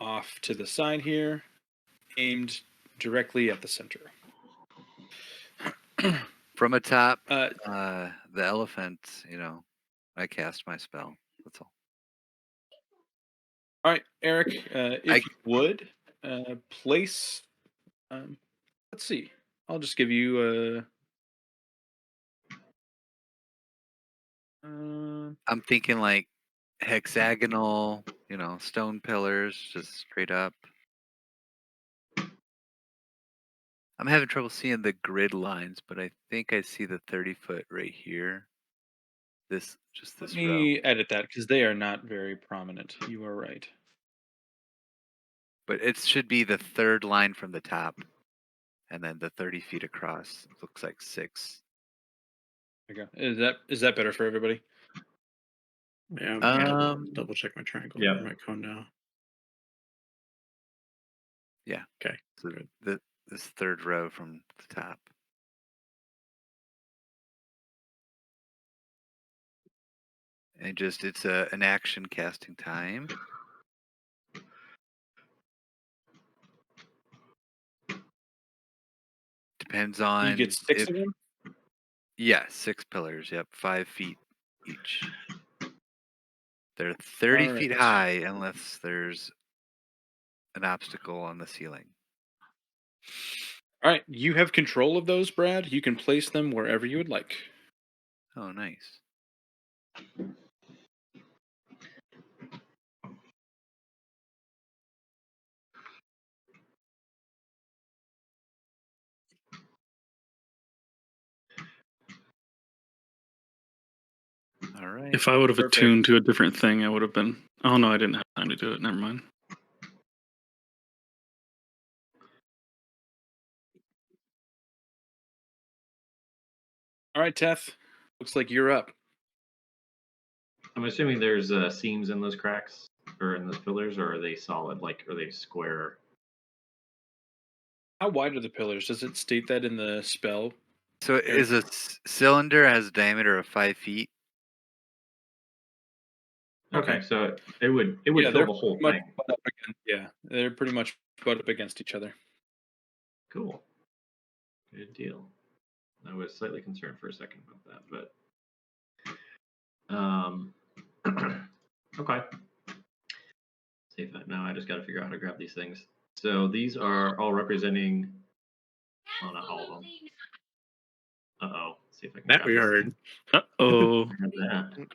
A: off to the side here, aimed directly at the center.
E: From atop
A: Uh,
E: the elephant, I cast my spell. That's all.
A: all right, Eric, if
E: I-
A: you would, place... let's see. I'll just give you
E: I'm thinking like hexagonal, stone pillars, just straight up. I'm having trouble seeing the grid lines, but I think I see the 30-foot right here. This
A: let
E: row.
A: me edit that because they are not very prominent. You are right.
E: But it should be the third line from the top, and then the 30 feet across. Looks like 6.
A: There you go. Is that better for everybody?
C: Yeah, I'm gonna
E: Um,
C: double check my triangle.
B: yeah.
C: My cone now.
E: Yeah.
C: Okay.
E: So
C: Good.
E: this third row from the top. And it's an action casting time. depends
A: You
E: on
A: get 6
E: if
A: of them.
E: yeah, 6 pillars. Yep, 5 feet each. They're 30
A: All
E: feet
A: right.
E: high unless there's an obstacle on the ceiling.
A: All right. You have control of those, Brad. You can place them wherever you would like.
E: Oh, nice. All right.
G: If I would have
A: Perfect.
G: attuned to a different thing, I would have been. Oh no, I didn't have time to do it. Never mind.
A: All right, Teth. Looks like you're up.
B: I'm assuming there's seams in those cracks or in those pillars, or are they solid? Like, are they square?
A: How wide are the pillars? Does it state that in the spell?
E: So is a cylinder has a diameter of 5 feet?
B: Okay, so it would fill
A: they're
B: the whole
A: pretty much
B: thing.
A: butt up against, they're pretty much butt up against each other.
B: Cool. Good deal. I was slightly concerned for a second about that, but okay. Save that now. I just got to figure out how to grab these things. So these are all representing. Well, not all of them. Uh-oh. See if I can
C: That
B: grab
C: we
B: this
C: heard.
B: thing.
G: Oh,
B: Grab that.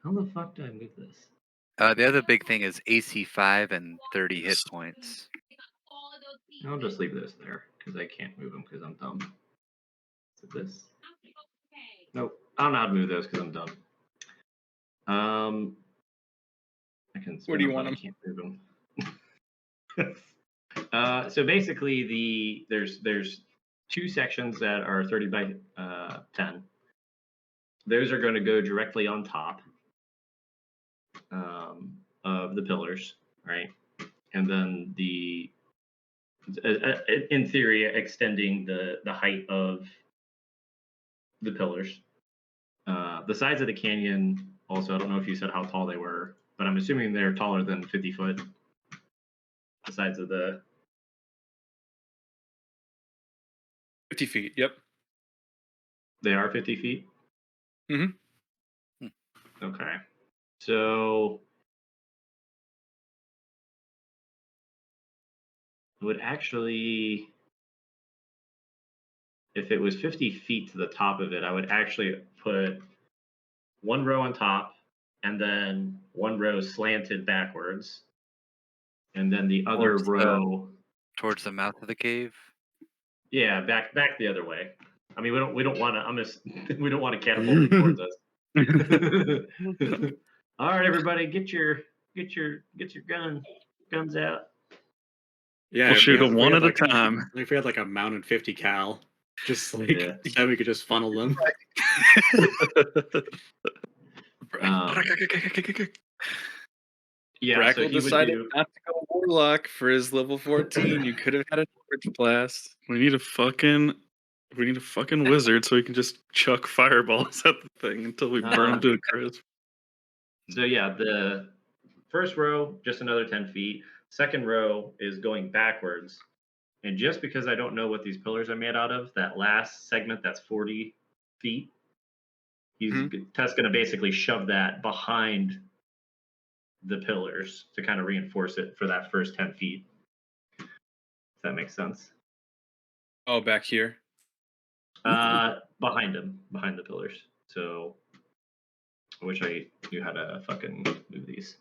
B: How the fuck do I move this?
E: The other big thing is AC 5 and 30 hit points.
B: I'll just leave this there because I can't move them because I'm dumb. Is it this? Nope. I don't know how to move those because I'm dumb. I can spin
A: Where do you
B: them,
A: want
B: but I
A: them?
B: can't move them. So basically, there's 2 sections that are 30 by 10. Those are going to go directly on top of the pillars, right? And then in theory, extending the height of the pillars. The sides of the canyon, also, I don't know if you said how tall they were, but I'm assuming they're taller than 50 foot. The sides of the
A: 50 feet. Yep.
B: They are 50 feet?
A: Mhm.
B: Okay. So it would actually, if it was 50 feet to the top of it, I would actually put 1 row on top and then 1 row slanted backwards. And then the other row.
E: Towards the mouth of the cave?
B: Yeah, back the other way. I mean, we don't want to. We don't want to catapult it towards us. All right, everybody, get your guns out.
C: Yeah,
G: we'll
C: if
G: shoot
C: we
G: them one
C: had
G: at a
C: like
G: time.
C: if we had like a mounted 50 cal, just like
B: Yeah.
C: then we could just funnel them.
B: Yeah, so
A: Brackle
B: he would
A: decided
B: do.
A: not to go Warlock for his level 14. You could have had an Orange Blast.
G: We need a fucking wizard so he can just chuck fireballs at the thing until we burn him to a crisp.
B: So yeah, the first row just another 10 feet. Second row is going backwards, and just because I don't know what these pillars are made out of, that last segment that's 40 feet, Tess going to basically shove that behind the pillars to kind of reinforce it for that first 10 feet. If that makes sense.
A: Oh, back here.
B: Behind him, behind the pillars. So I wish I knew how to fucking move these.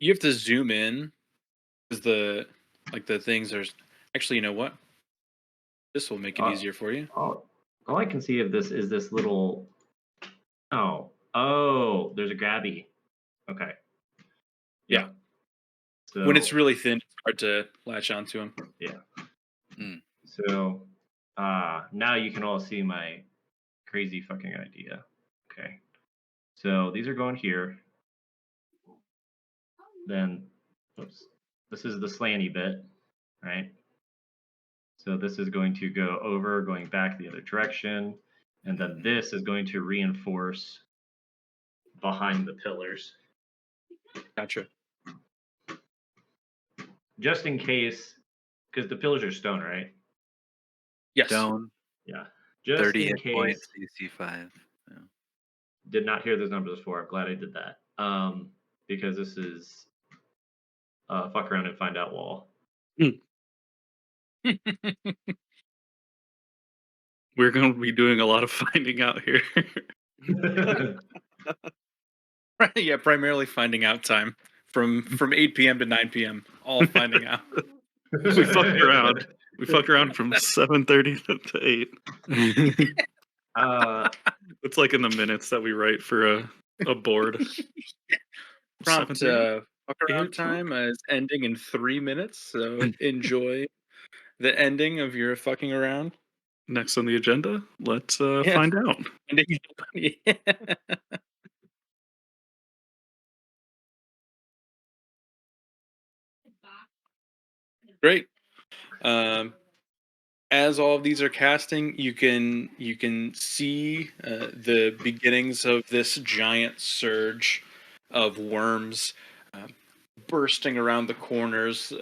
A: You have to zoom in because the things are actually. You know what? This will make it easier for you.
B: All I can see of this is this little. Oh, there's a grabby. Okay.
A: Yeah.
B: So
A: When it's really thin, it's hard to latch onto them.
B: yeah.
E: Hmm.
B: So now you can all see my crazy fucking idea. Okay. So these are going here. Then, oops, this is the slanty bit, right? So this is going to go over, going back the other direction. And then this is going to reinforce behind the pillars.
A: Gotcha.
B: Just in case because the pillars are stone, right?
A: Yes.
E: Stone,
B: Yeah. Just
E: 30
B: in
E: hit
B: case.
E: points, DC 5. Yeah.
B: Did not hear those numbers before. I'm glad I did that. Because this is fuck around and find out wall.
G: We're going to be doing a lot of finding out here.
A: Yeah, primarily finding out time from 8 p.m. to 9 p.m. All finding out.
G: We fucked around. We fucked around from 7:30 to 8. It's like in the minutes that we write for a board.
A: Prompt
G: 7:30?
A: fuck around
G: 8
A: time is ending in 3 minutes, so enjoy the ending of your fucking around.
G: Next on the agenda, let's
A: Yeah.
G: find out.
A: Yeah. Great. As all of these are casting, you can see the beginnings of this giant surge of worms bursting around the corners.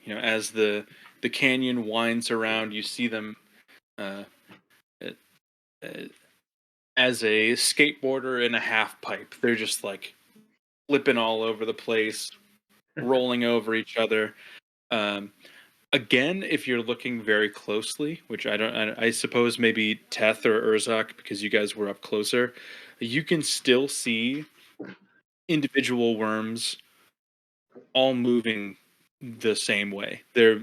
A: As the canyon winds around, you see them uh, uh, as a skateboarder in a half pipe. They're just like flipping all over the place, rolling over each other. Again, if you're looking very closely, which I suppose maybe Teth or Urzak, because you guys were up closer, you can still see individual worms all moving the same way. They're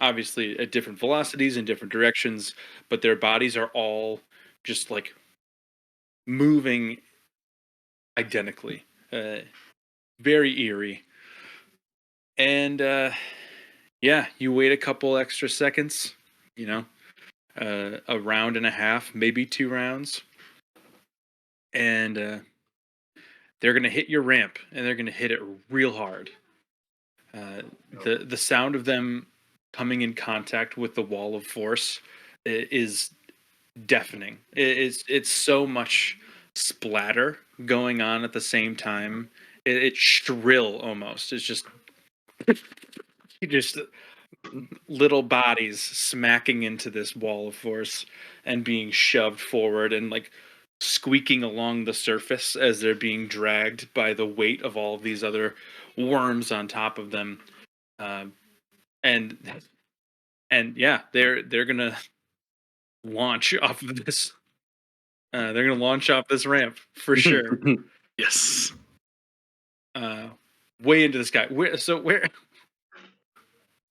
A: obviously at different velocities in different directions, but their bodies are all just like moving identically. Very eerie. And yeah, you wait a couple extra seconds, a round and a half, maybe 2 rounds, and they're gonna hit your ramp, and they're gonna hit it real hard. The sound of them coming in contact with the wall of force is deafening. It's so much splatter going on at the same time. It's shrill almost. It's just just little bodies smacking into this wall of force and being shoved forward and like squeaking along the surface as they're being dragged by the weight of all of these other worms on top of them. And yeah, they're gonna launch off of this. They're gonna launch off this ramp for sure.
G: Yes.
A: Way into the sky.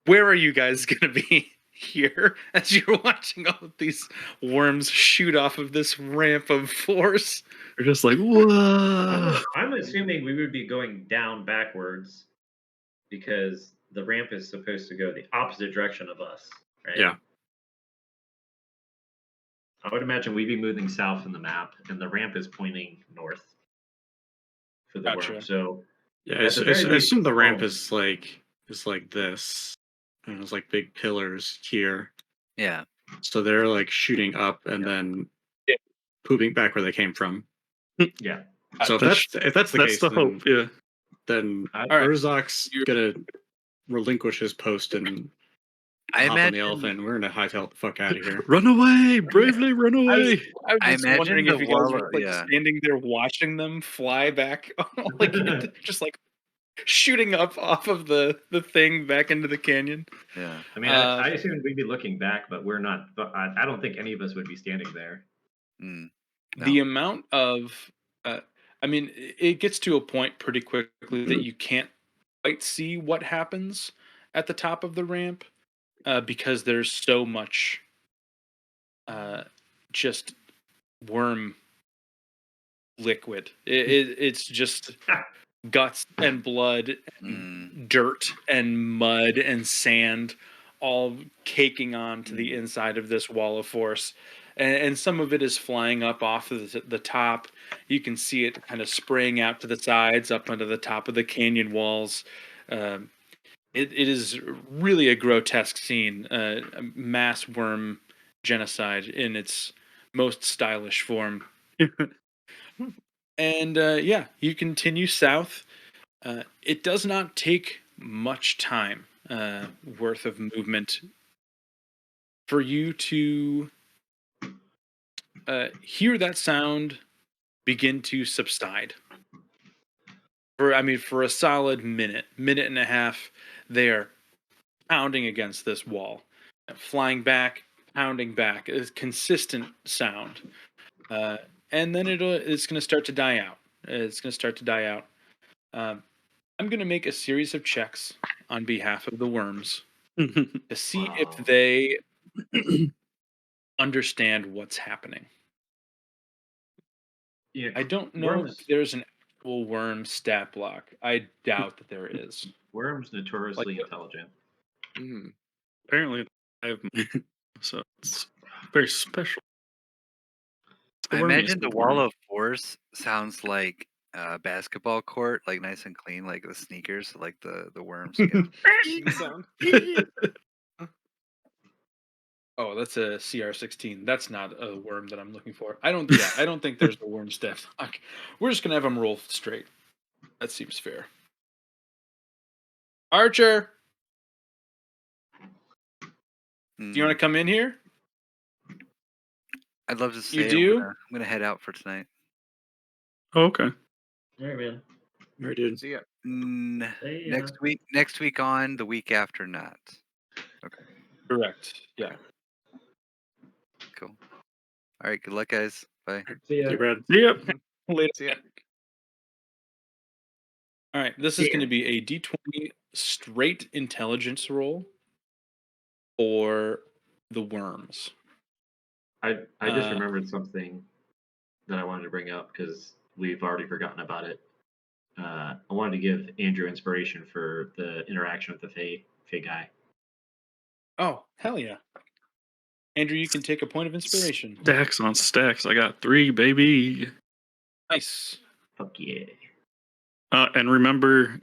A: Where are you guys gonna be here as you're watching all of these worms shoot off of this ramp of force?
G: We're just like, whoa.
B: I'm assuming we would be going down backwards because the ramp is supposed to go the opposite direction of us, right?
G: Yeah.
B: I would imagine we'd be moving south in the map, and the ramp is pointing north for the
A: Gotcha.
B: worm. So
C: Yeah,
B: At the
C: I
B: very least-
C: assume the ramp
B: oh.
C: is like this, and there's like big pillars here.
E: Yeah.
C: So they're like shooting up and then
A: Yeah.
C: pooping back where they came from.
B: yeah,
C: So if
G: That's-
C: that's the
G: That's
C: case,
G: the
C: then,
G: hope. Yeah.
C: then
B: All
A: right.
C: Urzak's gonna relinquish his post and
E: I
C: hop on the
E: imagine
C: elephant. We're gonna hightail the fuck out of here.
G: Run away! Bravely run
A: I was
G: away!
E: I
A: just
E: imagine
A: wondering
E: the
A: if you guys
E: wall-
A: were like
E: yeah.
A: standing there watching them fly back, like just like shooting up off of the thing back into the canyon.
E: Yeah.
B: I mean, I assumed we'd be looking back, but we're not. But I don't think any of us would be standing there.
E: Mm.
A: The
E: No.
A: amount of I mean, it gets to a point pretty quickly that you can't quite see what happens at the top of the ramp because there's so much just worm liquid. It's just guts and blood and dirt and mud and sand all caking on to the inside of this wall of force. And some of it is flying up off of the top. You can see it kind of spraying out to the sides, up onto the top of the canyon walls. It is really a grotesque scene, a mass worm genocide in its most stylish form. And yeah, you continue south. It does not take much time worth of movement for you to hear that sound begin to subside. For a solid minute and a half, they are pounding against this wall, flying back, pounding back. It's consistent sound, and then it's going to start to die out. It's going to start to die out. I'm going to make a series of checks on behalf of the worms to see if they understand what's happening.
B: Yeah,
A: I don't know
B: worms.
A: if there's an actual worm stat block. I doubt that there is.
B: Worms notoriously
A: Like-
B: intelligent.
D: Mhm.
G: Apparently, I have so it's very special. It's the
E: I
G: wormiest
E: imagine the
G: of
E: wall
G: worms.
E: of force sounds like a basketball court, like nice and clean, like the sneakers, like the worms get.
D: Sound.
A: Oh, that's a CR16. That's not a worm that I'm looking for. I don't think there's a worm stat block. We're just gonna have them roll straight. That seems fair. Archer, do you want to come in here?
E: I'd love to
A: You
E: say
A: do?
E: I'm gonna head out for tonight.
G: Oh, okay.
B: All right, man.
C: All right, dude.
D: See ya.
B: Hey,
E: Next week on, the week after not.
A: Correct. Yeah.
E: Cool. All right. Good luck, guys. Bye.
B: see ya.
C: Hey, Brad.
G: Yep.
A: Later.
D: See ya.
A: All right. This is going to be a D20 straight intelligence roll for the worms.
B: I just
A: Uh,
B: remembered something that I wanted to bring up because we've already forgotten about it. I wanted to give Andrew inspiration for the interaction with the Fey guy.
A: Oh, hell yeah. Andrew, you can take a point of inspiration.
G: Stacks on stacks. I got 3, baby.
A: Nice.
B: Fuck yeah.
G: And remember,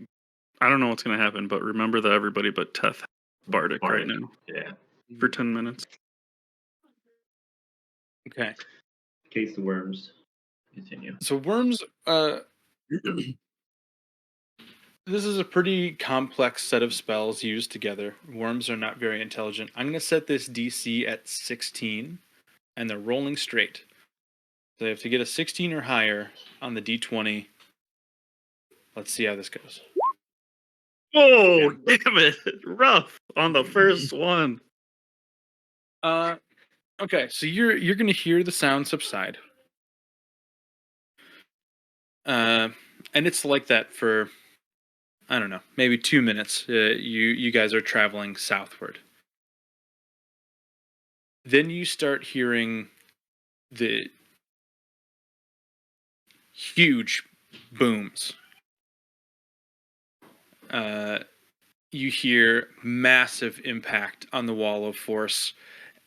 G: I don't know what's gonna happen, but remember that everybody but Teth Bardic right
B: Bardic.
G: now
B: Yeah.
G: for 10 minutes.
A: Okay.
B: Case the worms. Continue.
A: So worms, this is a pretty complex set of spells used together. Worms are not very intelligent. I'm going to set this DC at 16, and they're rolling straight. So they have to get a 16 or higher on the D20. Let's see how this goes.
G: Oh, damn it. Rough on the first one.
A: Okay, so you're going to hear the sound subside. And it's like that for, I don't know, maybe 2 minutes. You guys are traveling southward. Then you start hearing the huge booms. You hear massive impact on the wall of force,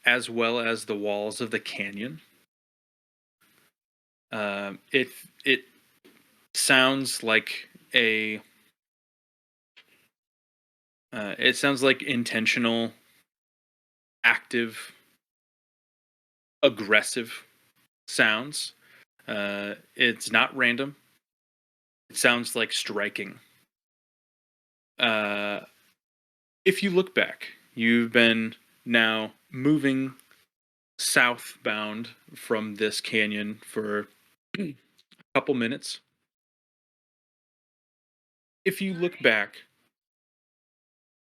A: as well as the walls of the canyon. It sounds like it sounds like intentional, active, aggressive sounds. It's not random. It sounds like striking. If you look back, you've been now moving southbound from this canyon for a couple minutes. If you look back,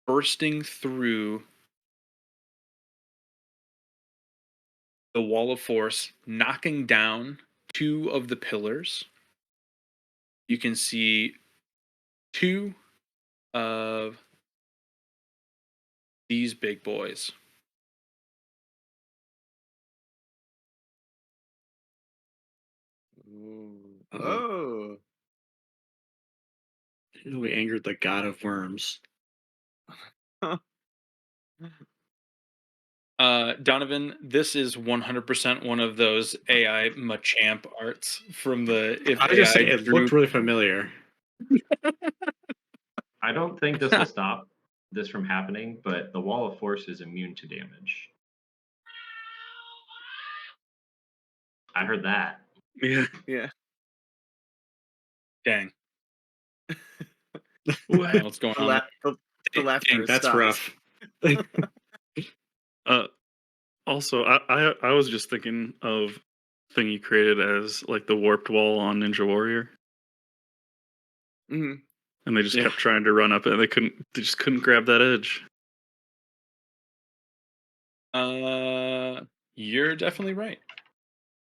A: bursting through the wall of force, knocking down 2 of the pillars, you can see 2 of these big boys.
D: Ooh.
C: Uh-oh.
D: Oh.
C: We angered the god of worms.
A: Donovan, this is 100% one of those AI Machamp arts from the if
C: I just say
A: AI
C: it
A: drew.
C: looked really familiar.
B: I don't think this will stop this from happening, but the wall of force is immune to damage. I heard that.
C: Yeah.
D: Yeah.
A: Dang. What's going on?
D: The The laughter
C: Dang,
D: has
C: that's
D: stopped.
C: rough.
G: Uh, also, I was just thinking of thing you created as like the warped wall on Ninja Warrior,
D: Hmm.
G: and they just
C: Yeah.
G: kept trying to run up it. They just couldn't grab that edge.
A: You're definitely right.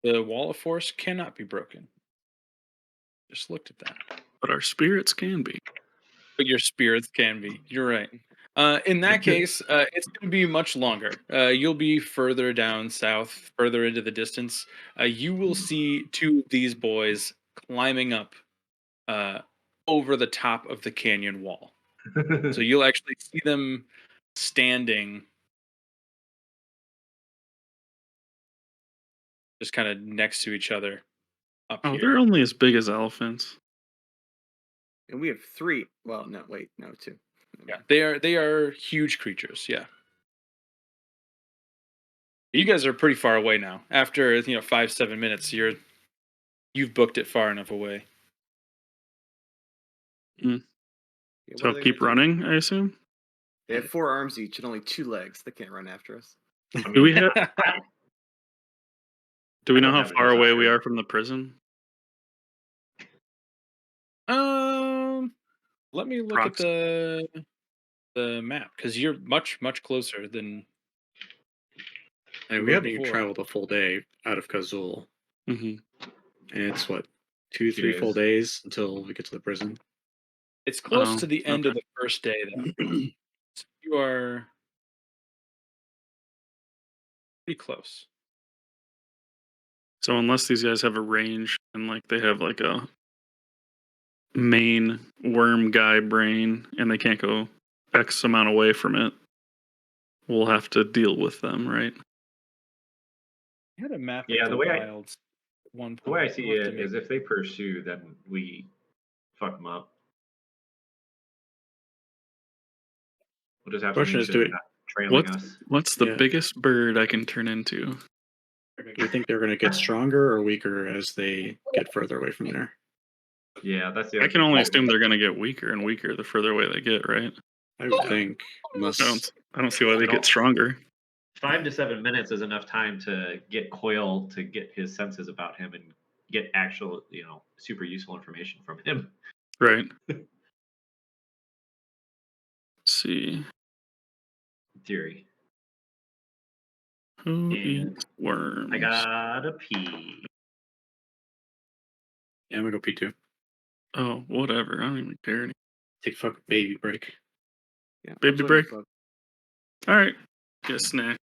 A: The wall of force cannot be broken. Just looked at that.
G: But our spirits can be.
A: But your spirits can be. You're right. In that case, it's going to be much longer. You'll be further down south, further into the distance. You will see two of these boys climbing up uh, over the top of the canyon wall. So you'll actually see them standing just kind of next to each other up
G: Oh,
A: here.
G: they're only as big as elephants.
D: And we have 3. Well, no, wait, no, 2.
A: Yeah, they are huge creatures. Yeah. You guys are pretty far away now. After 5-7 minutes, you've booked it far enough away.
D: Yeah, what
G: So
D: are they
G: keep
D: gonna do?
G: running, I assume.
D: They have 4 arms each and only 2 legs. They can't run after us.
B: I
G: Do we
B: mean,
G: have? Do we
B: I
G: know
B: don't
G: how
B: have a
G: far away we
B: desire.
G: are from the prison?
A: Let me look at the map because you're much closer than
C: And
A: you
C: we
A: were
C: haven't even
A: before.
C: traveled a full day out of Kazul.
G: Mm-hmm.
C: And it's what, 2, 3 full
B: days.
C: days until we get to the prison.
A: It's close
G: Oh,
A: to the end
G: okay.
A: of the first day, though. So you are pretty close.
G: So unless these guys have a range and like they have like a main worm guy brain and they can't go X amount away from it, we'll have to deal with them, right?
A: I had a map
B: Yeah,
A: of the
B: the way I
A: wilds at one
B: the way I
A: point.
B: see
A: I'll have to
B: it
A: make
B: is if they pursue, then we fuck them up. We'll just have to
C: Question
B: make
C: is,
B: sure they're not trailing us.
G: What's the
C: Yeah.
G: biggest bird I can turn into?
C: do we think they're going to get stronger or weaker as they get further away from there?
B: Yeah, that's the
G: I
B: other
G: can only
B: thing.
G: assume they're going to get weaker and weaker the further away they get, right?
C: I would
B: Yeah.
C: think, unless
G: I don't see why they
B: No.
G: get stronger.
B: 5 to 7 minutes is enough time to get Coil to get his senses about him and get actual, super useful information from him.
G: Right. Let's see.
B: In theory.
G: Who
B: And
G: eats worms?
B: I gotta pee.
C: yeah, I'm going to go pee too.
G: Oh, whatever. I don't even care.
C: Take a fucking baby break.
D: Yeah,
G: Baby
D: absolutely,
G: break?
D: fuck.
G: All right. Get a snack.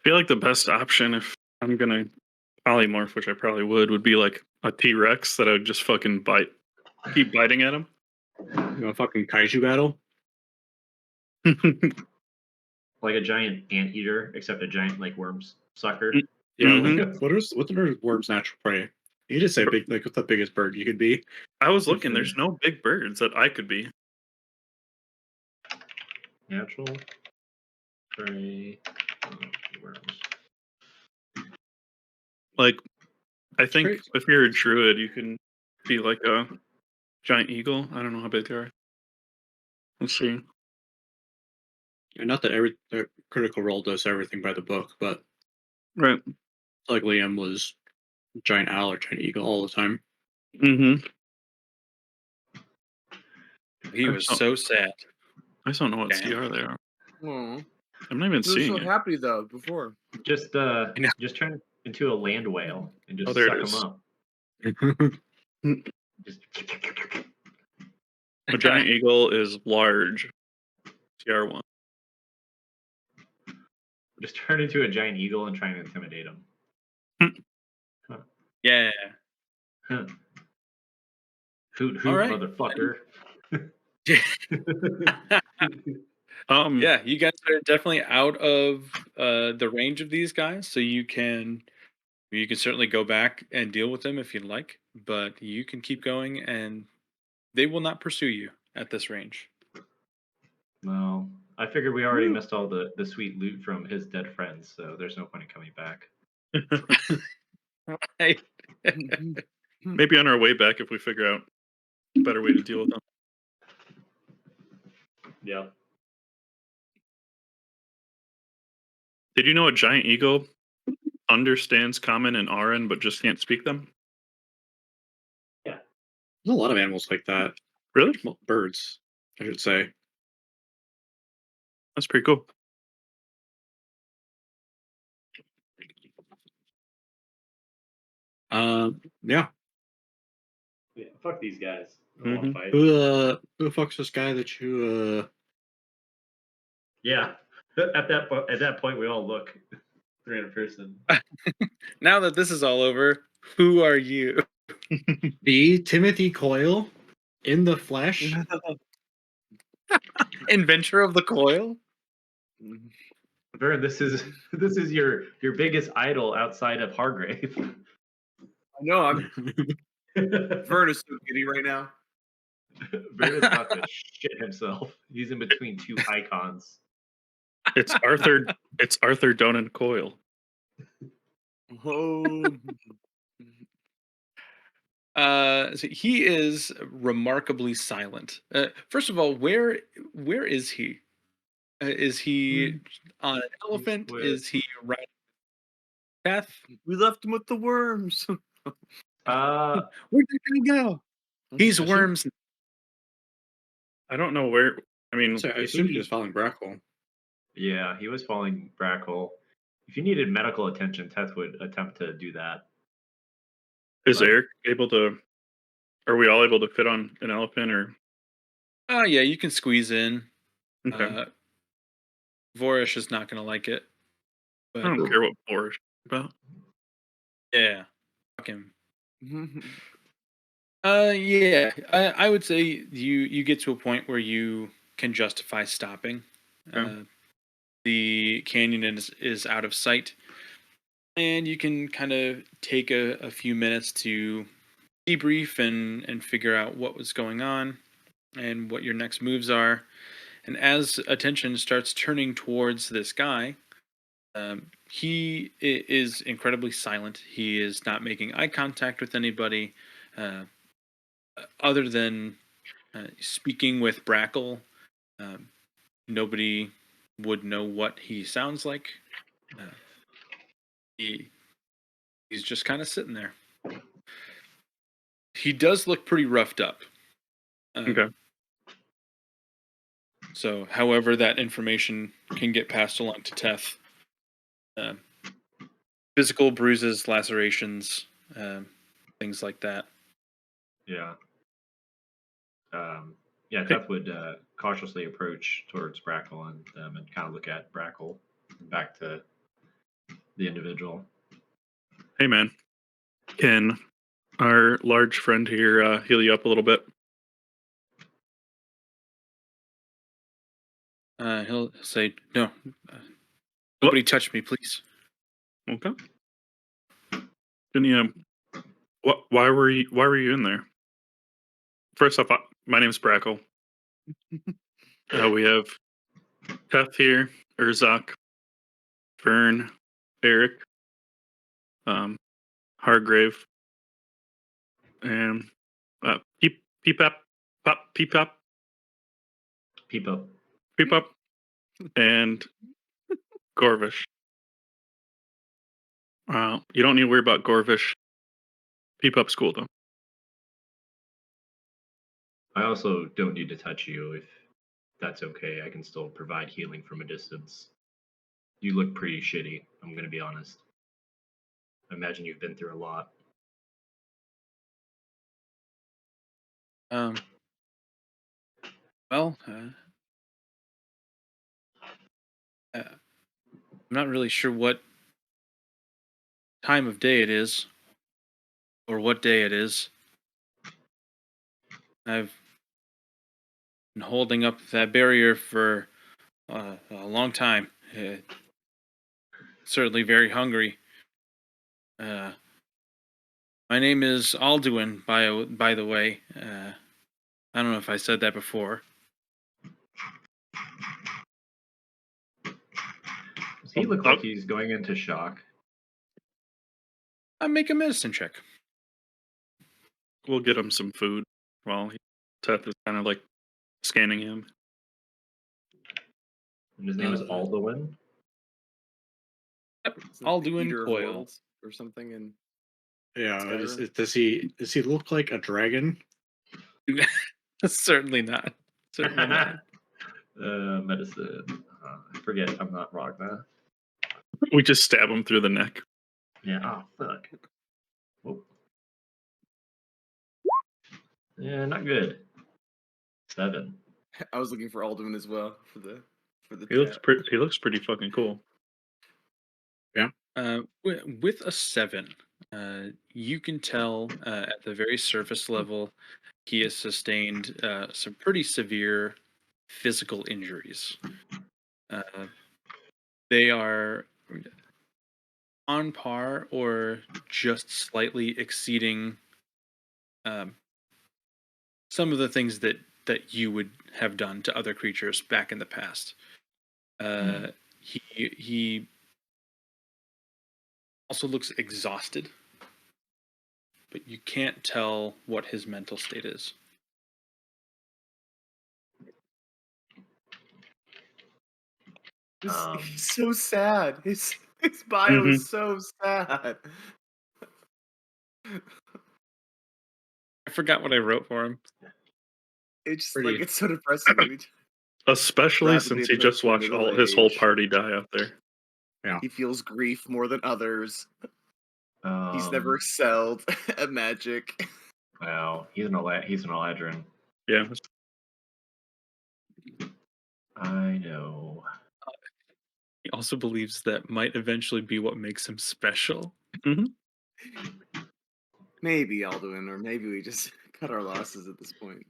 G: feel like the best option, if I'm gonna polymorph, which I probably would be like a T-Rex that I would just fucking keep biting at him.
C: You know, fucking kaiju battle.
B: Like a giant anteater, except a giant like worms sucker.
C: Yeah,
G: Mhm.
C: like, what are worms' natural prey? You just say big, like what's the biggest bird you could be?
G: I was looking. There's no big birds that I could be.
B: Natural prey worms.
G: Like, I think
C: crazy.
G: if you're a druid, you can be like a giant eagle. I don't know how big they are. Let's see.
C: And not that the Critical Role does everything by the book, but
G: Right.
C: like Liam was giant owl or giant eagle all the time.
G: Mm-hmm.
A: He was so sad.
G: I just don't know what
A: Damn.
G: CR they are.
D: Aw.
G: I'm not even
D: He was
G: seeing
D: so
G: it.
D: happy though before.
B: Just
A: know.
B: just turn into a land whale and just
G: Oh, there
B: suck
G: it
B: them
G: is.
B: up. Just
G: A giant eagle is large. CR1.
B: just turn into a giant eagle and try and intimidate them.
A: Yeah.
B: Hoot hoot,
A: All right.
B: motherfucker.
A: Yeah, you guys are definitely out of the range of these guys, so you can certainly go back and deal with them if you'd like, but you can keep going, and they will not pursue you at this range.
B: Well, I figured we already missed all the sweet loot from his dead friends, so there's no point in coming back.
A: Right.
G: Maybe on our way back if we figure out a better way to deal with them.
B: Yeah.
G: Did you know a giant eagle understands Common and Aran but just can't speak them?
C: There's a lot of animals like that.
G: Really?
C: Well, birds, I should say.
G: That's pretty cool.
C: Yeah.
B: Yeah, fuck these guys. I don't want to
G: Mhm.
B: fight.
C: Who the fuck's this guy that you
B: Yeah. At that point, we all look. 300 person.
A: Now that this is all over, who are you?
C: be Timothy Coyle in the flesh?
A: Inventor of the coil?
B: Vern, this is your biggest idol outside of Hargrave.
D: I know I'm Vern is so giddy right now.
B: Vern is about to shit himself. He's in between two icons.
G: It's Arthur. It's Arthur Donan Coyle.
D: Oh.
A: So he is remarkably silent. First of all, where is he? Is he on an elephant?
B: with-
A: Is he riding Beth?
D: We left him with the worms.
A: Where'd they go? He's
C: I assume-
A: worms.
G: I don't know where. I mean,
C: I assume he was following Brackle.
B: Yeah, he was following Brackle. If you needed medical attention, Teth would attempt to do that.
G: is
B: But-
G: Eric able to? Are we all able to fit on an elephant? Or
A: Oh yeah, you can squeeze in.
G: okay,
A: Vorish is not going to like it. But
G: I don't care what Boris is about.
A: yeah, fuck him. Yeah, I would say you get to a point where you can justify stopping.
G: Okay.
A: The canyon is out of sight, and you can kind of take a few minutes to debrief and figure out what was going on and what your next moves are. And as attention starts turning towards this guy, he is incredibly silent. He is not making eye contact with anybody, other than speaking with Brackle. Nobody would know what he sounds like. He's just kind of sitting there. He does look pretty roughed up.
G: Okay.
A: So, however, that information can get passed along to Teth. Physical bruises, lacerations, things like that.
B: Yeah. Yeah, Teth would cautiously approach towards Brackle and kind of look at Brackle. Back to the individual.
G: Hey, man. Can our large friend here heal you up a little bit?
A: He'll say, "No, nobody touch me, please."
G: Okay. Can you? Why were you in there? First off, my name's Brackle. We have Teth here, Urzak, Vern, Eric, Hargrave, and Peep-Up, Peep-Up,
B: Peep-Up.
G: Peep-Up, and Gorvish. You don't need to worry about Gorvish. Peep-Up's cool, though.
B: I also don't need to touch you if that's okay. I can still provide healing from a distance. You look pretty shitty, I'm going to be honest. I imagine you've been through a lot.
A: Well, I'm not really sure what time of day it is or what day it is. I've been holding up that barrier for a long time. Certainly very hungry. My name is Alduin, by the way. I don't know if I said that before.
B: Does he look like he's going into shock?
A: I make a medicine check.
G: We'll get him some food while Teth is kind of like scanning him.
B: And his name is Alduin?
A: Yep,
D: Isn't it the
A: Alduin
D: Eater of
A: Coil.
D: Worlds or something. And
C: Yeah.
D: Skyrim?
C: Does he look like a dragon?
A: Certainly not. Certainly not.
B: Medicine. I forget, I'm not Ragna.
G: We just stab him through the neck.
B: Yeah, oh, fuck. Whoa. Yeah, not good. 7.
D: I was looking for Alduin as well for the
G: He looks pretty fucking cool.
A: With a 7, you can tell at the very surface level he has sustained some pretty severe physical injuries. They are on par or just slightly exceeding some of the things that you would have done to other creatures back in the past. He also looks exhausted, but you can't tell what his mental state is.
D: He's so sad. His bio is so sad.
A: I forgot what I wrote for him.
D: It's
C: Pretty-
D: like it's so depressing.
G: Especially
D: Rapidly
G: since he just
D: approaching
G: watched
D: middle
G: his whole
D: age.
G: party die out there.
D: He feels grief more than others. He's
B: Um,
D: never excelled at magic.
B: Wow, he's an Eladrin.
G: Yeah.
B: I know.
A: He also believes that might eventually be what makes him special.
D: Maybe Alduin, or maybe we just cut our losses at this point.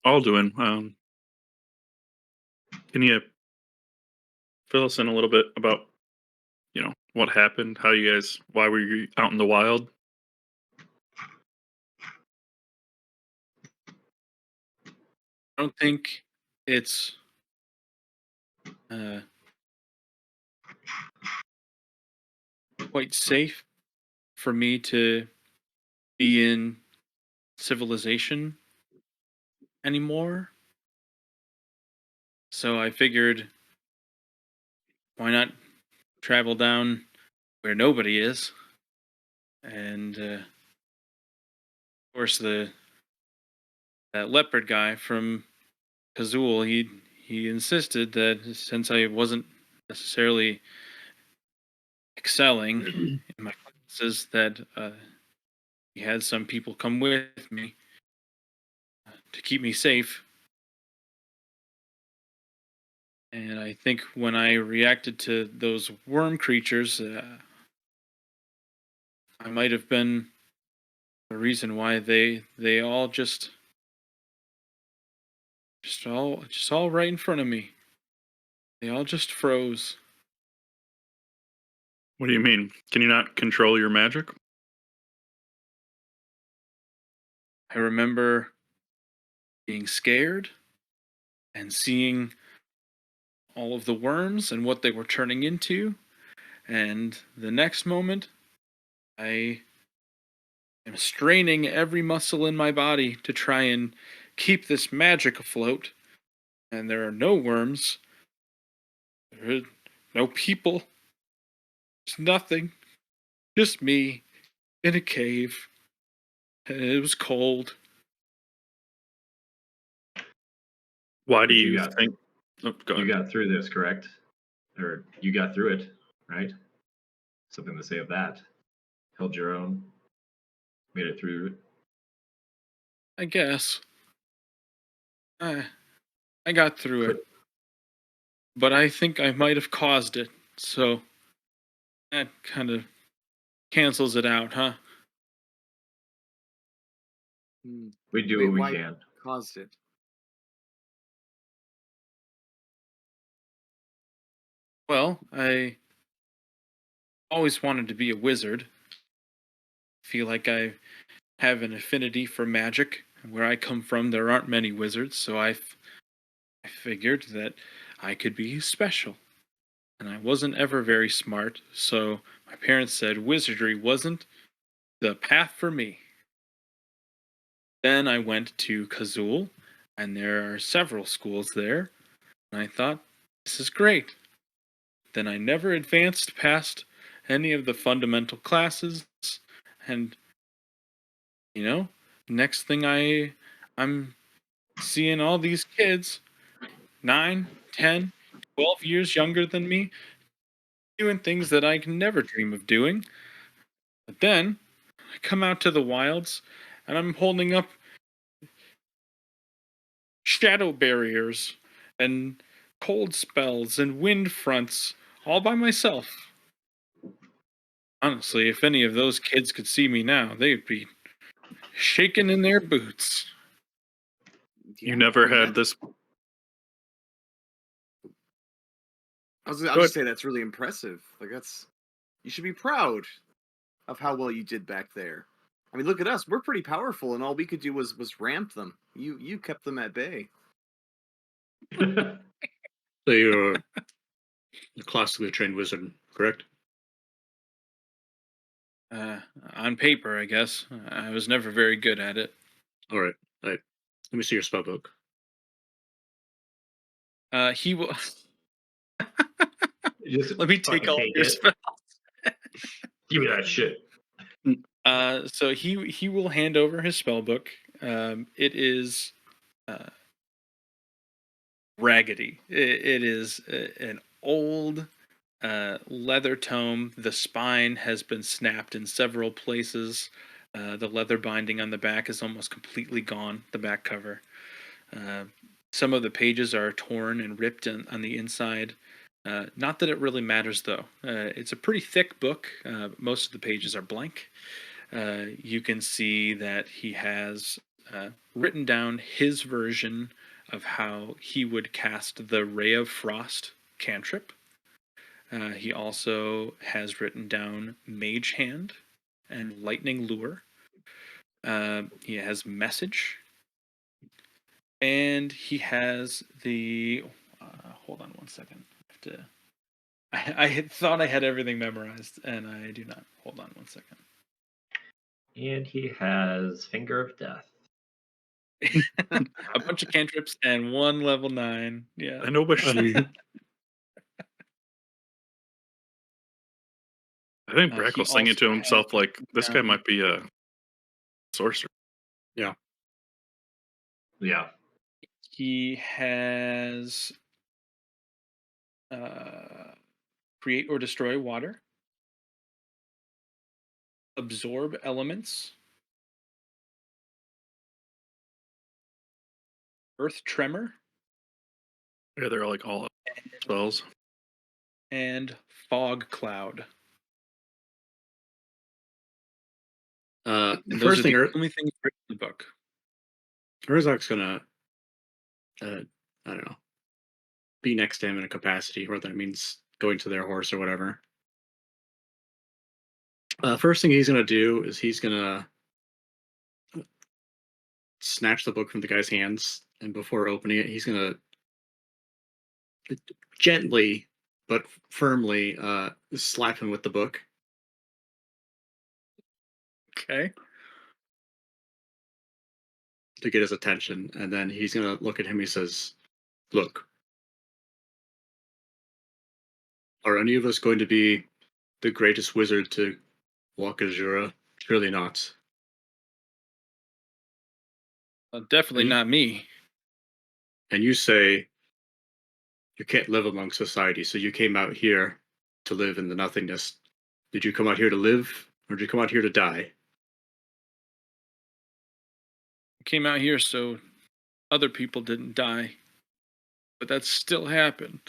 G: Alduin, can you fill us in a little bit about, what happened? Why were you out in the wild?
A: I don't think it's quite safe for me to be in civilization anymore. So I figured, why not travel down where nobody is? And of course, that leopard guy from Kazul, he insisted that since I wasn't necessarily excelling in my classes, that he had some people come with me to keep me safe. And I think when I reacted to those worm creatures, I might have been the reason why they all just all right in front of me. They all just froze.
G: What do you mean? Can you not control your magic?
A: I remember being scared and seeing all of the worms and what they were turning into, and the next moment I am straining every muscle in my body to try and keep this magic afloat, and there are no worms, there are no people, there's nothing, just me in a cave, and it was cold.
G: Why do
B: But you
G: you
B: got
G: think? Oh, go
B: you
G: ahead.
B: got through this, correct? Or you got through it, right? Something to say of that. Held your own, made it through.
A: I guess. I got through it,
B: Quit.
A: but I think I might have caused it, so that kind of cancels it out, huh?
D: Hmm.
B: We do
D: Wait,
B: what we
D: why
B: can.
D: caused it?
A: Well, I always wanted to be a wizard. Feel like I have an affinity for magic. Where I come from, there aren't many wizards, so I figured that I could be special. And I wasn't ever very smart, so my parents said wizardry wasn't the path for me. Then I went to Kazul, and there are several schools there, and I thought, this is great. Then I never advanced past any of the fundamental classes, and you know, next thing I'm seeing all these kids 9, 10, 12 years younger than me doing things that I can never dream of doing. But then I come out to the wilds and I'm holding up shadow barriers and cold spells and wind fronts all by myself. Honestly, if any of those kids could see me now, they'd be shaking in their boots.
G: You
D: Yeah,
G: never
D: I mean,
G: had this.
D: I'll
G: Go
D: just
G: ahead.
D: say that's really impressive. Like you should be proud of how well you did back there. I mean, look at us. We're pretty powerful, and all we could do was ramp them. You kept them at bay.
C: So you're a classically trained wizard, correct?
A: Uh, on paper, I guess. I was never very good at it.
C: All right. All right. Let me see your spell book.
A: He will.
B: Just
A: Let me take
B: fucking
A: all of
B: take
A: your
B: it.
A: spells.
B: Give me that shit.
A: So he will hand over his spell book. It is uh, raggedy. It is an old leather tome. The spine has been snapped in several places. The leather binding on the back is almost completely gone. The back cover. Uh, some of the pages are torn and ripped on the inside. Not that it really matters, though. It's a pretty thick book. Most of the pages are blank. You can see that he has written down his version of how he would cast the Ray of Frost cantrip. He also has written down Mage Hand and Lightning Lure. He has Message. And he has the. Hold on one second. I had thought I had everything memorized, and I do not. Hold on one second.
B: And he has Finger of Death.
A: A bunch of cantrips and one level 9. Yeah.
G: I know, but I think Brack
A: He
G: was thinking to
A: also
G: himself,
A: has
G: like, this guy
A: um,
G: might be a sorcerer.
C: Yeah.
B: Yeah.
A: He has create or destroy water, absorb elements, earth tremor,
G: Yeah, they're like all. spells.
A: and fog cloud.
C: The
A: And those
C: first
A: are
C: thing
A: the only things written in the book.
C: Urzak's gonna, I don't know, be next to him in a capacity, whether that means going to their horse or whatever. First thing he's gonna do is he's gonna snatch the book from the guy's hands, and before opening it, he's gonna gently but firmly slap him with the book.
A: Okay.
C: To get his attention, and then he's gonna look at him. He says, "Look, are any of us going to be the greatest wizard to walk Azura? Surely not."
A: Definitely
C: And you,
A: not me.
C: and you say you can't live among society, so you came out here to live in the nothingness. Did you come out here to live, or did you come out here to die?
A: I came out here so other people didn't die, but that still happened.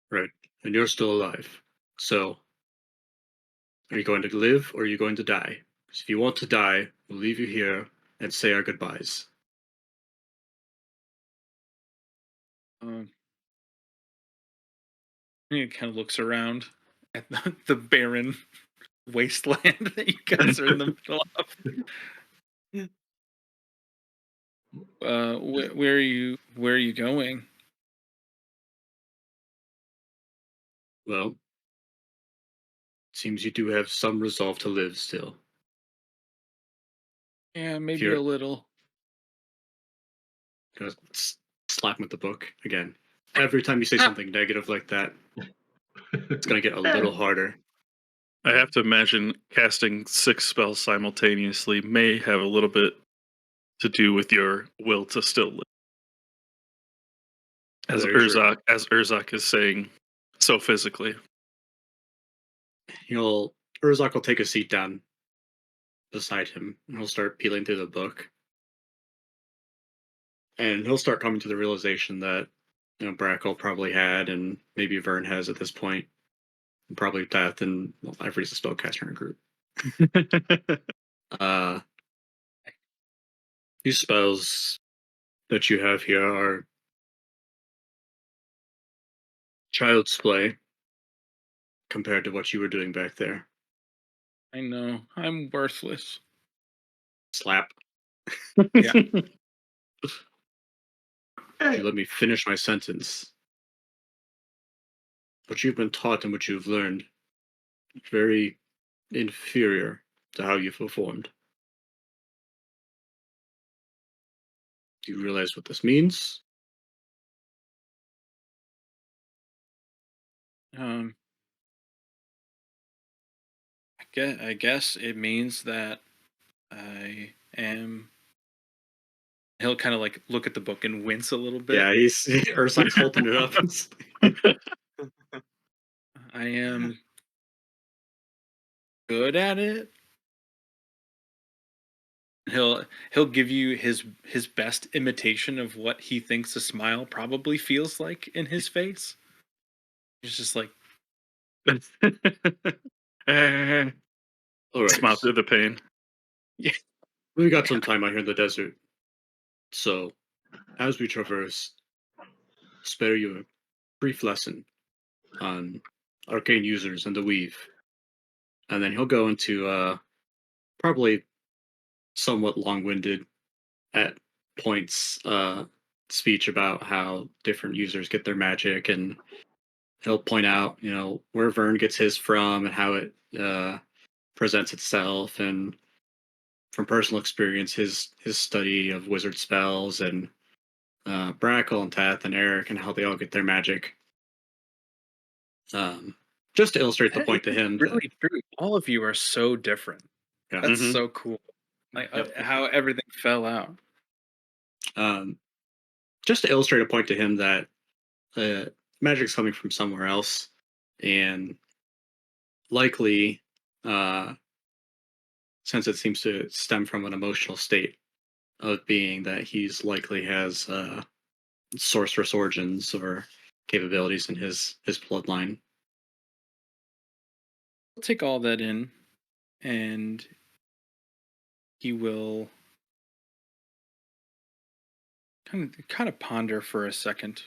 C: Right, and you're still alive. So, are you going to live, or are you going to die? 'Cause if you want to die, we'll leave you here and say our goodbyes.
A: Um, he kind of looks around at the barren wasteland that you guys are in the middle of. Where are you? Where are you going?
C: Well, seems you do have some resolve to live still.
A: Yeah,
C: If
A: maybe
C: you're
A: a little.
C: gonna slap him with the book again. Every time you say something negative like that, it's gonna get a little harder.
G: I have to imagine casting 6 spells simultaneously may have a little bit to do with your will to still live. As
C: Very true.
G: Urzak is saying so physically.
C: Urzak will take a seat down beside him, and he'll start peeling through the book, and he'll start coming to the realization that Brackle probably had, and maybe Vern has at this point, and probably Death, and well, everybody's a spellcaster in a group. Uh, these spells that you have here are child's play compared to what you were doing back there.
A: I know I'm worthless.
C: Slap.
A: Yeah.
C: You let me finish my sentence. What you've been taught and what you've learned, very inferior to how you've performed. Do you realize what this means?
A: Um, I guess it means that I am. He'll kind of like look at the book and wince a little bit.
C: Yeah, he's Urzak's holding it up.
A: I am good at it. He'll give you his best imitation of what he thinks a smile probably feels like in his face. He's just like,
C: All right,
G: Smile through the pain.
C: we got some time out here in the desert, so as we traverse, spare you a brief lesson on arcane users and the weave, and then he'll go into probably somewhat long-winded at points speech about how different users get their magic, and he'll point out where Vern gets his from and how it presents itself, and from personal experience his study of wizard spells, and Brackle and Tath and Eric and how they all get their magic, just to illustrate the
A: that
C: point to
A: is
C: him that,
A: really true. All of you are so different.
C: yeah,
A: That's
G: Mhm.
A: so cool. Like
B: Yep.
A: how everything fell out.
C: um, just to illustrate a point to him that uh, magic's coming from somewhere else, and likely, uh, since it seems to stem from an emotional state of being, that he's likely has sorceress origins or capabilities in his bloodline.
A: He'll take all that in, and he will kind of ponder for a second,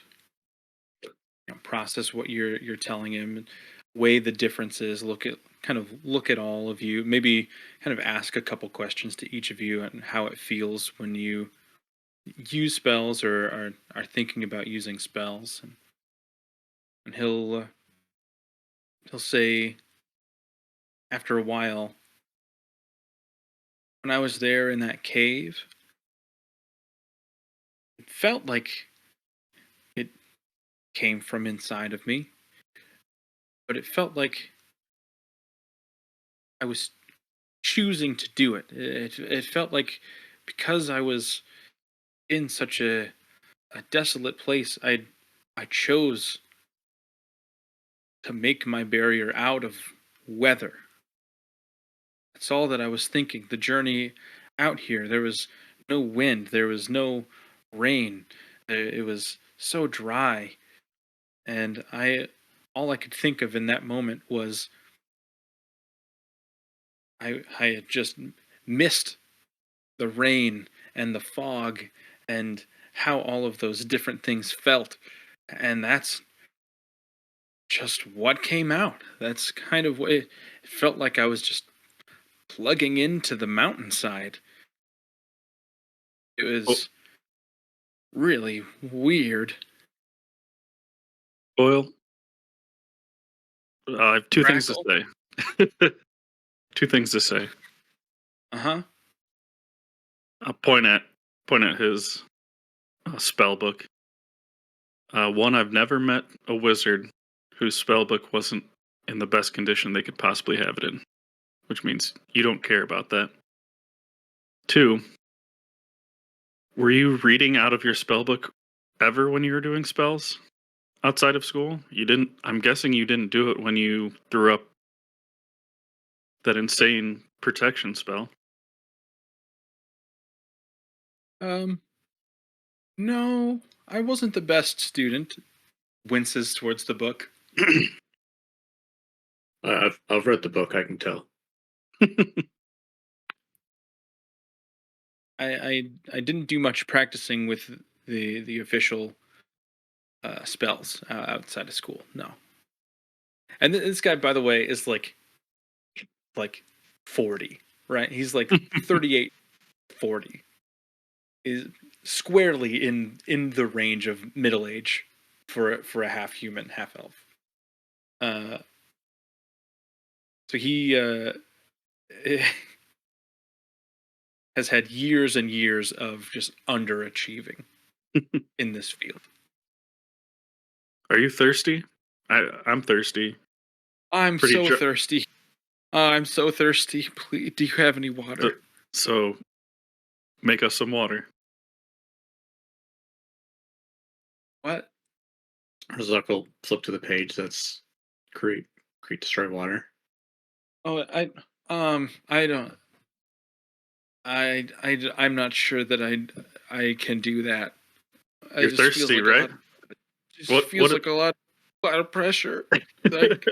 A: process what you're telling him, weigh the differences, look at all of you, maybe kind of ask a couple questions to each of you and how it feels when you use spells or are thinking about using spells, and he'll say after a while, when I was there in that cave, it felt like it came from inside of me, but it felt like I was choosing to do it. It felt like because I was in such a desolate place, I chose to make my barrier out of weather. That's all that I was thinking. The journey out here, there was no wind, there was no rain. It was so dry, and all I could think of in that moment was I had just missed the rain and the fog and how all of those different things felt. And that's just what came out. That's kind of what it felt like. I was just plugging into the mountainside. It was really weird.
G: Boyle, I have two things to
A: Crackle.
G: say. Two things to say.
A: Uh-huh.
G: I'll point at his spell book. One, I've never met a wizard whose spell book wasn't in the best condition they could possibly have it in, which means you don't care about that. Two, were you reading out of your spell book ever when you were doing spells outside of school? You didn't. I'm guessing you didn't do it when you threw up that insane protection spell.
A: No, I wasn't the best student. Winces towards the book.
C: I've read the book. I can tell.
A: I didn't do much practicing with the official spells outside of school. No. And this guy, by the way, is like 40, right? He's like 38, 40. Is squarely in the range of middle age for a half human, half elf. So he has had years and years of just underachieving in this field.
G: Are you thirsty? I'm thirsty.
A: I'm
G: Pretty
A: so
G: dry.
A: thirsty. I'm so thirsty. Please, do you have any water?
G: So, make us some water.
A: What?
C: Zuck will flip to the page that's create destroy water.
A: Oh, I don't. I'm not sure that I can do that. It
G: You're
A: just feels
G: thirsty,
A: like
G: right?
A: feels like a lot of pressure. Like,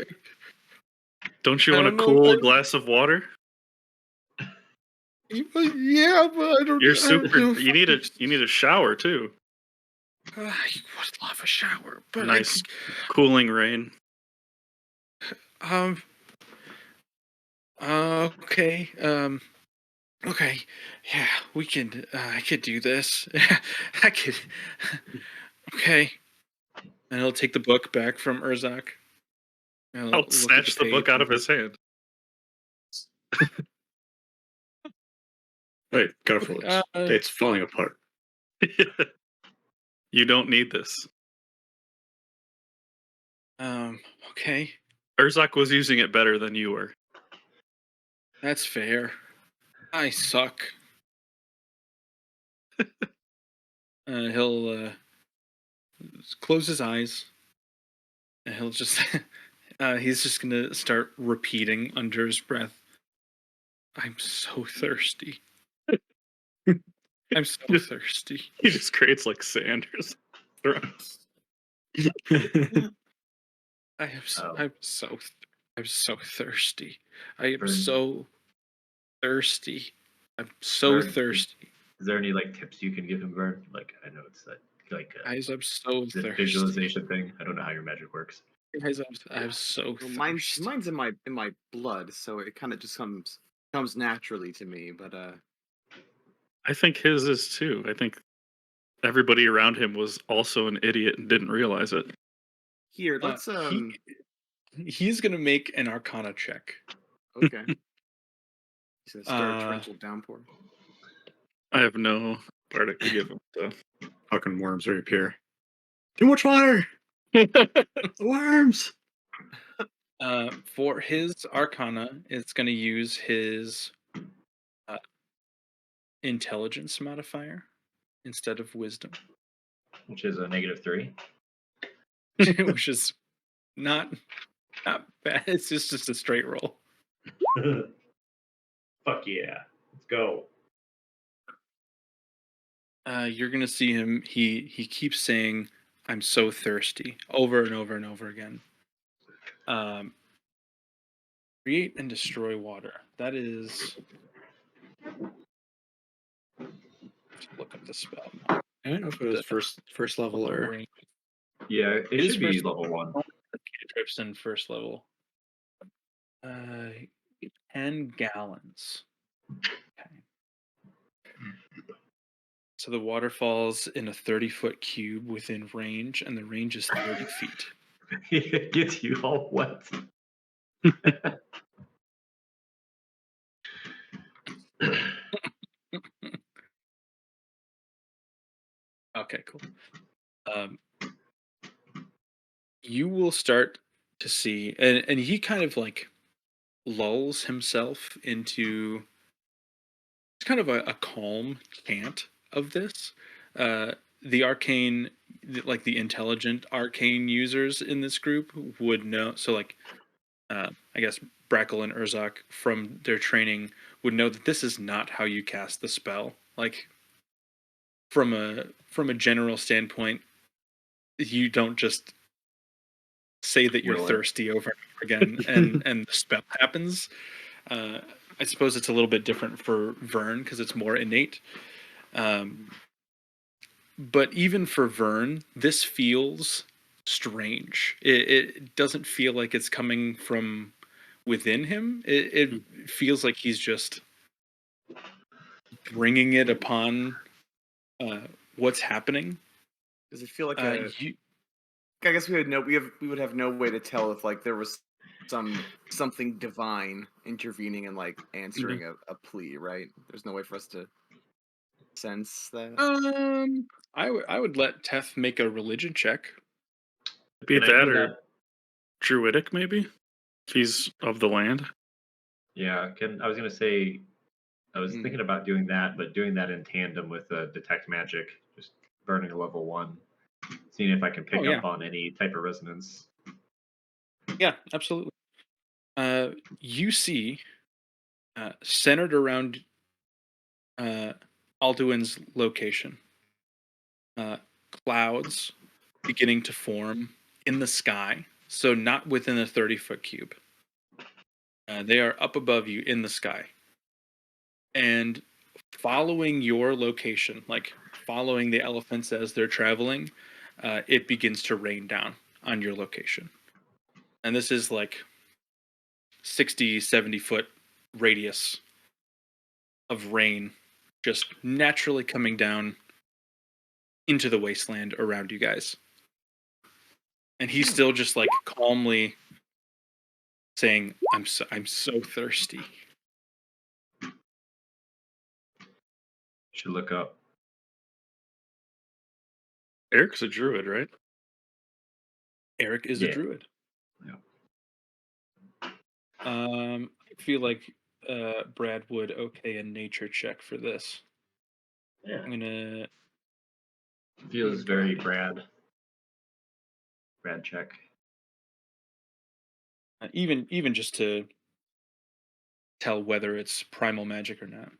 G: Don't you
A: I
G: want a
A: don't know
G: cool
A: if
G: glass of water?
A: yeah, but I don't.
G: You're
A: I don't
G: super.
A: know if
G: You need a shower too.
A: I would love a shower, but
G: Nice cooling rain.
A: Okay. Okay. Yeah, we can. I could do this. I could. Okay. And he'll take the book back from Urzak.
G: I'll snatch the book out of his hand.
C: Wait, careful! It's falling apart.
G: You don't need this.
A: Okay.
G: Urzak was using it better than you were.
A: That's fair. I suck. He'll close his eyes, and he'll just he's just gonna start repeating under his breath. I'm so thirsty. I'm so thirsty.
G: He just creates like sand or something.
B: Oh.
A: I'm so thirsty. I am
B: Vern.
A: so thirsty. I'm so
B: Vern,
A: thirsty.
B: Is there any like tips you can give him, Vern? Like I know it's like
A: Guys, I'm so
B: the
A: thirsty.
B: visualization thing. I don't know how your magic works.
A: Guys, I'm so
D: Well,
A: thirsty.
D: mine's in my blood, so it kind of just comes naturally to me. But
G: I think his is too. I think everybody around him was also an idiot and didn't realize it.
D: here, let's
A: He's gonna make an Arcana check.
D: okay. He's gonna start a
A: Uh,
D: torrential downpour.
G: I have no verdict to give him. So.
C: Fucking worms reappear. Too much water. Worms.
A: For his Arcana, it's gonna use his intelligence modifier instead of wisdom,
B: Which is a -3.
A: which is not bad. It's just a straight roll.
B: Fuck yeah. Let's go.
A: You're gonna see him. He keeps saying, "I'm so thirsty," over and over and over again. Create and destroy water. That is. Just look up the spell.
C: I don't know if it was first level or.
A: Range.
B: Yeah, it
A: It is
B: should be
A: first
B: level 1.
A: Trips in first level. 10 gallons. Okay. So the water falls in a 30-foot cube within range, and the range is 30 feet.
B: It gets you all wet.
A: Okay, cool. You will start to see, and he kind of like lulls himself into it's kind of a calm chant of this. The arcane, like the intelligent arcane users in this group would know. So, like, I guess Brackle and Urzak from their training would know that this is not how you cast the spell. Like, from a general standpoint, you don't just say that you're
B: Will it?
A: thirsty over and over again, and the spell happens. I suppose it's a little bit different for Vern because it's more innate. But even for Vern, this feels strange. It doesn't feel like it's coming from within him. It feels like he's just bringing it upon what's happening.
D: Does it feel like
A: You,
D: I guess we would have no way to tell if like there was something divine intervening and like answering a plea, right? There's no way for us to sense that.
A: I would let Teth make a religion check.
G: Be
B: Can I
G: that
B: do
G: or
B: that?
G: druidic, maybe? If he's of the land.
B: Yeah, I was gonna say I was
D: Hmm.
B: thinking about doing that, but doing that in tandem with detect magic, just burning a level 1, seeing if I can pick
A: yeah.
B: up on any type of resonance.
A: Yeah, absolutely. You see, centered around Alduin's location, clouds beginning to form in the sky. So not within a 30-foot cube. They are up above you in the sky. And following your location, like following the elephants as they're traveling, it begins to rain down on your location. And this is like 60, 70-foot radius of rain just naturally coming down into the wasteland around you guys. And he's still just like calmly saying, I'm so thirsty.
B: Should look up.
G: Eric's a druid, right?
A: Eric is a
B: Yeah.
A: druid.
B: Yeah.
A: I feel like Brad would okay a nature check for this.
B: Yeah.
A: I'm gonna
B: Feels very Brad. Brad check.
A: even just to tell whether it's primal magic or not.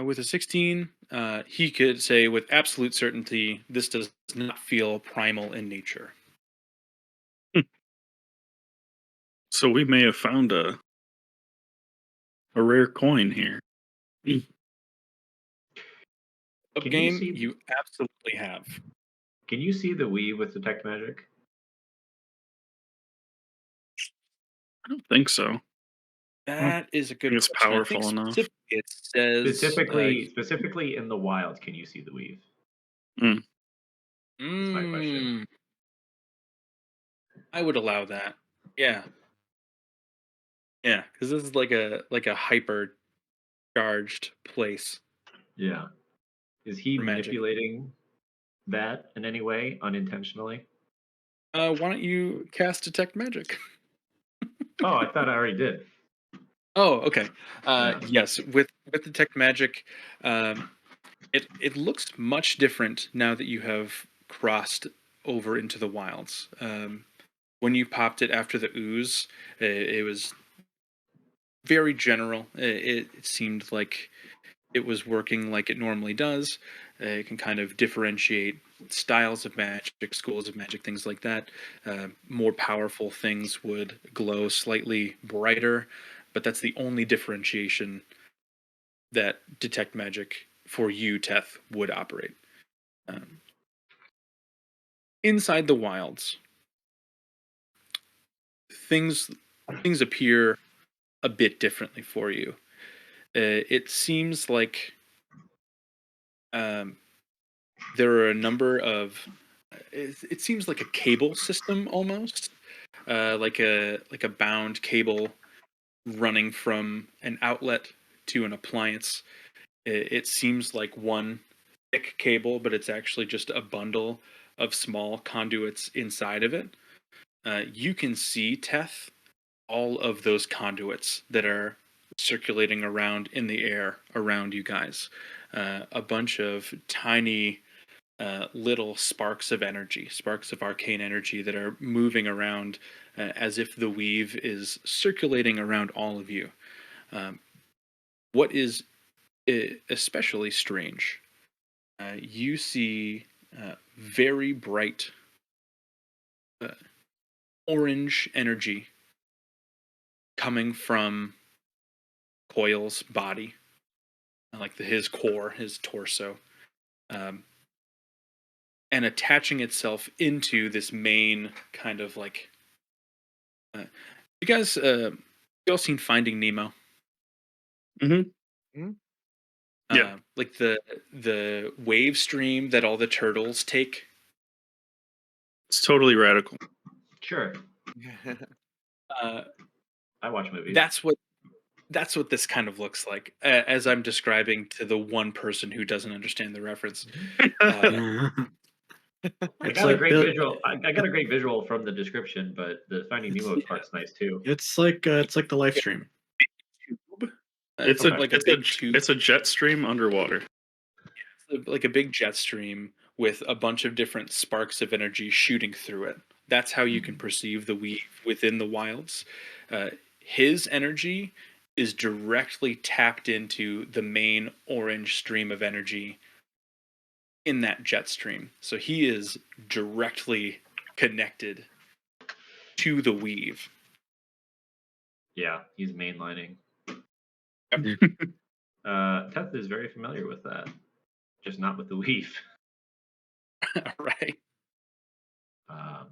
A: With a 16, he could say with absolute certainty this does not feel primal in nature.
G: So we may have found a rare coin here.
A: Up
B: Can you
A: game,
B: see?
A: you absolutely have.
B: Can you see the weave with detect magic?
G: I don't think so.
A: That is a good
G: think it's
A: question. I think
G: powerful enough.
A: specifically it says.
B: Specifically in the wild, can you see the weave?
G: Mm.
B: That's my question.
A: I would allow that. Yeah, yeah, because this is like a hyper charged place
B: Yeah. Is he
A: for magic.
B: manipulating that in any way unintentionally?
A: Why don't you cast detect magic?
B: Oh, I thought I already did.
A: Oh, okay.
B: Yeah.
A: Yes, with detect magic, um, it looks much different now that you have crossed over into the wilds. When you popped it after the ooze, it was very general. It seemed like it was working like it normally does. It can kind of differentiate styles of magic, schools of magic, things like that. More powerful things would glow slightly brighter, but that's the only differentiation that detect magic for you, Teth, would operate. Um, Inside the wilds, things things appear a bit differently for you. It seems like um, there are a number of. It seems like a cable system almost, like a bound cable running from an outlet to an appliance. It seems like one thick cable, but it's actually just a bundle of small conduits inside of it. You can see, Teth, all of those conduits that are circulating around in the air around you guys. A bunch of tiny little sparks of energy, sparks of arcane energy that are moving around as if the weave is circulating around all of you. Um, what is especially strange, you see very bright uh, orange energy coming from Coil's body, like his core, his torso, um, and attaching itself into this main kind of like. You guys, you all seen Finding Nemo?
G: Mm-hmm. Yeah.
A: Like the wave stream that all the turtles take.
G: It's totally radical.
B: Sure.
A: Uh,
B: I watch movies.
A: that's what this kind of looks like, as I'm describing to the one person who doesn't understand the reference.
B: I
C: It's
B: got a
C: like
B: great visual. I got a great visual from the description, but the Finding Nemo
A: Yeah.
B: part's nice too.
C: it's like the live stream.
A: Tube.
G: It's
B: Okay.
A: Like a big tube.
G: it's a jet stream underwater.
A: Like a big jet stream with a bunch of different sparks of energy shooting through it. That's how you can perceive the weave within the wilds. His energy is directly tapped into the main orange stream of energy in that jet stream. So he is directly connected to the weave.
B: Yeah, he's mainlining.
A: Yep.
B: Teth is very familiar with that, just not with the weave.
A: Right.
B: Um,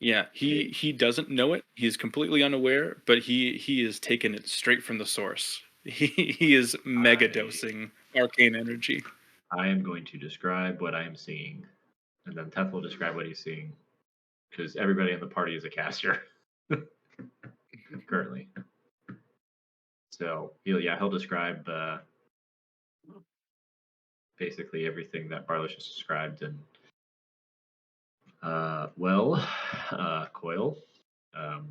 A: Yeah, he doesn't know it. He's completely unaware, but he is taking it straight from the source. He is mega dosing arcane energy.
B: I am going to describe what I am seeing, and then Teth will describe what he's seeing, because everybody in the party is a caster currently. So he'll describe basically everything that Barlish has described, and Coil. Um,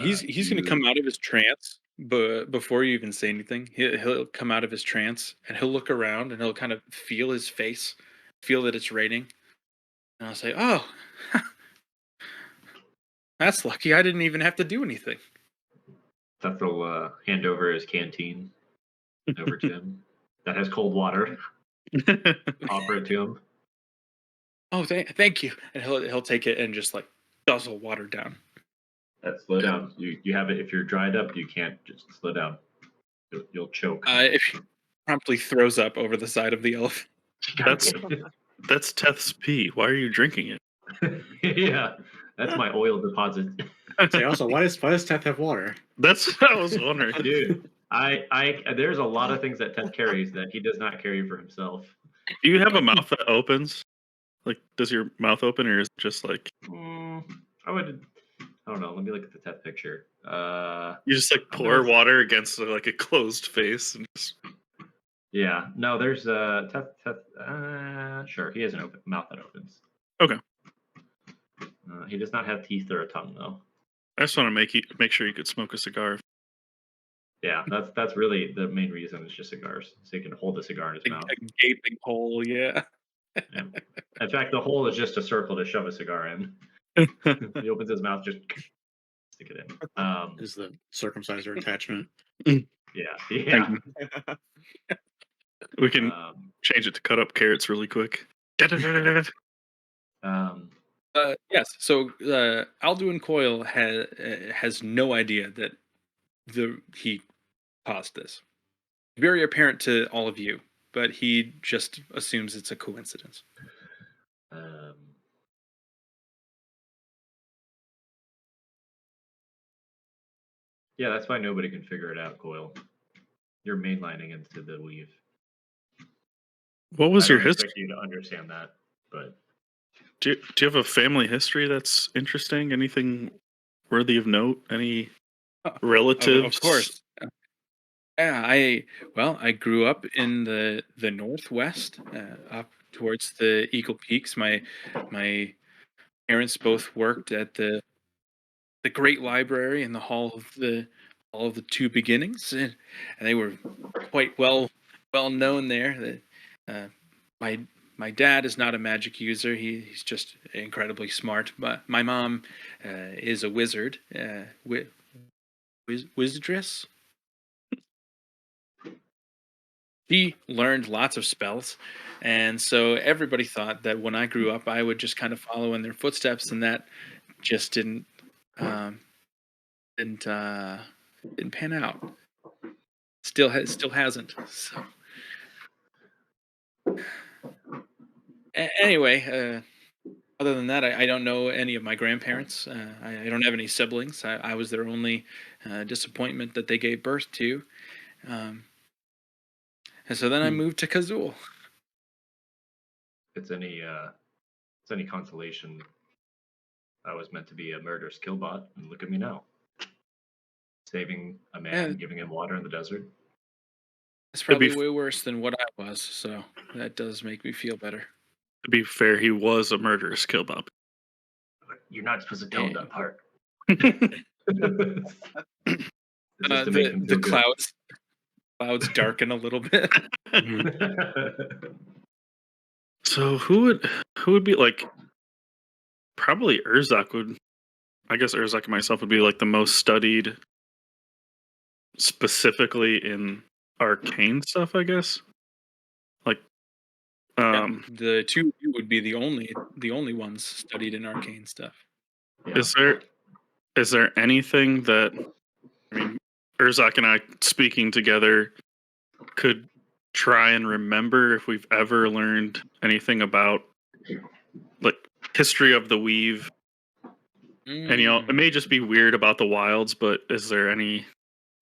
A: He's going to come out of his trance, but before you even say anything, he'll come out of his trance and he'll look around and he'll kind of feel his face, feel that it's raining, and I'll say, "Oh, that's lucky. I didn't even have to do anything."
B: Teth will hand over his canteen over to him that has cold water. Offer it to him.
A: Oh, thank you. And he'll take it and just like guzzle water down.
B: Slow down. You have it. If you're dried up, you can't just slow down. You'll choke.
A: If he promptly throws up over the side of the elephant.
G: That's Teth's pee. Why are you drinking it?
B: Yeah, that's my oil deposit.
C: Say also, why does Teth have water?
G: That's what I was wondering.
B: Dude, there's a lot of things that Teth carries that he does not carry for himself.
G: Do you have a mouth that opens? Like, does your mouth open, or is it just like
B: I don't know. Let me look at the Teth picture.
G: you just like pour water against like a closed face and just...
B: Yeah, no, there's Teth. Sure, he has an open mouth that opens.
G: Okay.
B: He does not have teeth or a tongue, though.
G: I just want to make sure you could smoke a cigar.
B: Yeah, that's really the main reason. It's just cigars, so he can hold the cigar in his mouth.
A: A gaping hole, yeah.
B: Yeah. In fact, the hole is just a circle to shove a cigar in. He opens his mouth, just stick it in.
C: Is the circumciser attachment?
B: Yeah.
G: We can change it to cut up carrots really quick.
A: Yes. So Alduin Coil has no idea that he caused this. Very apparent to all of you, but he just assumes it's a coincidence.
B: Yeah, that's why nobody can figure it out, Coil. You're mainlining into the weave.
G: What was your
B: history? I
G: history?
B: expect you to understand that, but
G: Do you have a family history that's interesting? Anything worthy of note? Any relatives?
A: Of course. Yeah, I grew up in the Northwest, up towards the Eagle Peaks. My parents both worked at the Great Library in the Hall of the Two Beginnings, and they were quite well known there. My dad is not a magic user; he's just incredibly smart. But my mom is a wizard, wizardress. She learned lots of spells, and so everybody thought that when I grew up, I would just kind of follow in their footsteps, and that just didn't pan out. Still hasn't. So anyway, other than that, I don't know any of my grandparents. I don't have any siblings. I was their only disappointment that they gave birth to. And so then I moved to Kazul.
B: If it's any consolation, I was meant to be a murderous killbot, and look at me now. Saving a man, giving him water in the desert.
A: It's probably way worse than what I was, so that does make me feel better.
G: To be fair, he was a murderous killbot.
B: You're not supposed to tell him that part.
A: The clouds darken a little bit.
G: So who would be like? Probably Urzak would. I guess Urzak and myself would be like the most studied, specifically in arcane stuff. I guess. Like,
A: the two of you would be the only ones studied in arcane stuff.
B: Yeah.
G: Is there anything that, I mean, Urzak and I speaking together could try and remember if we've ever learned anything about like history of the weave? And it may just be weird about the wilds, but is there any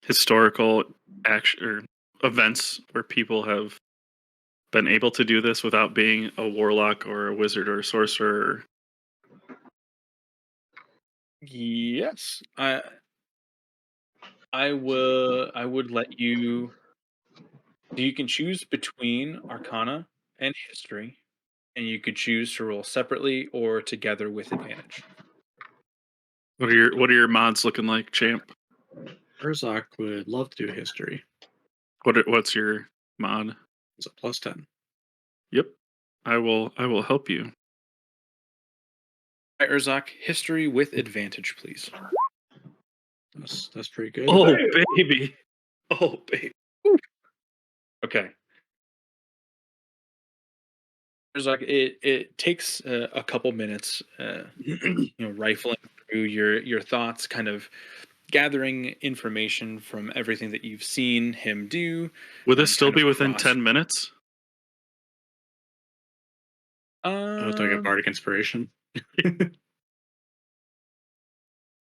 G: historical action or events where people have been able to do this without being a warlock or a wizard or a sorcerer?
A: Yes, I would let you. You can choose between Arcana and History, and you could choose to roll separately or together with advantage.
G: What are your mods looking like, champ?
C: Urzak would love to do history.
G: What's your mod?
C: It's a +10.
G: Yep, I will help you.
A: All right, Urzak, History with advantage, please.
C: That's pretty good.
A: Oh, baby. Oh, baby. Woo. Okay. There's like it takes a couple minutes, rifling through your thoughts, kind of gathering information from everything that you've seen him do.
G: Would this
A: and
G: still
A: kind
G: be
A: of
G: within
A: cross.
G: 10 minutes?
C: Oh, it's like a
A: Um,
C: bardic inspiration.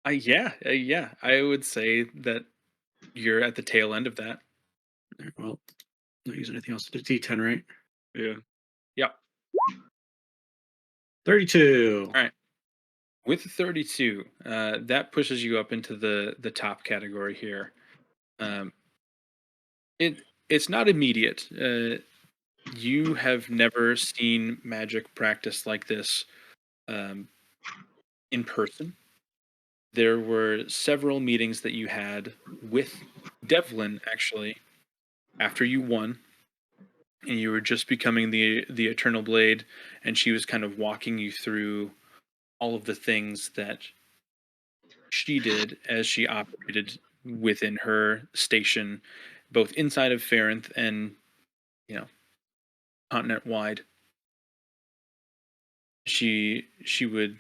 A: yeah, I would say that you're at the tail end of that.
C: Well, not use anything else. It's D10, right?
G: Yeah.
A: Yep.
C: 32.
A: All right. With 32, that pushes you up into the top category here. Um, it's not immediate. You have never seen magic practice like this um, in person. There were several meetings that you had with Devlin actually after you won, and you were just becoming the Eternal Blade, and she was kind of walking you through all of the things that she did as she operated within her station, both inside of Farinth and you know continent wide. She would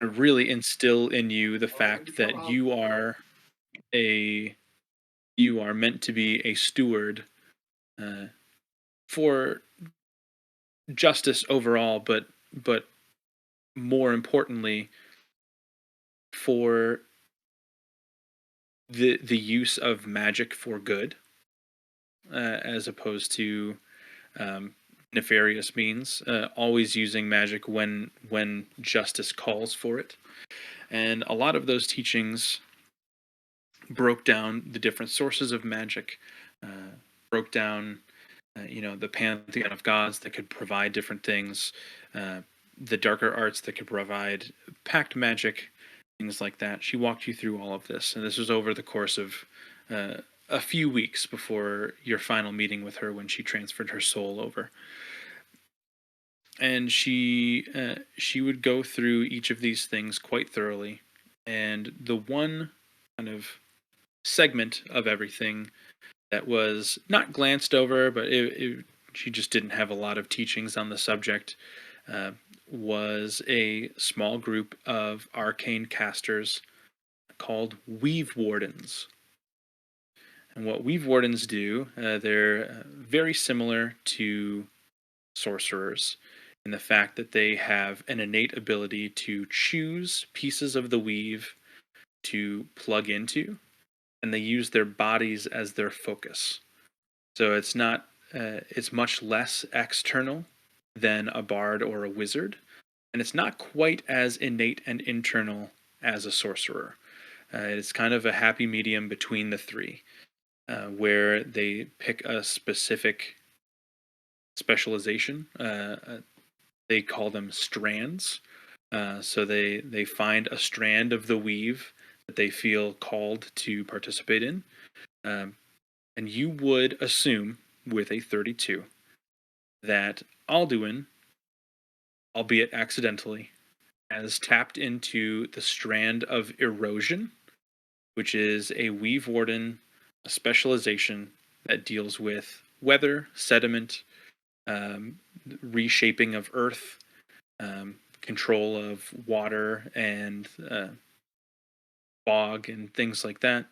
A: really instill in you the fact that a you are meant to be a steward uh, for justice overall, but more importantly for the use of magic for good, as opposed to um, nefarious means. Always using magic when justice calls for it, and a lot of those teachings broke down the different sources of magic, broke down, the pantheon of gods that could provide different things, the darker arts that could provide pact magic, things like that. She walked you through all of this, and this was over the course of a few weeks before your final meeting with her when she transferred her soul over. And she would go through each of these things quite thoroughly, and the one kind of segment of everything that was not glanced over, but she just didn't have a lot of teachings on the subject, uh, was a small group of arcane casters called Weave Wardens. And what Weave Wardens do, they're very similar to sorcerers in the fact that they have an innate ability to choose pieces of the weave to plug into, and they use their bodies as their focus. So it's not it's much less external than a bard or a wizard, and it's not quite as innate and internal as a sorcerer. It's kind of a happy medium between the three, where they pick a specific specialization. They call them strands. So they find a strand of the weave that they feel called to participate in. Um, and you would assume with a 32 that Alduin, albeit accidentally, has tapped into the strand of erosion, which is a weave warden a specialization that deals with weather, sediment, reshaping of earth, control of water and fog and things like that.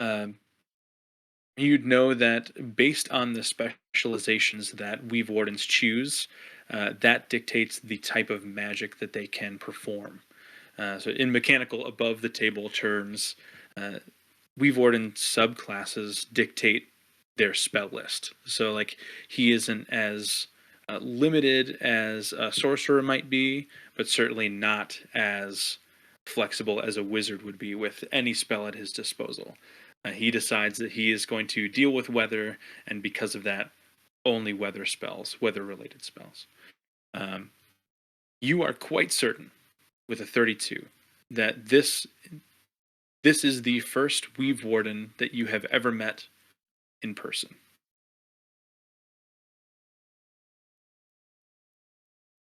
A: Um, you'd know that based on the specializations that Weave Wardens choose, that dictates the type of magic that they can perform. So, in mechanical above the table terms, Weave Warden subclasses dictate their spell list. So, like, he isn't as limited as a sorcerer might be, but certainly not as flexible as a wizard would be with any spell at his disposal. He decides that he is going to deal with weather, and because of that, only weather spells, weather-related spells. You are quite certain, with a 32, that this is the first Weave Warden that you have ever met in person.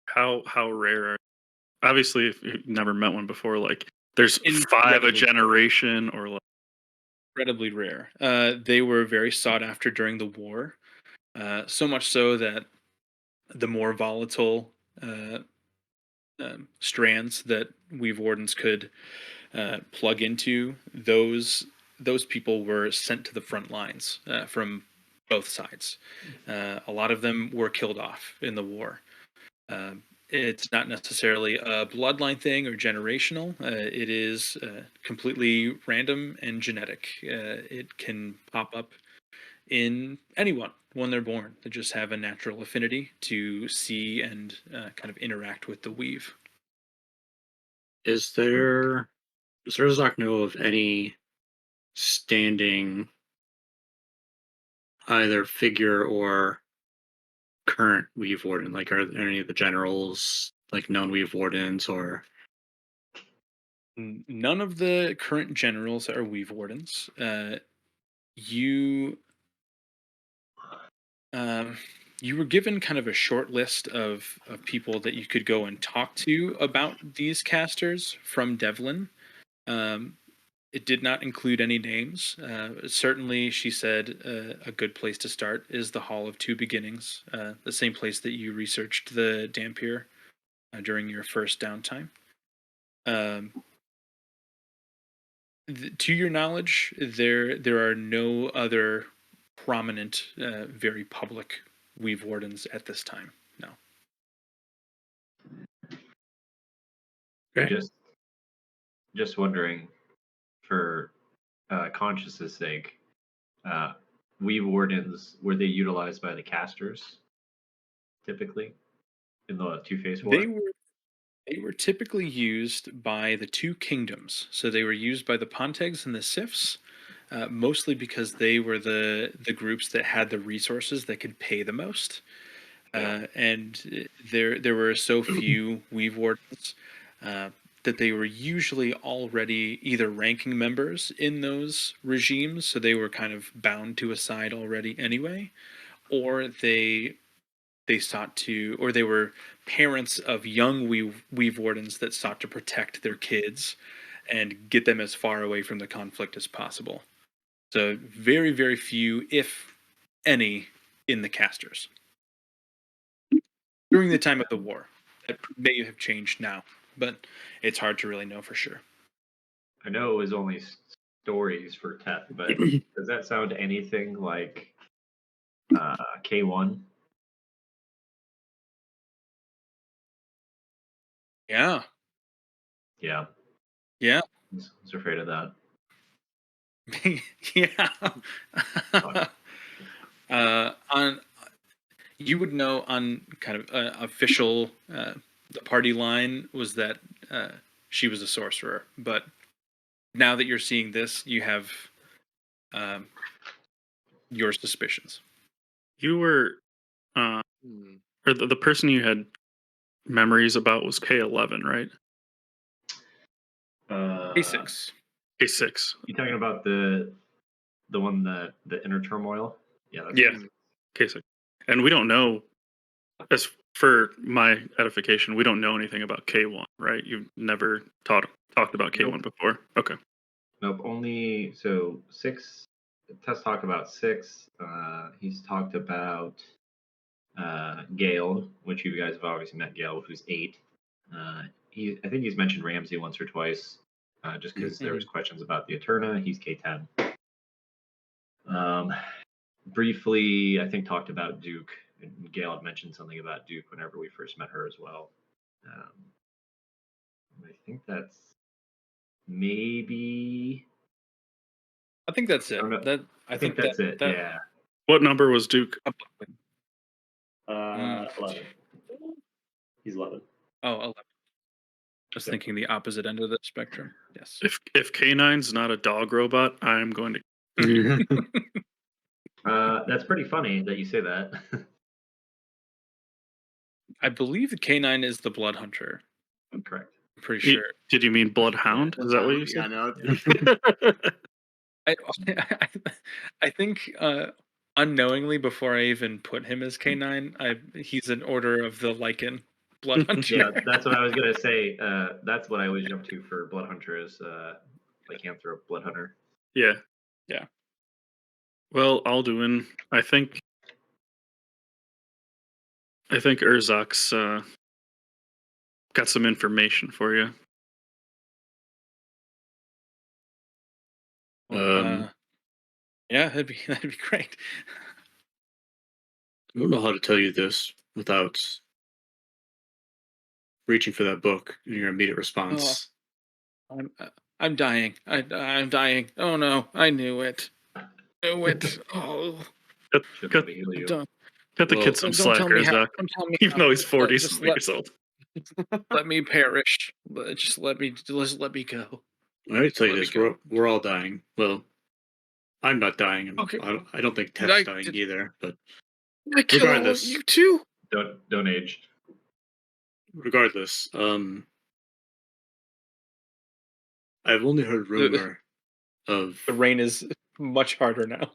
G: How rare are obviously, if you've never met one before, like there's 5 a
A: Incredibly-
G: generation, or like
A: Incredibly rare. They were very sought after during the war, so much so that the more volatile strands that Weave Wardens could plug into, those people were sent to the front lines from both sides. A lot of them were killed off in the war. It's not necessarily a bloodline thing or generational. It is completely random and genetic. It can pop up in anyone when they're born. They just have a natural affinity to see and kind of interact with the weave.
C: Does Zurzok know of any standing either figure or current Weave Warden? Like, are any of the generals like known Weave Wardens or?
A: None of the current generals are weave wardens. You you were given kind of a short list of people that you could go and talk to about these casters from Devlin. It did not include any names. Certainly, she said a good place to start is the Hall of Two Beginnings, the same place that you researched the Dampier during your first downtime. To your knowledge, there are no other prominent, very public Weave Wardens at this time. No.
C: Okay.
B: Just wondering, for consciousness sake, Weave Wardens, were they utilized by the casters typically in the Two-Face War?
A: They were typically used by the two kingdoms. So they were used by the Pontegs and the Sifs, mostly because they were the groups that had the resources that could pay the most. And there were so few Weave Wardens that they were usually already either ranking members in those regimes, so they were kind of bound to a side already anyway, or they sought to, or they were parents of young weave wardens that sought to protect their kids and get them as far away from the conflict as possible. So very, very few, if any, in the casters during the time of the war. That may have changed now, but it's hard to really know for sure.
B: I know it was only stories for Teth, but does that sound anything like K1?
A: Yeah,
B: Yeah,
A: yeah,
B: I was afraid of that.
A: yeah. On you would know on kind of official the party line was that she was a sorcerer, but now that you're seeing this, you have your suspicions.
G: you were, or the person you had memories about was K11, right?
A: A6.
G: K6.
B: You talking about the one that the inner turmoil? Yeah, that's
G: Yeah. K6. And we don't know, as for my edification, we don't know anything about K1, right? You've never talked about K1
B: Nope.
G: before. Okay.
B: Nope. Only so 6. Tess talked about 6. He's talked about Gale, which you guys have obviously met Gale, who's 8. I think he's mentioned Ramsey once or twice, just because there was questions about the Eterna. He's K10. Briefly, I think talked about Duke. And Gail had mentioned something about Duke whenever we first met her as well. I think that's maybe.
A: I think that's it.
B: I don't know.
A: That
B: I think that's it. Yeah.
G: What number was Duke?
B: 11. He's 11.
A: Oh, 11. I was thinking the opposite end of the spectrum. Yes.
G: If K9's not a dog robot, I'm going to.
B: That's pretty funny that you say that.
A: I believe the K9 is the Blood Hunter.
B: Correct.
A: I'm pretty sure.
G: Did you mean Bloodhound? Is that what you
D: Yeah,
G: said?
D: no.
A: I think unknowingly before I even put him as K9, he's an order of the Lycan. Blood Hunter.
B: Yeah, that's what I was gonna say. That's what I always jump to for Blood Hunter is lycanthrope Blood Hunter.
G: Yeah.
A: Yeah.
G: Well, Alduin, I think Urzak's got some information for you.
A: Well, yeah, that'd be great.
C: I don't know how to tell you this without reaching for that book in your immediate response.
A: I'm dying. I'm dying. Oh no, I knew it. Knew it. Oh,
B: Should
G: Cut,
B: probably heal you.
A: don't
G: cut the
C: Well,
G: kid some
A: don't
G: slack,
A: tell me how.
G: Urzak.
A: Don't tell me
G: Even
A: how.
G: though he's 40
A: Just
G: something years old.
A: let me perish. Just let me go.
C: I tell you
A: Let me
C: this,
A: go.
C: we're all dying. Well, I'm not dying, and
A: Okay.
C: I don't think
A: Did
C: Teth's
A: I-
C: dying
A: did-
C: either. But
A: I kill all of
C: Regardless.
A: you too.
B: Don't age.
C: regardless, I've only heard rumor of.
A: The rain is much harder now.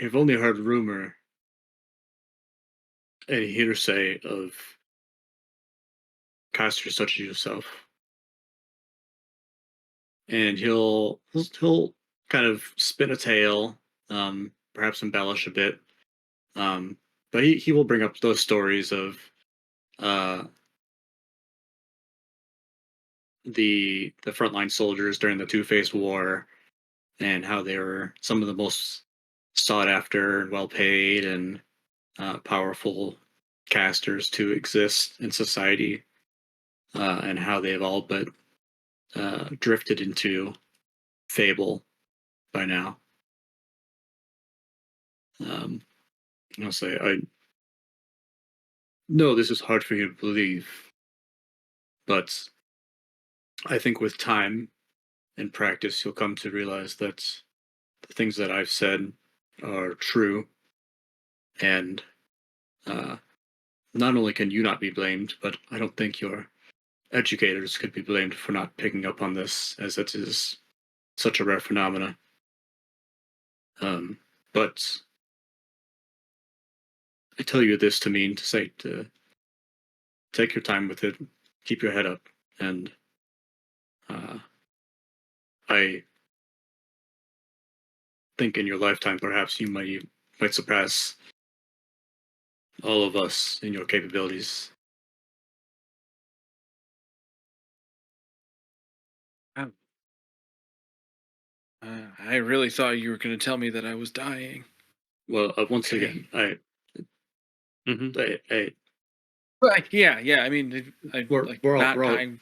C: I've only heard rumor and hearsay of casters such as yourself, and he'll kind of spin a tale, perhaps embellish a bit, but he will bring up those stories of uh, the frontline soldiers during the Two-Faced War, and how they were some of the most sought after and well paid and powerful casters to exist in society, and how they've all but drifted into fable by now. I'll say, I know this is hard for you to believe, but I think with time and practice, you'll come to realize that the things that I've said are true, and not only can you not be blamed, but I don't think your educators could be blamed for not picking up on this, as it is such a rare phenomena. But I tell you this to say to take your time with it, keep your head up, and I think in your lifetime perhaps you might surpass all of us in your capabilities.
A: I really thought you were going to tell me that I was dying.
C: Well, once
A: Okay.
C: again,
G: Mhm.
A: But yeah. I mean,
C: we're all
A: not
C: we're all
A: dying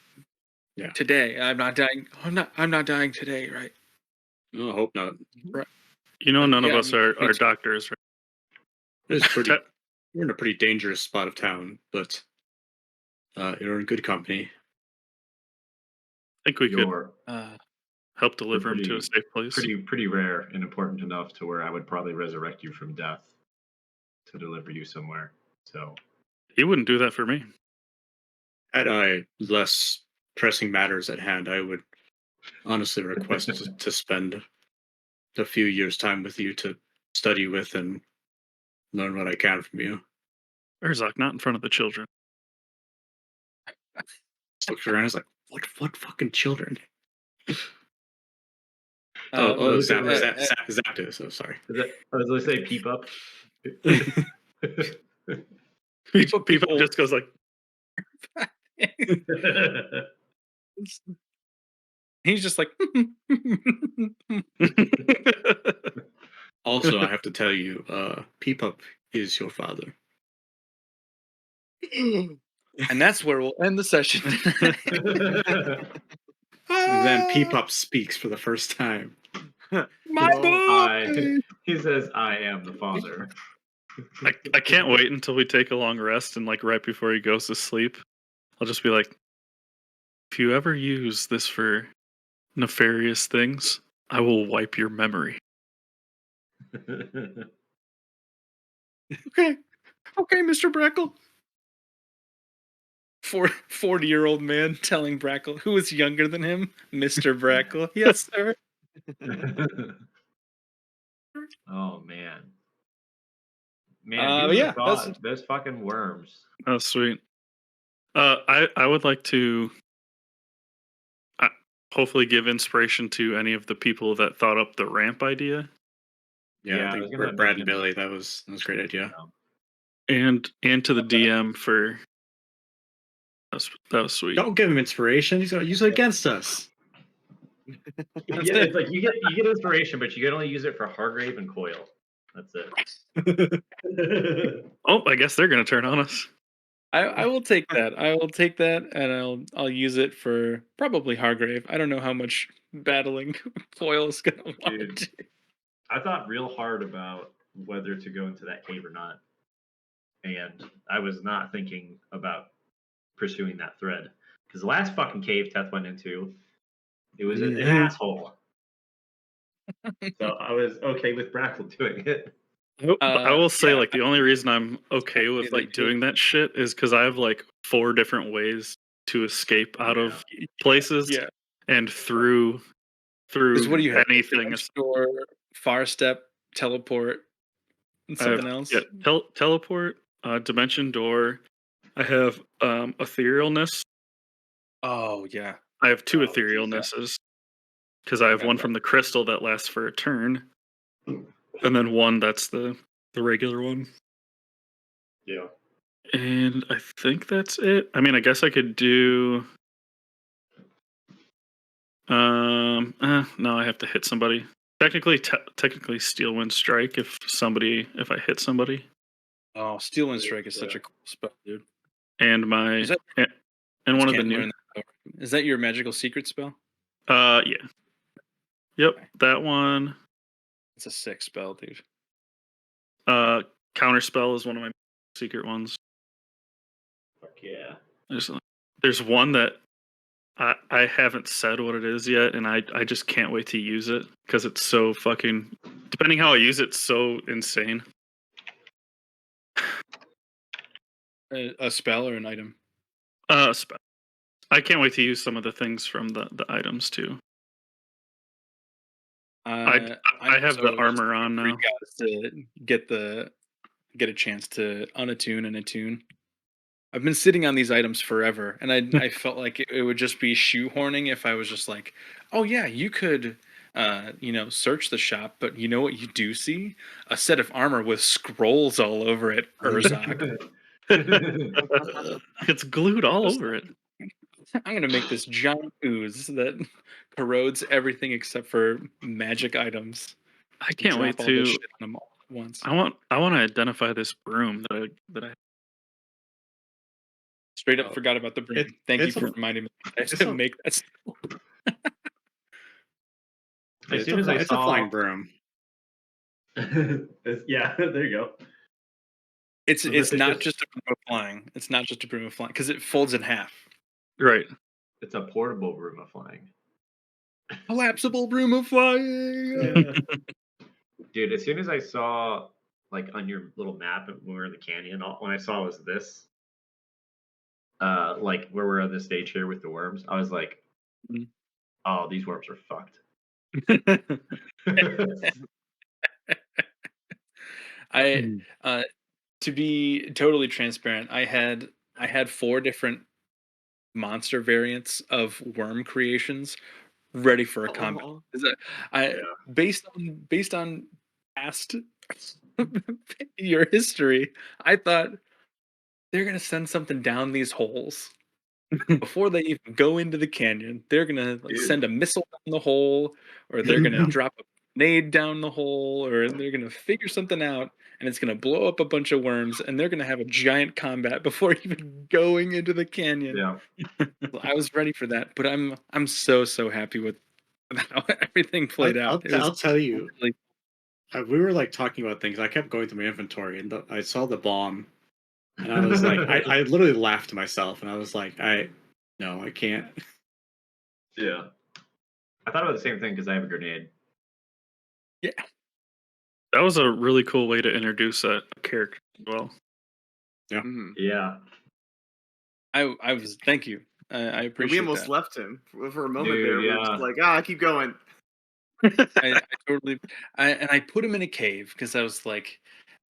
C: yeah.
A: today. I'm not dying. I'm not dying today, right?
C: No, I hope not.
G: You know, none of
A: Yeah,
G: us
A: me
G: are
A: too.
G: doctors, right?
C: It's pretty. We're in a pretty dangerous spot of town, but you're in good company.
G: I think we could
B: You're
G: help deliver him to a
B: pretty-
G: safe place.
B: pretty rare and important enough to where I would probably resurrect you from death to deliver you somewhere. So
G: He wouldn't do that for me.
C: Had I less pressing matters at hand, I would honestly request to spend a few years' time with you to study with and learn what I can from you.
G: Urzak, not in front of the children.
C: Just looks around, is like, what fucking children?
B: look at
C: Zapdos. So sorry.
B: I was gonna say peep up.
G: People just goes like,
A: He's just like.
C: Also, I have to tell you, Peepup is your father.
A: And that's where we'll end the session.
C: And then Peepup speaks for the first time.
A: My boy.
B: He says, "I am the father."
G: I can't wait until we take a long rest and like right before he goes to sleep, I'll just be like, if you ever use this for nefarious things, I will wipe your memory.
A: Okay, Mr. Brackle. 40-year-old man telling Brackle, who is younger than him, Mr. Brackle. Yes, sir.
B: Oh man. Man, who
A: But
B: would
A: yeah,
B: have thought those fucking worms?
G: Oh, sweet. I would like to hopefully give inspiration to any of the people that thought up the ramp idea,
C: Yeah,
B: Yeah,
C: I
B: I was
C: think
B: gonna
C: Brad and
B: mention
C: Billy. That was a great idea.
G: and to the DM for that was sweet.
C: Don't give him inspiration. He's gonna use it against us.
A: That's
B: Yeah,
A: it.
B: it's like you get inspiration, but you can only use it for Hargrave and Coil. That's it.
G: Oh, I guess they're gonna turn on us.
A: I will take that. I will take that, and I'll use it for probably Hargrave. I don't know how much battling Foil is gonna want to
B: Dude.
A: do.
B: I thought real hard about whether to go into that cave or not, and I was not thinking about pursuing that thread because the last fucking cave Teth went into, it was an asshole. So I was okay with Brackle doing it.
G: I will say,
A: Yeah,
G: like, the only reason I'm okay with
A: Exactly,
G: like doing that shit is because I have like 4 different ways to escape out of places
A: yeah.
G: and through
A: Because what do you have?
G: anything.
A: Dimension door, far step, teleport, and
G: I have,
A: something else.
G: yeah, teleport, dimension door. I have etherealness.
A: Oh yeah.
G: I have 2
B: Oh,
G: etherealnesses because I have
A: got
G: one
A: that.
G: from the crystal that lasts for a turn, and then one that's the regular one.
B: Yeah.
G: And I think that's it. I mean, I guess I could do. No, I have to hit somebody. Technically, Steel Wind Strike if I hit somebody.
A: Oh, Steel Wind Strike is such a cool spell, dude.
G: And my
A: Is that-
G: and one of the
A: Can't
G: new.
A: learn that. Is that your magical secret spell?
G: Yeah. Yep,
A: Okay.
G: that one.
A: It's a sick spell, dude.
G: Counterspell is one of my secret ones.
B: Fuck yeah.
G: There's one that I haven't said what it is yet, and I just can't wait to use it because it's so fucking. Depending how I use it, it's so insane.
A: A spell or an item?
G: Spell. I can't wait to use some of the things from the items too. I have the armor on now.
A: To get a chance to unattune and attune. I've been sitting on these items forever, and I felt like it would just be shoehorning if I was just like, oh yeah, you could, search the shop, but you know what you do see? A set of armor with scrolls all over it, Urzak.
G: It's glued all over it.
A: I'm gonna make this giant ooze that corrodes everything except for magic items.
G: I can't
A: Drop
G: wait
A: all this
G: to.
A: shit on them all at once.
G: I want to identify this broom that I.
A: Straight up forgot about the broom. Thank you
C: it's
A: for
C: a-
A: reminding me. I have
C: it's
A: to
C: a-
A: make that.
B: As soon as I
C: it's
B: saw
C: a flying broom.
B: yeah, there you go.
A: It's
B: So this is
A: not
B: just-
A: just a broom of flying. It's not just a broom of flying because it folds in half.
G: Right.
B: It's a portable broom of flying.
A: Collapsible broom of flying.
B: Dude, as soon as I saw like on your little map when we were in the canyon, when I saw was this, like where we're on this stage here with the worms, I was like,
A: Mhm.
B: oh, these worms are fucked.
A: I to be totally transparent, I had 4 different monster variants of worm creations ready for a combat.
D: Oh,
A: Is that- I
B: Yeah.
A: based on past your history, I thought they're gonna send something down these holes before they even go into the canyon. They're gonna
B: Dude.
A: send a missile down the hole, or they're gonna drop a grenade down the hole, or they're gonna figure something out, and it's gonna blow up a bunch of worms, and they're gonna have a giant combat before even going into the canyon.
B: Yeah.
A: I was ready for that, but I'm so happy with how everything played out. It was
C: I'll tell you.
A: really-
C: We were like talking about things. I kept going through my inventory, and I saw the bomb, and I was like, I literally laughed to myself, and I was like, no, I can't.
B: Yeah. I thought about the same thing because I have a grenade.
G: That was a really cool way to introduce a character as well.
D: mhm.
B: Yeah.
A: I was thank you. I
D: And
A: appreciate
D: we almost
A: that.
D: left him for a moment
B: Dude,
D: there. We were
B: yeah.
D: just like, keep going.
A: I totally I put him in a cave because I was like,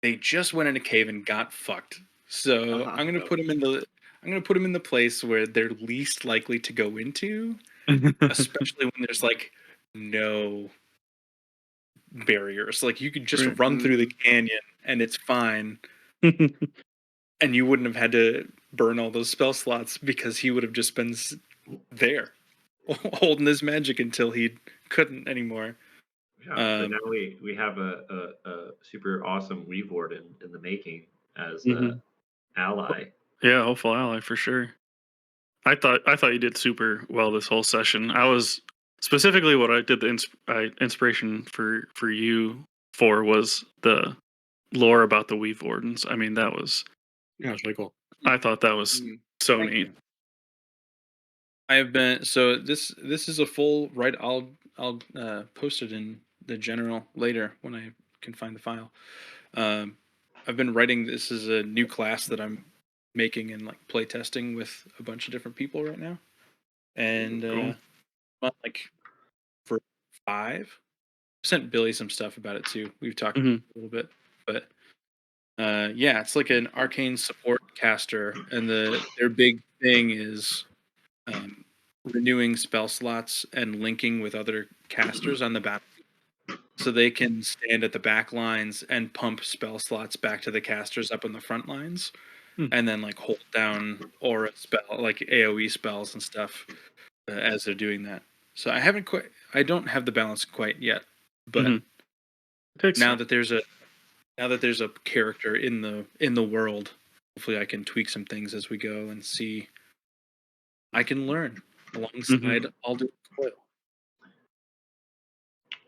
A: they just went in a cave and got fucked. So
D: Uh-huh.
A: I'm gonna put them in the place where they're least likely to go into, especially when there's like no barriers. Like you could just
G: Right.
A: run through the canyon and it's fine, and you wouldn't have had to burn all those spell slots because he would have just been there, holding his magic until he couldn't anymore.
B: Yeah, so now we have a super awesome Weave Ward in the making as a ally.
G: Yeah, hopeful ally for sure. I thought you did super well this whole session. I was specifically what I did the inspiration for you for was the lore about the Weave Wardens. I mean, that was
C: Yeah, it's really cool.
G: I thought that was
D: Mm.
G: so
A: Thank
G: neat.
A: you. I have been so this is a full right. I'll post it in the general later when I can find the file. Um, I've been writing. This is a new class that I'm making and like play testing with a bunch of different people right now, and
G: Cool.
A: well, like for 5. I sent Billy some stuff about it too. We've talked
G: Mhm.
A: a little bit, but yeah, it's like an arcane support caster, and their big thing is um, renewing spell slots and linking with other casters on the back, so they can stand at the back lines and pump spell slots back to the casters up in the front lines,
G: Hmm.
A: and then like hold down aura spell, like AOE spells and stuff as they're doing that. So I don't have the balance quite yet, but
G: Mhm. It takes
A: now
G: time.
A: that there's a character in the world, hopefully I can tweak some things as we go and see. I can learn alongside Alder Coil.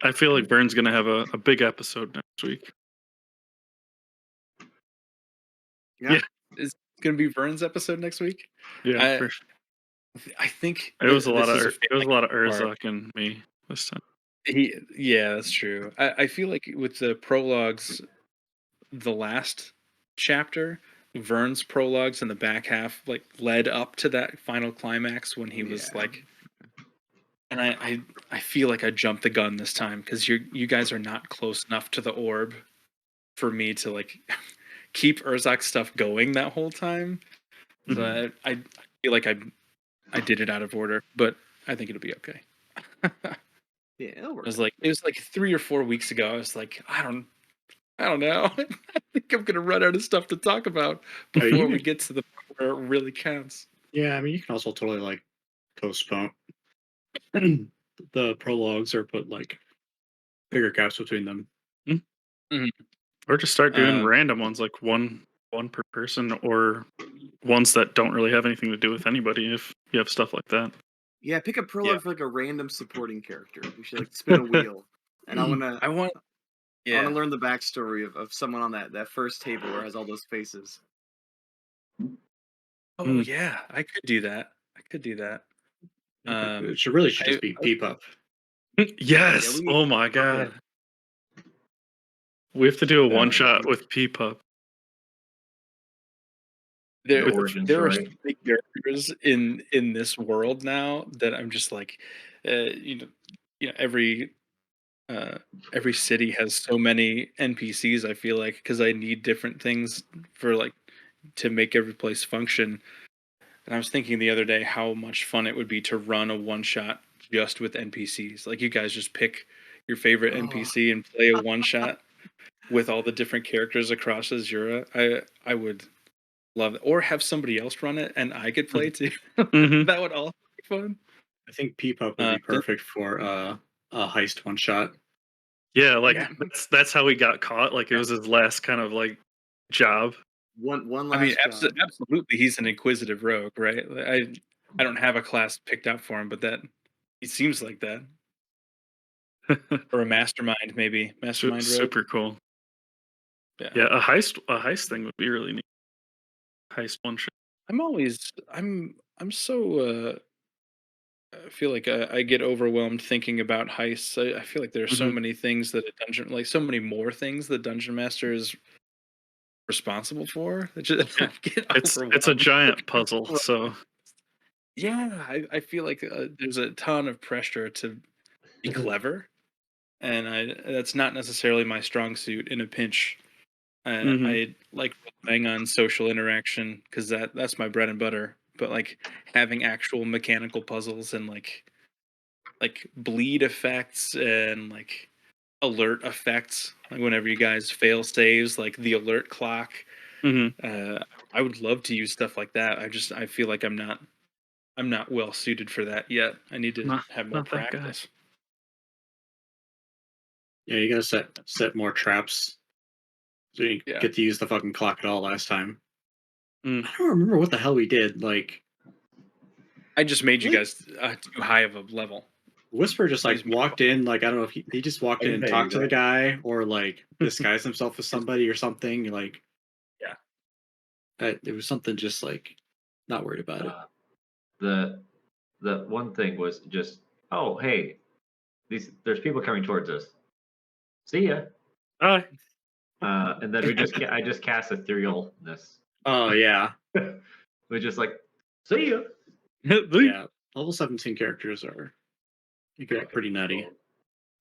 G: I feel like Vern's gonna have a big episode next week.
D: Yeah.
A: Is it going to be Vern's episode next week?
G: Yeah,
A: I
G: for sure.
A: I think
G: It was a lot
A: this
G: of
A: is a
G: it was a lot of
A: failing part.
G: Urzak and me this time.
A: Yeah, that's true. I feel like with the prologues, the last chapter, Vern's prologues in the back half, like led up to that final climax when he was
D: Yeah.
A: like, and I feel like I jumped the gun this time because you guys are not close enough to the orb for me to like keep Urzak's stuff going that whole time. So I feel like I did it out of order, but I think it'll be okay.
D: Yeah, it'll work.
A: It was like 3 or 4 weeks ago. I was like, I don't know. I think I'm gonna run out of stuff to talk about
C: Yeah,
A: before
C: you
A: we
C: could-
A: get to the point where it really counts.
C: Yeah, I mean, you can also totally like postpone the prologues or put like bigger gaps between them.
G: Or just start doing
A: Um,
G: random ones, like one per person, or ones that don't really have anything to do with anybody. If you have stuff like that.
D: Yeah, pick a prologue
A: Yeah.
D: for like a random supporting character. We should like spin a wheel, and I want
A: I want, yeah.
D: to learn the backstory of someone on that first table where it has all those faces.
A: Oh yeah, I could do that.
C: It should really just be Peep Up.
G: Yes.
D: we need-
G: Oh my god. We have to do a one shot with P-Pup.
A: There
B: origin
A: are so
B: story.
A: many characters in this world now that I'm just like, you know, every city has so many NPCs. I feel like because I need different things for like to make every place function. And I was thinking the other day how much fun it would be to run a one shot just with NPCs. Like you guys just pick your favorite NPC and play a one shot with all the different characters across Azura. I would love it. Or have somebody else run it and I could play too. That would also be fun.
C: I think Peep Up would be perfect for a heist one shot.
G: Yeah, like
A: Yeah.
G: that's how he got caught. Like it was his last kind of like job.
D: One
A: I mean,
D: last job.
A: absolutely, he's an inquisitive rogue, right? I don't have a class picked out for him, but that he seems like that, or a mastermind, maybe mastermind rogue.
G: Super cool. Yeah, a heist thing would be really neat. Heist one shot.
A: I'm so I feel like I get overwhelmed thinking about heists. I feel like there are so many things that so many more things that Dungeon Master is responsible for. That just get
G: It's a
A: overwhelmed.
G: giant puzzle. So
A: Yeah, I feel like there's a ton of pressure to be clever, and that's not necessarily my strong suit in a pinch.
G: Mhm.
A: I like relying on social interaction because that's my bread and butter. But like having actual mechanical puzzles and like bleed effects and like alert effects, like whenever you guys fail saves, like the alert clock.
G: Mhm.
A: I would love to use stuff like that. I feel like I'm not well suited for that yet. I need to have more
G: Not that guy.
A: practice.
C: Yeah, you gotta set more traps so you
A: Yeah.
C: get to use the fucking clock at all last time.
G: Mm.
C: I don't remember what the hell we did. Like
A: I just made you
C: What?
A: guys too high of a level.
C: Whisper just like
A: Use my
C: walked in, like I don't know if he just walked in and
B: There you
C: talked to the
B: go.
C: guy or like disguised himself as somebody or something. Like it was something just like not worried about it.
B: The one thing was just, oh hey, there's people coming towards us. See ya.
G: Hi.
B: And then I just cast etherealness.
C: Oh yeah,
B: We're just like, see ya.
C: yeah. Level 17 characters are you get pretty nutty.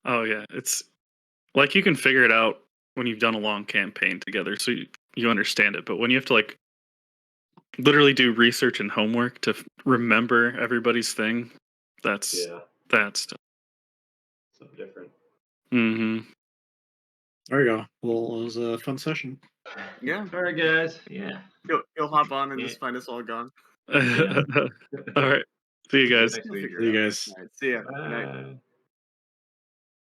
G: Oh yeah, it's like you can figure it out when you've done a long campaign together, so you understand it. But when you have to like literally do research and homework to remember everybody's thing, that's
B: something different.
G: Mm-hmm.
C: There you go. Well, it was a fun session.
D: Yeah.
B: All right, guys. Yeah.
D: He'll hop on and
B: Yeah.
D: just find us all gone.
G: All right. See you guys.
B: Next
D: We'll
B: week.
D: figure
C: See
D: it
C: you
D: out.
C: guys.
D: All right, see ya. Good night.
B: Bye.